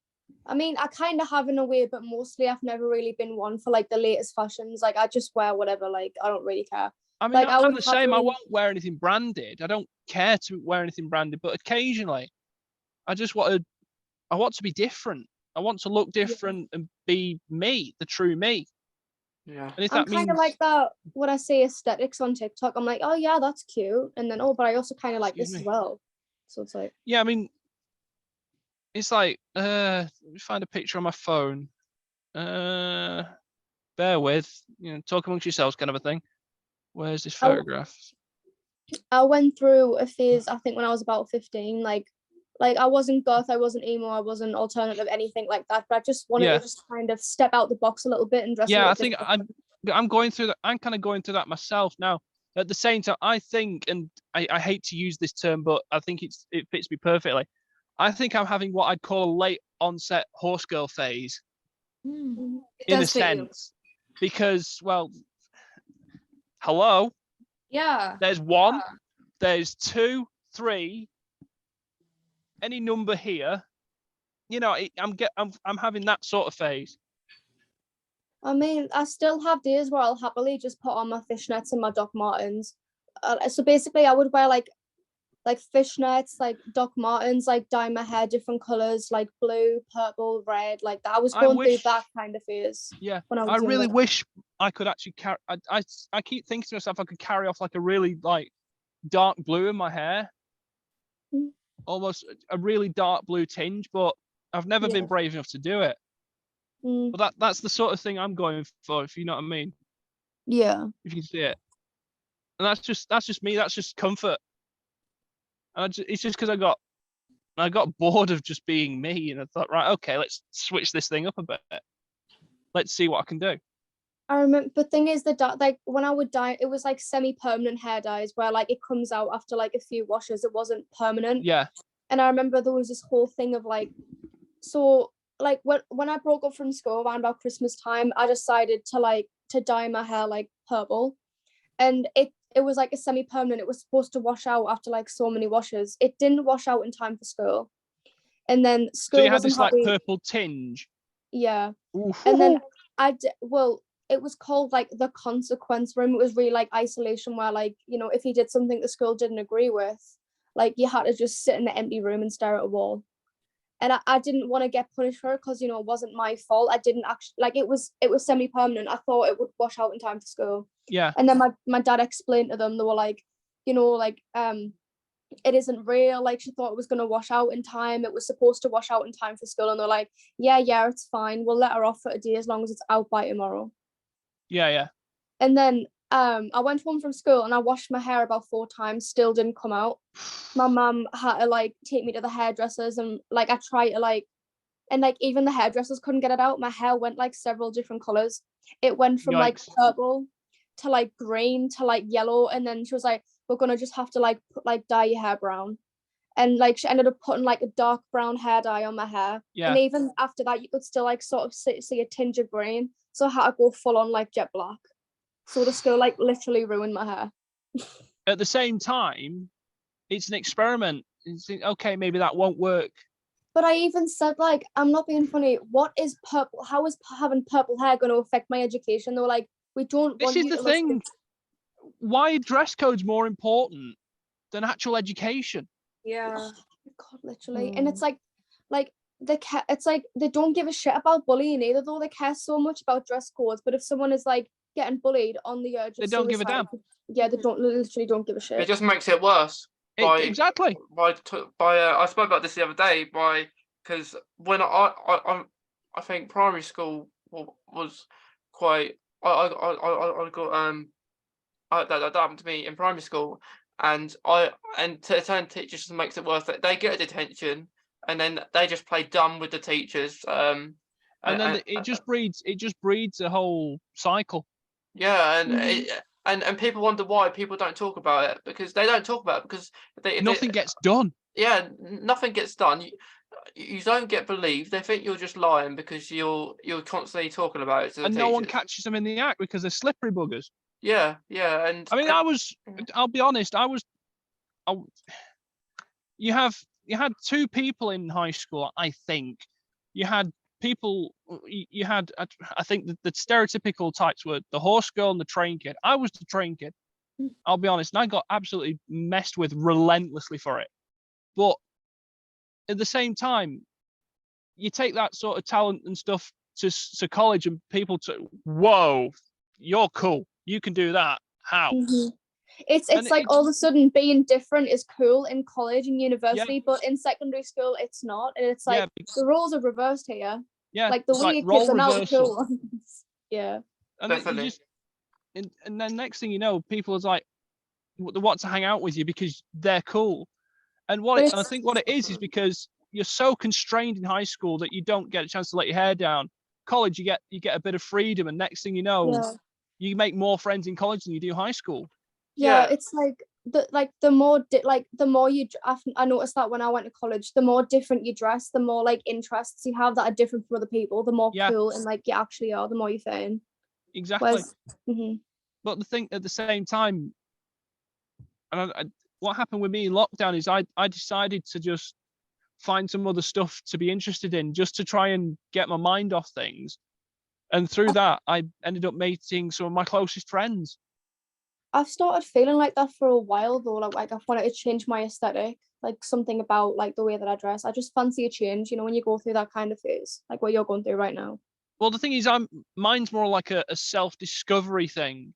I mean, I kind of have in a way, but mostly I've never really been one for like the latest fashions. Like I just wear whatever, like I don't really care. I mean, Like I I'm would the same. I happily- won't wear anything branded. I don't care to wear anything branded, but occasionally, I just want to be different. I want to look different and be me, the true me. Yeah. And if I'm that kind means, of like that when I say aesthetics on TikTok. I'm like, oh yeah, that's cute, and then but I also kind of like Excuse this as me. well. So it's like, yeah, I mean, it's like, let me find a picture on my phone. Bear with, talk amongst yourselves, kind of a thing. Where's this Oh. photograph? I went through a phase, I think when I was about 15, like I wasn't goth, I wasn't emo, I wasn't alternative, anything like that. But I just wanted to just kind of step out the box a little bit and dress. Yeah, I think I'm going through that. I'm kind of going through that myself now. At the same time, I think, and I hate to use this term, but I think it fits me perfectly. I think I'm having what I'd call a late onset horse girl phase, Mm. in a sense, because, well, hello, Yeah. there's one, there's two, three, any number here. I'm having that sort of phase. I mean, I still have days where I'll happily just put on my fishnets and my Doc Martens. So basically, I would wear like fishnets, like Doc Martens, like dye my hair different colors, like blue, purple, red, like that. I was going through that kind of phase. Yeah, when I really younger. wish I could actually carry. I keep thinking to myself I could carry off like a really like dark blue in my hair, Mm. almost a really dark blue tinge, but I've never been brave enough to do it. Mm. But that's the sort of thing I'm going for, if you know what I mean. Yeah. If you can see it, and that's just me. That's just comfort. And it's just because I got bored of just being me, and I thought, right, okay, let's switch this thing up a bit. Let's see what I can do. I remember, the thing is that like when I would dye, it was like semi-permanent hair dyes where like it comes out after like a few washes. It wasn't permanent. Yeah. And I remember there was this whole thing of like, so like when I broke up from school around about Christmas time, I decided to dye my hair like purple, and it was like a semi-permanent. It was supposed to wash out after like so many washes. It didn't wash out in time for school, and then school So you had wasn't this like happy. purple tinge. Yeah. Oof. And then it was called like the consequence room. It was really like isolation where like, if you did something the school didn't agree with, like you had to just sit in the empty room and stare at a wall. And I didn't want to get punished for it because, it wasn't my fault. I didn't actually, like it was semi-permanent. I thought it would wash out in time for school. Yeah. And then my dad explained to them, they were like, it isn't real. Like she thought it was going to wash out in time. It was supposed to wash out in time for school. And they're like, yeah, it's fine. We'll let her off for a day as long as it's out by tomorrow. Yeah. And then I went home from school and I washed my hair about 4 times, still didn't come out. My mum had to like take me to the hairdressers, and like I tried to like, and like even the hairdressers couldn't get it out. My hair went like several different colors. It went from like purple to like green to like yellow, and then she was like, we're gonna just have to like dye your hair brown. and like she ended up putting like a dark brown hair dye on my hair. Yeah. And even after that, you could still like sort of see a tinge of green. So I had to go full on like jet black. So the school like literally ruined my hair. At the same time, it's an experiment. It's, okay, maybe that won't work. But I even said, like, I'm not being funny. What is purple? How is having purple hair going to affect my education? They were like, we don't This want is you the to thing. Why are dress codes more important than actual education? Yeah. Oh my God, literally. And it's like it's like they don't give a shit about bullying either, though. They care so much about dress codes. But if someone is like getting bullied on the urge of They don't give a damn. Yeah, they literally don't give a shit. It just makes it worse. Exactly. I spoke about this the other day because when I think primary school was quite I got that happened to me in primary school, and to turn teachers just makes it worse. That they get a detention and then they just play dumb with the teachers. And then it just breeds a whole cycle. Yeah, and people wonder why people don't talk about it, because they don't talk about it because Nothing gets done. Yeah, nothing gets done. You don't get believed. They think you're just lying because you're constantly talking about it to the And no one teachers. catches them in the act because they're slippery buggers. Yeah, and I mean, I'll be honest, you had two people in high school, I think. You had people, I think the stereotypical types were the horse girl and the train kid. I was the train kid. I'll be honest, and I got absolutely messed with relentlessly for it. But at the same time, you take that sort of talent and stuff to college, and people whoa, you're cool. You can do that. How? It's like all of a sudden being different is cool in college and university, but in secondary school it's not. And it's like the roles are reversed here. Yeah, like the weird kids are now the cool ones. Yeah. And definitely. And then next thing you know, people are like, they want to hang out with you because they're cool. And I think what it is because you're so constrained in high school that you don't get a chance to let your hair down. College, you get a bit of freedom, and next thing you know, you make more friends in college than you do high school. Yeah, it's like the more you I noticed that when I went to college, the more different you dress, the more like interests you have that are different from other people, the more cool and like you actually are, the more you fit in. Exactly. But the thing at the same time, and what happened with me in lockdown is I decided to just find some other stuff to be interested in, just to try and get my mind off things. And through that, I ended up meeting some of my closest friends. I've started feeling like that for a while though. Like I've wanted to change my aesthetic, like something about like the way that I dress. I just fancy a change, when you go through that kind of phase, like what you're going through right now. Well, the thing is, mine's more like a self-discovery thing.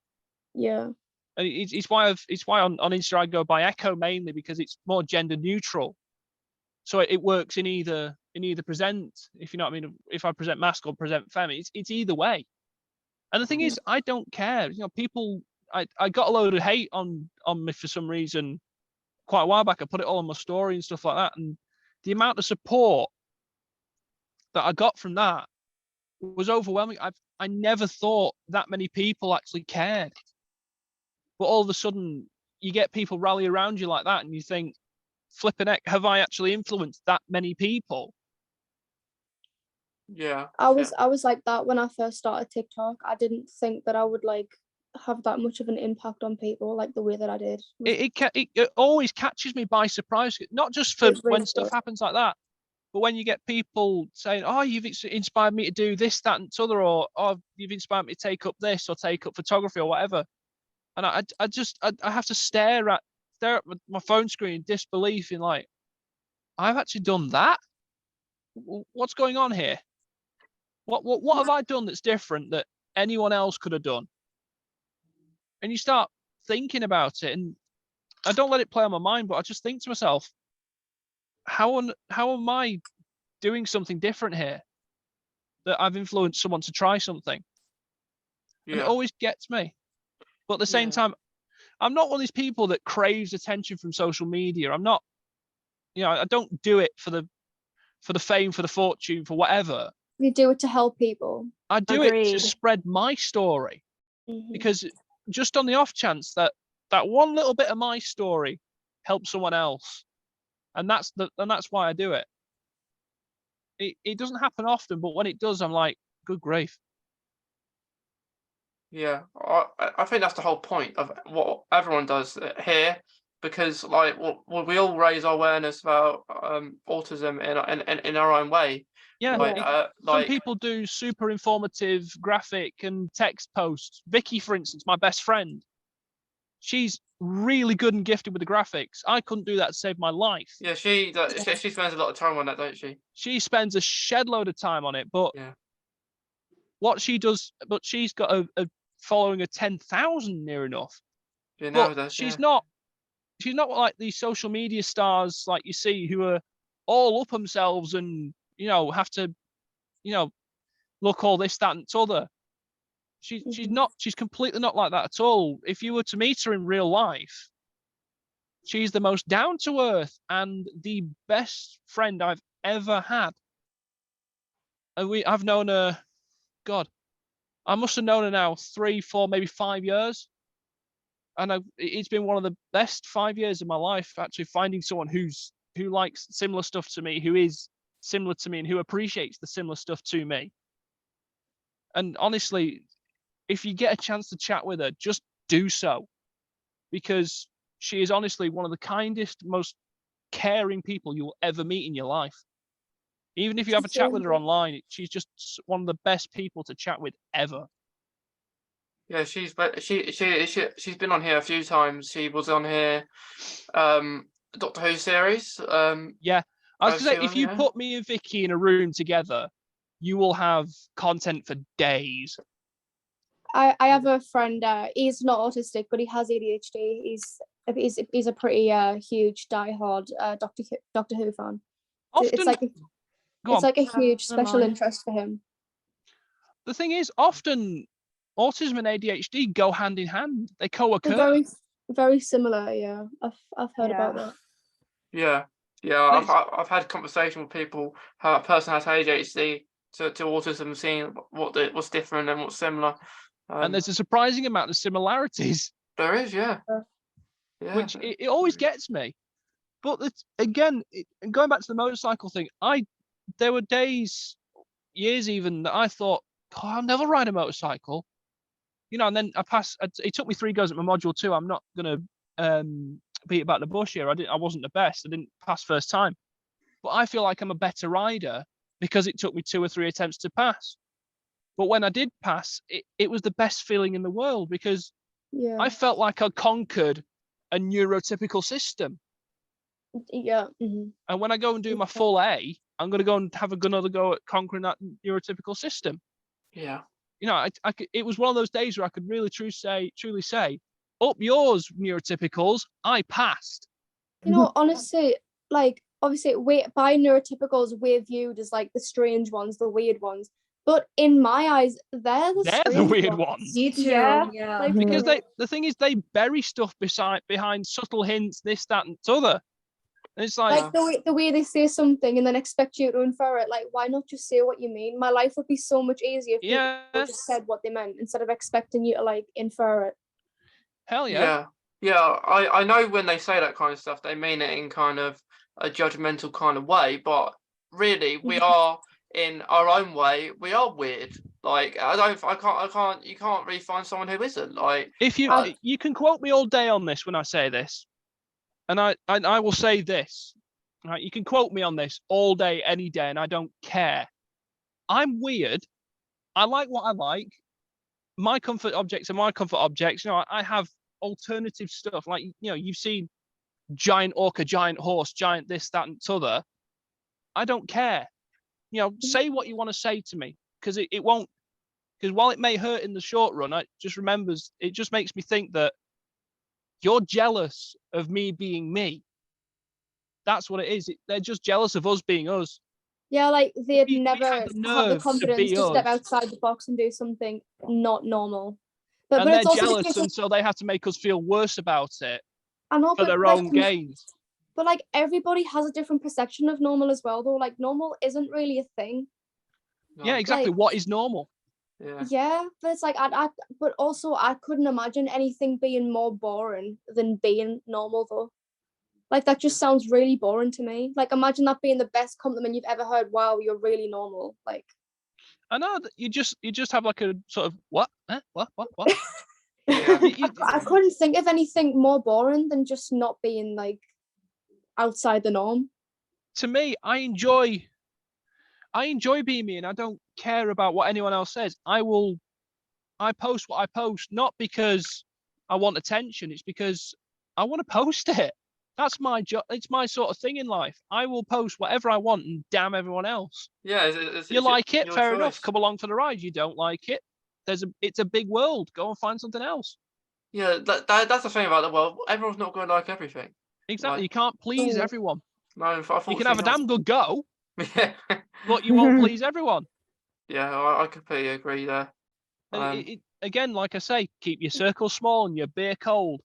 Yeah. And it's why on Insta I go by Echo mainly, because it's more gender neutral. So it works in either present, if you know what I mean. If I present masculine, present feminine, it's either way. And the thing is, I don't care. People. I got a load of hate on me for some reason quite a while back. I put it all on my story and stuff like that, and the amount of support that I got from that was overwhelming. I never thought that many people actually cared, but all of a sudden you get people rally around you like that, and you think, flipping heck, have I actually influenced that many people? Yeah. I was like that when I first started TikTok. I didn't think that I would like have that much of an impact on people like the way that I did. It always catches me by surprise, not just for when stuff happens like that, but when you get people saying, oh, you've inspired me to do this, that, and t'other, or oh, you've inspired me to take up this or take up photography or whatever. And I have to stare at my phone screen in disbelief, in like, I've actually done that? What's going on here? What have I done that's different that anyone else could have done? And you start thinking about it, and I don't let it play on my mind, but I just think to myself, how am I doing something different here that I've influenced someone to try something? And it always gets me. But at the same time, I'm not one of these people that craves attention from social media. I'm not, I don't do it for the fame, for the fortune, for whatever. You do it to help people. I do it to spread my story, because just on the off chance that one little bit of my story helps someone else, and that's why I do it. It doesn't happen often, but when it does, I'm like, good grief. Yeah, I think that's the whole point of what everyone does here, because like we all raise awareness about autism in our own way. Yeah, Like some people do super informative graphic and text posts. Vicky, for instance, my best friend, she's really good and gifted with the graphics. I couldn't do that to save my life. Yeah, she spends a lot of time on that, don't she? She spends a shed load of time on it, but Yeah. what she does, but she's got a following of 10,000 near enough. Yeah, But nowadays, she's not like these social media stars like you see who are all up themselves and have to look all this, that, and t'other. She's completely not like that at all. If you were to meet her in real life, she's the most down to earth and the best friend I've ever had. And I've known her, God, I must have known her now 3, 4, maybe 5 years. And it's been one of the best 5 years of my life, actually, finding someone who likes similar stuff to me, who is similar to me, and who appreciates the similar stuff to me. And honestly, if you get a chance to chat with her, just do so, because she is honestly one of the kindest, most caring people you'll ever meet in your life. Even if you have a chat with her online, she's just one of the best people to chat with ever. Yeah, she's been on here a few times. She was on here, Doctor Who series. Yeah, I was gonna say, if you put me and Vicky in a room together, you will have content for days. I have a friend. He's not autistic, but he has ADHD. He's a pretty huge diehard Doctor Who fan. It's like a huge special interest for him. The thing is, often autism and ADHD go hand in hand. They co-occur. They're very, very similar. Yeah, I've heard about that. Yeah. I've had conversation with people how a person has ADHD to autism, seeing what's different and what's similar. And there's a surprising amount of similarities. There is, yeah. Which it always gets me. But again, going back to the motorcycle thing, there were days, years even, that I thought, God, I'll never ride a motorcycle. And then it took me 3 goes at my module 2. I'm not gonna beat about the bush here. I wasn't the best. I didn't pass first time. But I feel like I'm a better rider because it took me 2 or 3 attempts to pass. But when I did pass, it was the best feeling in the world, because I felt like I conquered a neurotypical system. Yeah. Mm-hmm. And when I go and do my full A, I'm going to go and have another go at conquering that neurotypical system. Yeah. It was one of those days where I could really truly say, up yours, neurotypicals, I passed. Honestly, like, obviously, by neurotypicals, we're viewed as like the strange ones, the weird ones. But in my eyes, they're the weird ones. You too. Yeah. Like, because the thing is, they bury stuff behind subtle hints, this, that, and t'other. And it's like the way they say something and then expect you to infer it. Like, why not just say what you mean? My life would be so much easier if people just said what they meant instead of expecting you to like infer it. Hell yeah. Yeah. I know when they say that kind of stuff, they mean it in kind of a judgmental kind of way, but really we are, in our own way, we are weird. Like you can't really find someone who isn't. Like, if you can quote me all day on this when I say this, and I will say this, right? You can quote me on this all day, any day, and I don't care. I'm weird. I like what I like. My comfort objects are my comfort objects. I have alternative stuff. Like, you've seen giant orca, giant horse, giant this, that, and t'other. I don't care. Say what you want to say to me, because it won't. Because while it may hurt in the short run, it just makes me think that you're jealous of me being me. That's what it is. They're just jealous of us being us. Yeah, like they'd never have the confidence to step outside the box and do something not normal. But they're jealous, and so they have to make us feel worse about it for their own gains. But like, everybody has a different perception of normal as well, though. Like, normal isn't really a thing. No. Yeah, exactly. Like, what is normal? Yeah, but it's like but also I couldn't imagine anything being more boring than being normal, though. Like that just sounds really boring to me. Like imagine that being the best compliment you've ever heard. Wow, you're really normal. Like I know that you just have like a sort of what? What? Yeah. I couldn't think of anything more boring than just not being like outside the norm. To me, I enjoy being me, and I don't care about what anyone else says. I post what I post, not because I want attention. It's because I want to post it. That's my job. It's my sort of thing in life. I will post whatever I want and damn everyone else. Yeah, You like it, your fair enough. choice. Come along for the ride. You don't like it, it's a big world. Go and find something else. Yeah, that's the thing about the world. Everyone's not going to like everything. Exactly. Like, You can't please Mm. everyone. no, You can have a damn good go, Yeah, but you won't please everyone. yeah, I completely agree there. And again, like I say, keep your circle small and your beer cold.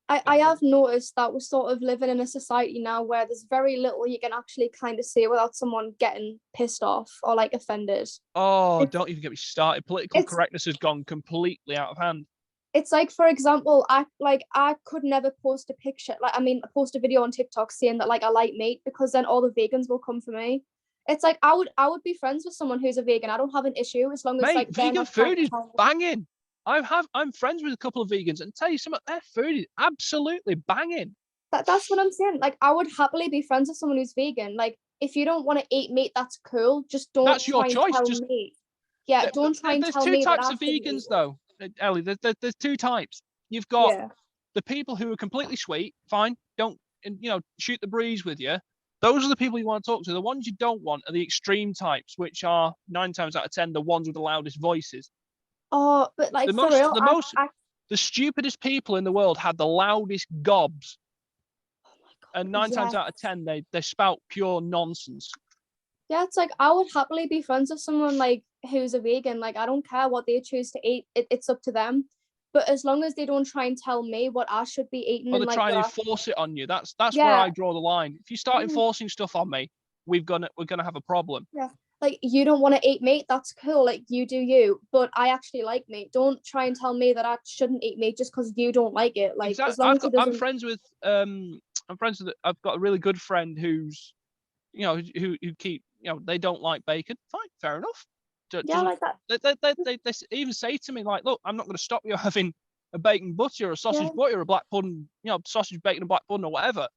I have noticed that we're sort of living in a society now where there's very little you can actually kind of say without someone getting pissed off or like offended. Oh, It's- don't even get me started. Political it's- correctness has gone completely out of hand. It's like, for example, I could never post a picture, post a video on TikTok saying that like I like meat, because then all the vegans will come for me. It's like I would be friends with someone who's a vegan. I don't have an issue as long as Mate, like they're vegan not trying food to is tell me- banging. I'm friends with a couple of vegans, and tell you something, their food is absolutely banging. That's what I'm saying. Like I would happily be friends with someone who's vegan. Like if you don't want to eat meat, that's cool. Just don't That's your try and choice. tell Just me. Yeah, don't try and there's tell two me that types I of shouldn't eat vegans, it. though, Ellie. There's two types. You've got Yeah. the people who are completely sweet, fine, don't shoot the breeze with you. Those are the people you want to talk to. The ones you don't want are the extreme types, which are 9 times out of 10 the ones with the loudest voices. Oh, but like The for real, the stupidest people in the world had the loudest gobs, oh my God, and 9 times yeah. out of 10 they spout pure nonsense. Yeah, it's like I would happily be friends with someone like who's a vegan. Like I don't care what they choose to eat. It's up to them. But as long as they don't try and tell me what I should be eating, Or and they're like trying to that, enforce it on you. That's where Yeah. I draw the line. If you start Mm. enforcing stuff on me, we're gonna have a problem. like you don't want to eat meat, that's cool. Like you do you. But I actually like meat. Don't try and tell me that I shouldn't eat meat just because you don't like it. Like Exactly. as long as it I'm doesn't. friends with I've got a really good friend who's who keep they don't like bacon. Fine, fair enough. Yeah, like that. They even say to me like, look, I'm not going to stop you having a bacon butter or a sausage Yeah. butter or a black pudding, sausage bacon and black pudding or whatever.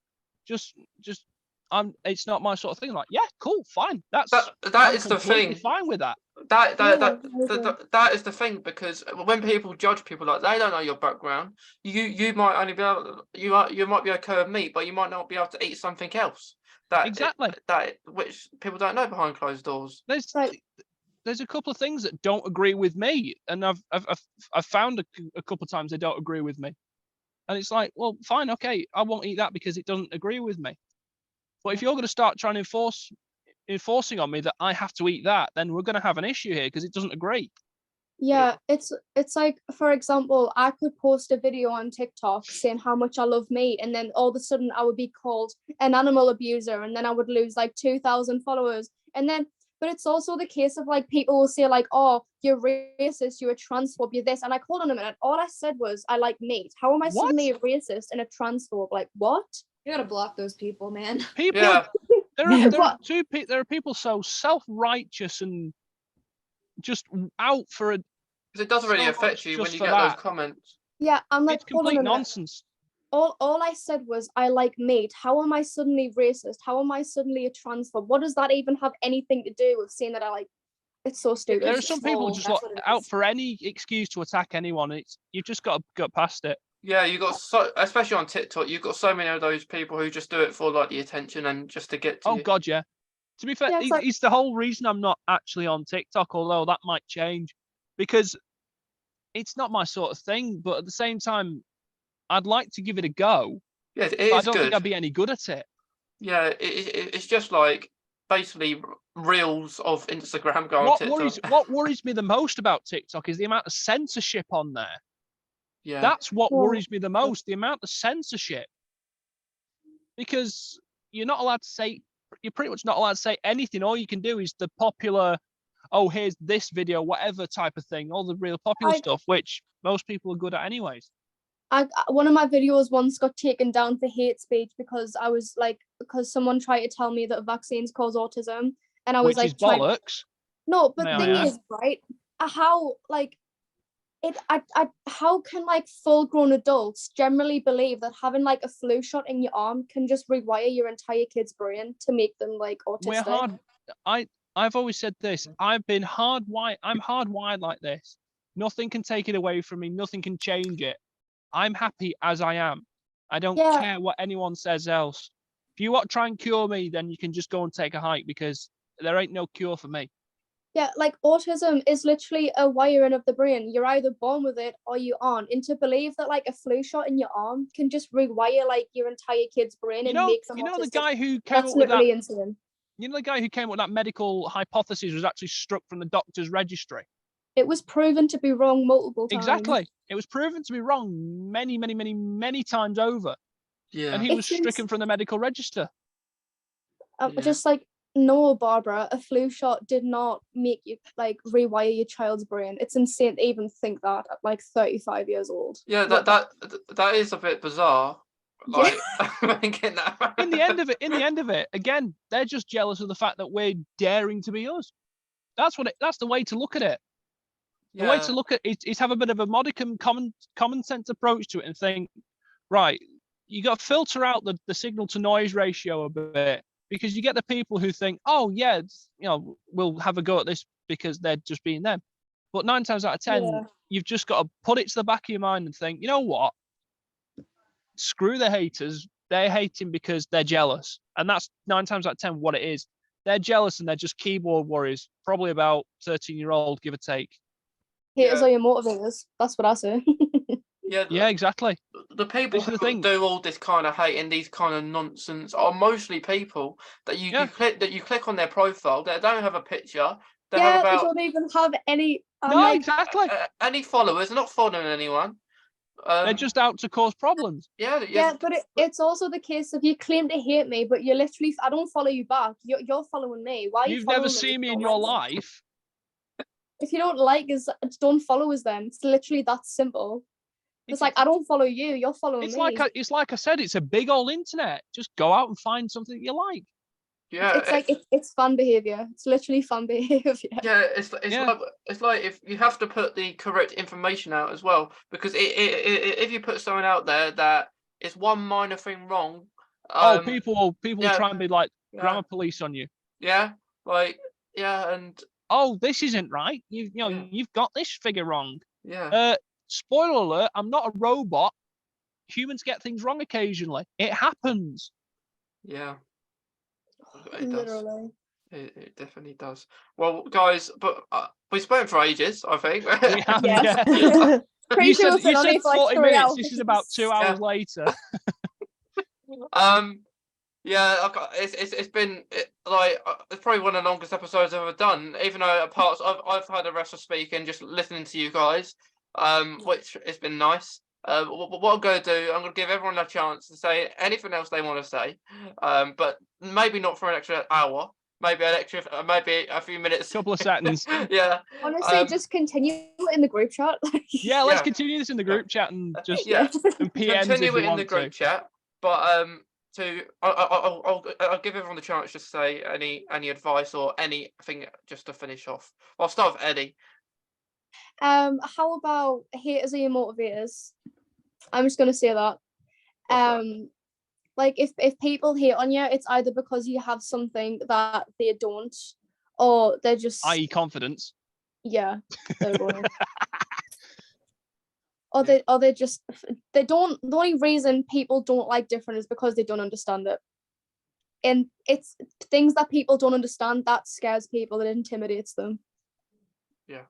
Just it's not my sort of thing. Like, yeah, cool, fine. that I'm is the completely thing. fine with that. That is the thing, because when people judge people, like, they don't know your background. You might only be able, you might be okay with meat, but you might not be able to eat something else Exactly. which people don't know behind closed doors. There's a couple of things that don't agree with me, and I've found a couple of times they don't agree with me, and it's like, well, fine, okay, I won't eat that because it doesn't agree with me. But if you're going to start trying to enforcing on me that I have to eat that, then we're going to have an issue here because it doesn't agree. Yeah, it's like, for example, I could post a video on TikTok saying how much I love meat, and then all of a sudden I would be called an animal abuser, and then I would lose like 2,000 followers. And then, but it's also the case of like people will say like, oh, you're racist, you're a transphobe, you're this. And like, hold on a minute, all I said was I like meat. How am I What? suddenly a racist and a transphobe? Like, what? You gotta block those people, man. People, Yeah, there are people so self-righteous and just out for a. because it doesn't really So affect much you when just you for get those that. comments. Yeah, I'm like, It's hold on complete a minute. nonsense. All I said was I like meat. How am I suddenly racist? How am I suddenly a transphobe? What does that even have anything to do with saying that I like? It's so stupid. There are It's some people troll, just that's like what it out is. for any excuse to attack anyone. You've just got to get past it. Yeah, you got especially on TikTok, you've got so many of those people who just do it for like the attention and just to get to Oh you. God, yeah. To be fair, Yeah, it's like- it's the whole reason I'm not actually on TikTok, although that might change, because it's not my sort of thing. But at the same time, I'd like to give it a go. Yeah, it But I is don't think good. I'd be any good at it. Yeah, it's just like basically reels of Instagram going on TikTok. What worries me the most about TikTok is the amount of censorship on there. Yeah, That's what Well, worries me the most, the amount of censorship. Because you're pretty much not allowed to say anything. All you can do is the popular, oh, here's this video, whatever type of thing, all the real popular stuff, which most people are good at anyways. one of my videos once got taken down for hate speech because I was like, because someone tried to tell me that vaccines cause autism, and I was Which is like, trying. bollocks. No, but may I thing add. is, right? How like how can like full-grown adults generally believe that having like a flu shot in your arm can just rewire your entire kid's brain to make them like We're autistic? hard. I've always said this. I'm hardwired like this. Nothing can take it away from me. Nothing can change it. I'm happy as I am. I don't Yeah. care what anyone says else. If you want to try and cure me, then you can just go and take a hike, because there ain't no cure for me. Yeah, like autism is literally a wiring of the brain. You're either born with it or you aren't. And to believe that like a flu shot in your arm can just rewire like your entire kid's brain You and know, make them you know the autistic, guy who came that's up with that. literally insane. You know the guy who came up with that medical hypothesis was actually struck from the doctor's registry. It was proven to be wrong multiple times. Exactly. It was proven to be wrong many times over. Yeah. And he was stricken from the medical register. Yeah. Just like, no, Barbara, a flu shot did not make you like rewire your child's brain. It's insane to even think that at like 35 years old. Yeah, that is a bit bizarre. Yeah. Like thinking that. In the end of it, again, they're just jealous of the fact that we're daring to be us. That's the way to look at it. The way to look at it is have a bit of a modicum common sense approach to it and think, right, you got to filter out the signal to noise ratio a bit, because you get the people who think, oh yeah, we'll have a go at this because they're just being them. But 9 times out of 10, you've just got to put it to the back of your mind and think, you know what? Screw the haters. They're hating because they're jealous. And that's 9 times out of 10 what it is. They're jealous and they're just keyboard warriors, probably about 13-year-old, give or take. Haters are your motivators. That's what I say. Yeah, exactly. The people who do all this kind of hate and these kind of nonsense are mostly people that you click on their profile. They don't have a picture. They have they don't even have any. Exactly. Any followers. They're not following anyone. They're just out to cause problems. Yeah, but it's also the case if you claim to hate me, but you're literally, I don't follow you back. You're following me. Why are you You've following never me seen me in your life. If you don't like us, don't follow us then. It's literally that simple. It's like, I don't follow you, you're following me. It's like I said, it's a big old internet. Just go out and find something you like. Yeah, it's fan behavior. It's literally fan behavior. Yeah, it's like if you have to put the correct information out as well, because if you put something out there that is one minor thing wrong, people will try and be like grammar police on you. Yeah, and this isn't right. You've got this figure wrong. Yeah. Spoiler alert, I'm not a robot. Humans get things wrong occasionally. It happens. Yeah. Literally. It definitely does. Well, guys, but we've spoken for ages, I think. We have, yeah. Pretty sure you said 40 minutes. Hours. This is about 2 hours later. Yeah, it's been it's probably one of the longest episodes I've ever done. Even though at parts I've had a rest of speaking, just listening to you guys, which has been nice. What I'm going to do, I'm going to give everyone a chance to say anything else they want to say, but maybe not for an extra hour. Maybe maybe a few minutes. Couple of seconds. Yeah. Honestly, just continue in the group chat. Yeah, let's continue this in the group chat and just and PMs continue if you it in want the group chat. But I'll give everyone the chance to say any advice or anything just to finish off. I'll start with Eddie. How about haters are your motivators? I'm just gonna say that. Like if people hate on you, it's either because you have something that they don't, or they're just, i.e. confidence. Yeah. Or they just, they don't, the only reason people don't like different is because they don't understand it. And it's things that people don't understand that scares people, that intimidates them. Yeah.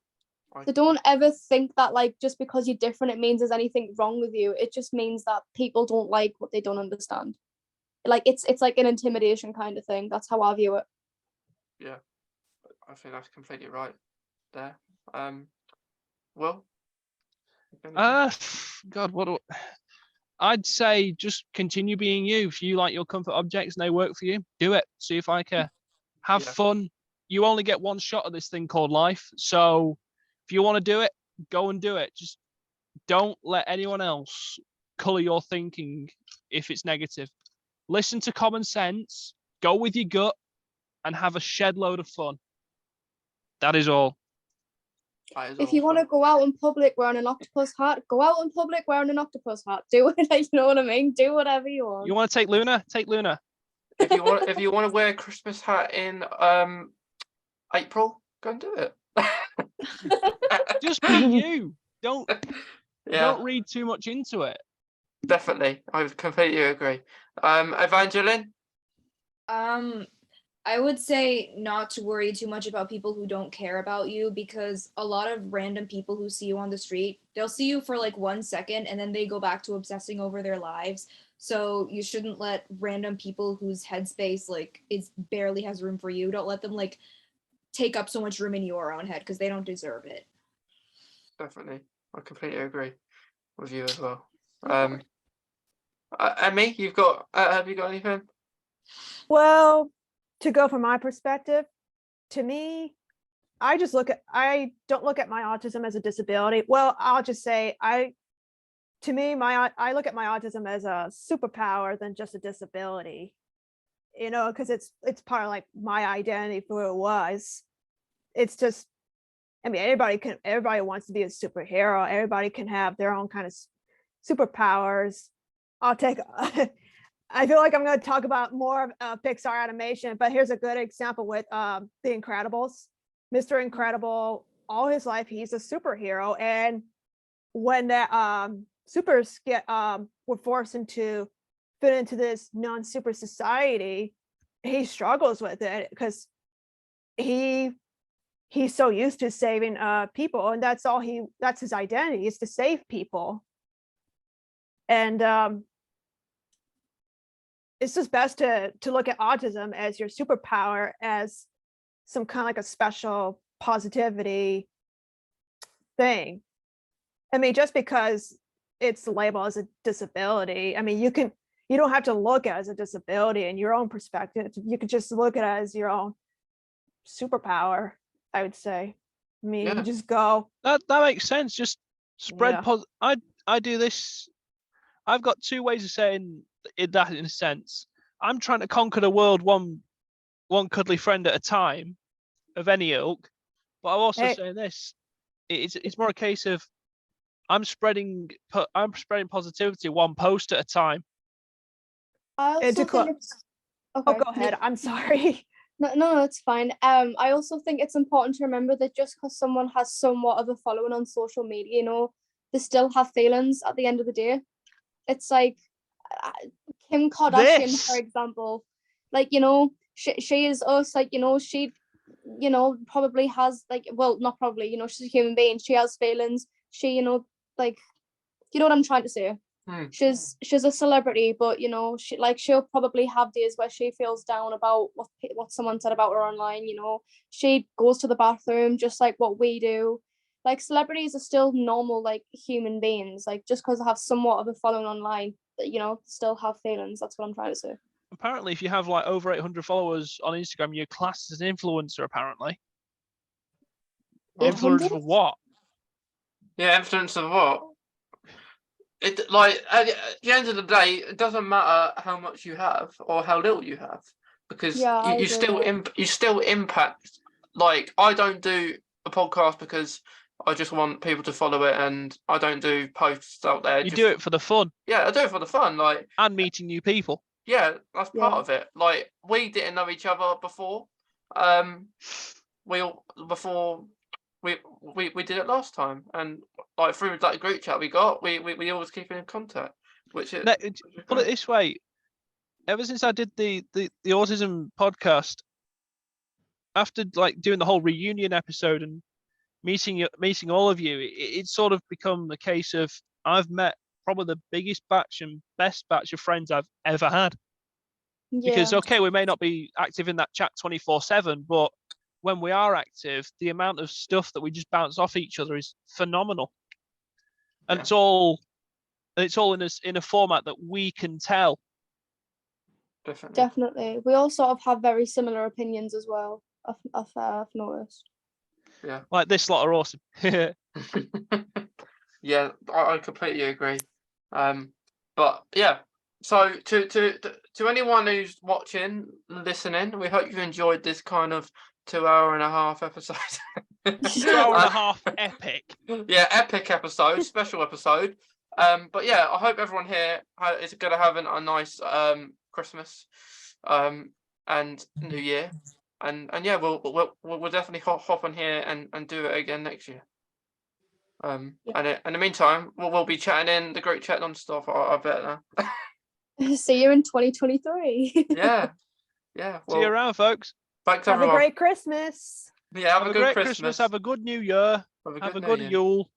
So don't ever think that like just because you're different it means there's anything wrong with you. It just means that people don't like what they don't understand. Like it's like an intimidation kind of thing. That's how I view it. Yeah, I think that's completely right there. Will? God, I'd say just continue being you. If you like your comfort objects and they work for you, do it. See if I care. Have fun. You only get one shot at this thing called life. So if you want to do it, go and do it. Just don't let anyone else colour your thinking if it's negative. Listen to common sense, go with your gut, and have a shed load of fun. That is all. If you want to go out in public wearing an octopus hat, go out in public wearing an octopus hat. Do it, like, you know what I mean? Do whatever you want. You want to take Luna? Take Luna. If you want to wear a Christmas hat in April, go and do it. Just be you. Don't Yeah, read too much into it. definitely. I completely agree. Evangeline? I would say not to worry too much about people who don't care about you, because a lot of random people who see you on the street, they'll see you for like 1 second and then they go back to obsessing over their lives. So you shouldn't let random people whose headspace like is barely has room for you, don't let them like take up so much room in your own head, because they don't deserve it. Definitely. I completely agree with you as well. Emmy, have you got anything? Well, to go from my perspective, to me, I don't look at my autism as a disability. Well, I'll just say I look at my autism as a superpower than just a disability, because it's part of like my identity for who it was. It's just, I mean, everybody wants to be a superhero. Everybody can have their own kind of superpowers. I feel like I'm going to talk about more of Pixar animation, but here's a good example with The Incredibles. Mr. Incredible, all his life, he's a superhero. And when that supers were forced to fit into this non-super society, he struggles with it because he's so used to saving people, and that's his identity, is to save people. And it's just best to look at autism as your superpower, as some kind of like a special positivity thing. I mean, just because it's labeled as a disability, I mean, you don't have to look at it as a disability in your own perspective. You could just look at it as your own superpower, I would say. I mean, Yeah. you just go. That makes sense. Just spread Yeah. I do this. I've got two ways of saying that in a sense. I'm trying to conquer the world one cuddly friend at a time, of any ilk. But I'm also saying this. It's more a case of I'm spreading positivity one post at a time. I also think it's okay. Oh, go ahead. I'm sorry. No, it's fine. I also think it's important to remember that just because someone has somewhat of a following on social media, they still have feelings at the end of the day. It's like Kim Kardashian, for example. Like, she is us. Like, she, probably has not probably. She's a human being. She has feelings. She, like, you know what I'm trying to say. She's a celebrity, but she'll probably have days where she feels down about what someone said about her online. She goes to the bathroom just like what we do. Like, celebrities are still normal, like, human beings. Like, just because they have somewhat of a following online, still have feelings. That's what I'm trying to say. Apparently, if you have like over 800 followers on Instagram, you're classed as an influencer. Apparently, 800? Influencer of what? Yeah, influencer of what? It, like, at the end of the day, it doesn't matter how much you have or how little you have, because you still impact. Like, I don't do a podcast because I just want people to follow it, and I don't do posts out there. You do it for the fun. Yeah, I do it for the fun, like, and meeting new people. Yeah, that's part of it. Like, we didn't know each other before. We did it last time, and like through that group chat we always keep in contact. Put it this way, ever since I did the autism podcast, after like doing the whole reunion episode and meeting all of you, it's sort of become a case of I've met probably the biggest batch and best batch of friends I've ever had. Because okay, we may not be active in that chat 24/7, but when we are active, the amount of stuff that we just bounce off each other is phenomenal, and it's all in a format that we can tell. Definitely, we all sort of have very similar opinions as well. I've noticed. Yeah, like this lot are awesome. yeah, Yeah, I completely agree. But yeah, so to anyone who's watching, listening, we hope you enjoyed this kind of 2.5 hour episode. 2.5 hours epic. Yeah, epic episode, special episode. But yeah, I hope everyone here is going to have a nice Christmas and New Year. And yeah, we'll definitely hop on here and do it again next year. And in the meantime, we'll be chatting in the group chat non-stop. I bet now. See you in 2023. Yeah. See you Well, around, folks. thanks Have a everyone. great Christmas. Yeah, have a good great Christmas. Have a good New Year. Have a good New Year. Yule.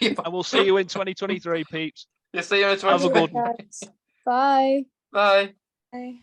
And we'll see you in 2023, peeps. You'll see you in Have a good 2023. Bye. Bye. Bye.